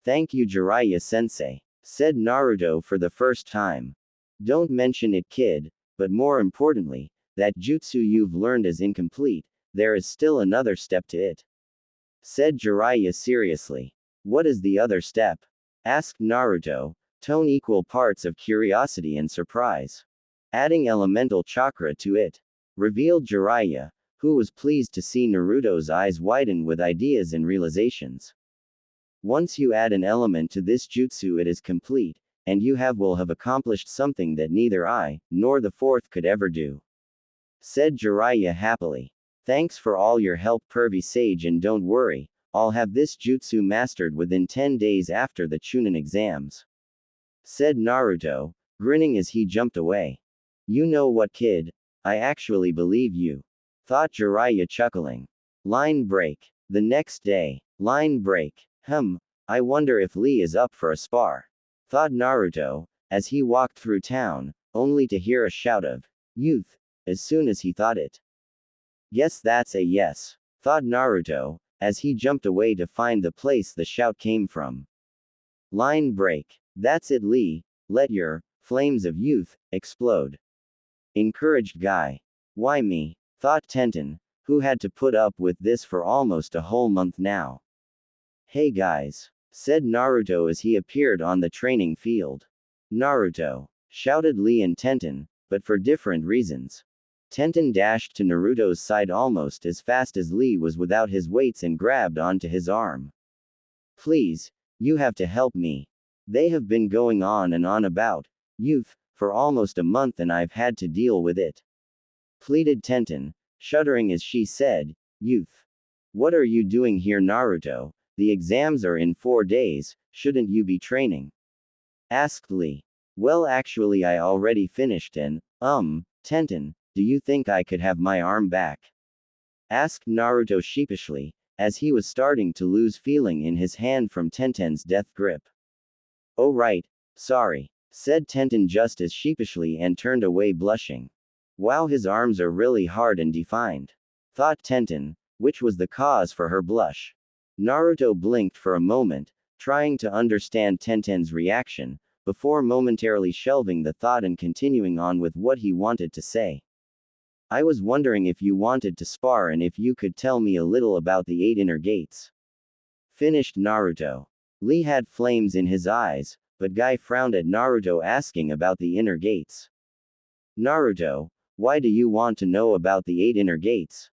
Thank you Jiraiya-sensei, said Naruto for the first time. Don't mention it kid, but more importantly, that jutsu you've learned is incomplete, there is still another step to it. Said Jiraiya seriously. What is the other step? Asked Naruto, tone equal parts of curiosity and surprise. Adding elemental chakra to it. Revealed Jiraiya, who was pleased to see Naruto's eyes widen with ideas and realizations. Once you add an element to this jutsu it is complete, and you will have accomplished something that neither I, nor the fourth could ever do. Said Jiraiya happily. Thanks for all your help pervy sage and don't worry, I'll have this jutsu mastered within 10 days after the Chunin exams. Said Naruto, grinning as he jumped away. You know what kid, I actually believe you. Thought Jiraiya chuckling. Line break. The next day. Line break. I wonder if Lee is up for a spar. Thought Naruto, as he walked through town, only to hear a shout of, youth, as soon as he thought it. Guess that's a yes. Thought Naruto, as he jumped away to find the place the shout came from. Line break. That's it Lee, let your flames of youth explode. Encouraged guy. Why me? Thought Tenten, who had to put up with this for almost a whole month now. Hey guys, said Naruto as he appeared on the training field. Naruto, shouted Lee and Tenten, but for different reasons. Tenten dashed to Naruto's side almost as fast as Lee was without his weights and grabbed onto his arm. Please, you have to help me. They have been going on and on about youth for almost a month and I've had to deal with it. Pleaded Tenten, shuddering as she said, youth. What are you doing here Naruto? The exams are in 4 days, shouldn't you be training? Asked Lee. Well actually I already finished and, Tenten, do you think I could have my arm back? Asked Naruto sheepishly, as he was starting to lose feeling in his hand from Tenten's death grip. Oh right, sorry, said Tenten just as sheepishly and turned away blushing. Wow his arms are really hard and defined. Thought Tenten, which was the cause for her blush. Naruto blinked for a moment, trying to understand Tenten's reaction, before momentarily shelving the thought and continuing on with what he wanted to say. I was wondering if you wanted to spar and if you could tell me a little about the 8 inner gates. Finished Naruto. Lee had flames in his eyes, but Guy frowned at Naruto asking about the inner gates. Naruto, why do you want to know about the 8 inner gates?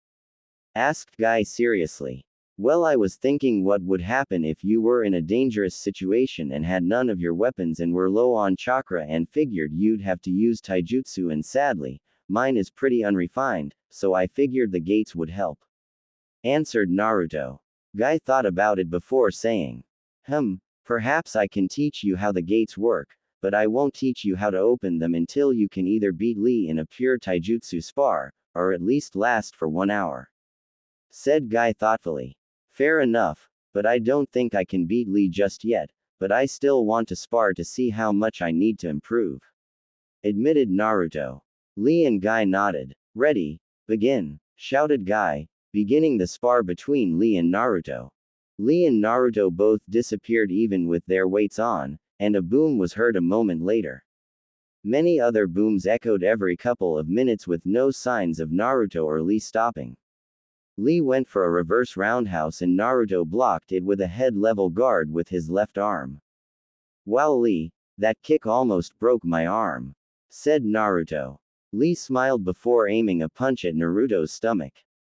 Asked Guy seriously. Well I was thinking what would happen if you were in a dangerous situation and had none of your weapons and were low on chakra and figured you'd have to use taijutsu and sadly, mine is pretty unrefined, so I figured the gates would help. Answered Naruto. Guy thought about it before saying. Perhaps I can teach you how the gates work, but I won't teach you how to open them until you can either beat Lee in a pure taijutsu spar, or at least last for 1 hour. Said Guy thoughtfully. Fair enough, but I don't think I can beat Lee just yet, but I still want to spar to see how much I need to improve. Admitted Naruto. Lee and Guy nodded. Ready, begin, shouted Guy, beginning the spar between Lee and Naruto. Lee and Naruto both disappeared even with their weights on, and a boom was heard a moment later. Many other booms echoed every couple of minutes with no signs of Naruto or Lee stopping. Lee went for a reverse roundhouse and Naruto blocked it with a head-level guard with his left arm. Wow Lee, that kick almost broke my arm. Said Naruto. Lee smiled before aiming a punch at Naruto's stomach.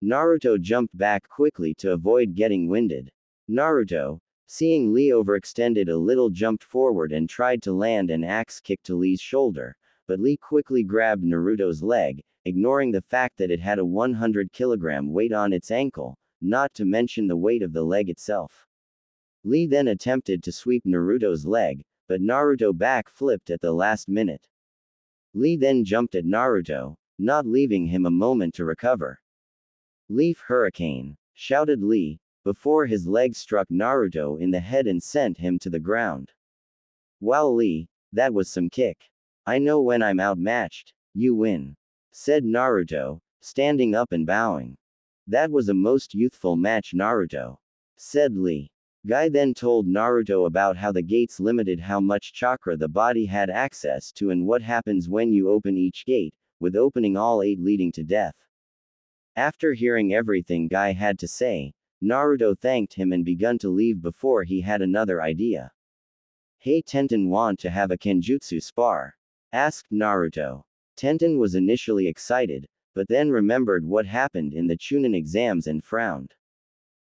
Naruto jumped back quickly to avoid getting winded. Naruto, seeing Lee overextended a little jumped forward and tried to land an axe kick to Lee's shoulder, but Lee quickly grabbed Naruto's leg, ignoring the fact that it had a 100 kilogram weight on its ankle, not to mention the weight of the leg itself. Lee then attempted to sweep Naruto's leg, but Naruto back-flipped at the last minute. Lee then jumped at Naruto, not leaving him a moment to recover. Leaf Hurricane, shouted Lee, before his leg struck Naruto in the head and sent him to the ground. Wow Lee, that was some kick. I know when I'm outmatched, you win. Said Naruto, standing up and bowing. That was a most youthful match Naruto. Said Lee. Guy then told Naruto about how the gates limited how much chakra the body had access to and what happens when you open each gate, with opening all 8 leading to death. After hearing everything Guy had to say, Naruto thanked him and begun to leave before he had another idea. Hey, Tenten, want to have a kenjutsu spar? Asked Naruto. Tenten was initially excited, but then remembered what happened in the Chunin exams and frowned.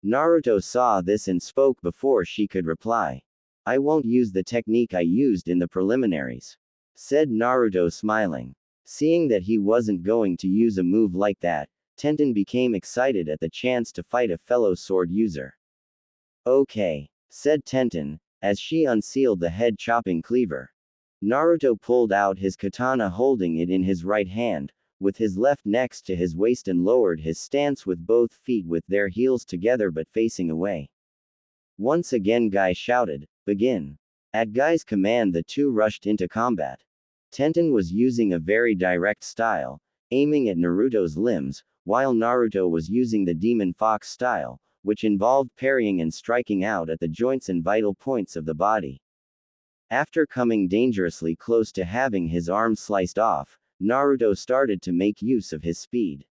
Naruto saw this and spoke before she could reply. I won't use the technique I used in the preliminaries, said Naruto smiling. Seeing that he wasn't going to use a move like that, Tenten became excited at the chance to fight a fellow sword user. Okay, said Tenten, as she unsealed the head-chopping cleaver. Naruto pulled out his katana holding it in his right hand, with his left next to his waist and lowered his stance with both feet with their heels together but facing away. Once again Guy shouted, begin. At Guy's command the two rushed into combat. Tenten was using a very direct style, aiming at Naruto's limbs, while Naruto was using the Demon Fox style, which involved parrying and striking out at the joints and vital points of the body. After coming dangerously close to having his arm sliced off, Naruto started to make use of his speed.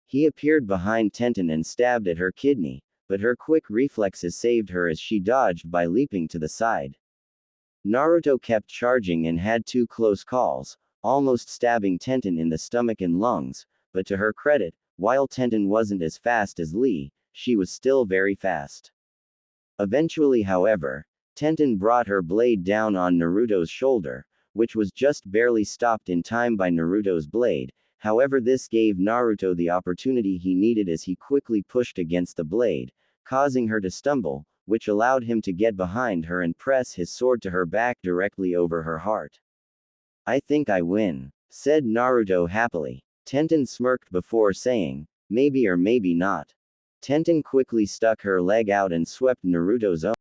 He appeared behind Tenten and stabbed at her kidney, but her quick reflexes saved her as she dodged by leaping to the side. Naruto kept charging and had 2 close calls, almost stabbing Tenten in the stomach and lungs, but to her credit, while Tenten wasn't as fast as Lee, she was still very fast. Eventually, however, Tenten brought her blade down on Naruto's shoulder, which was just barely stopped in time by Naruto's blade. However, this gave Naruto the opportunity he needed as he quickly pushed against the blade, causing her to stumble, which allowed him to get behind her and press his sword to her back directly over her heart. I think I win, said Naruto happily. Tenten smirked before saying, maybe or maybe not. Tenten quickly stuck her leg out and swept Naruto's own.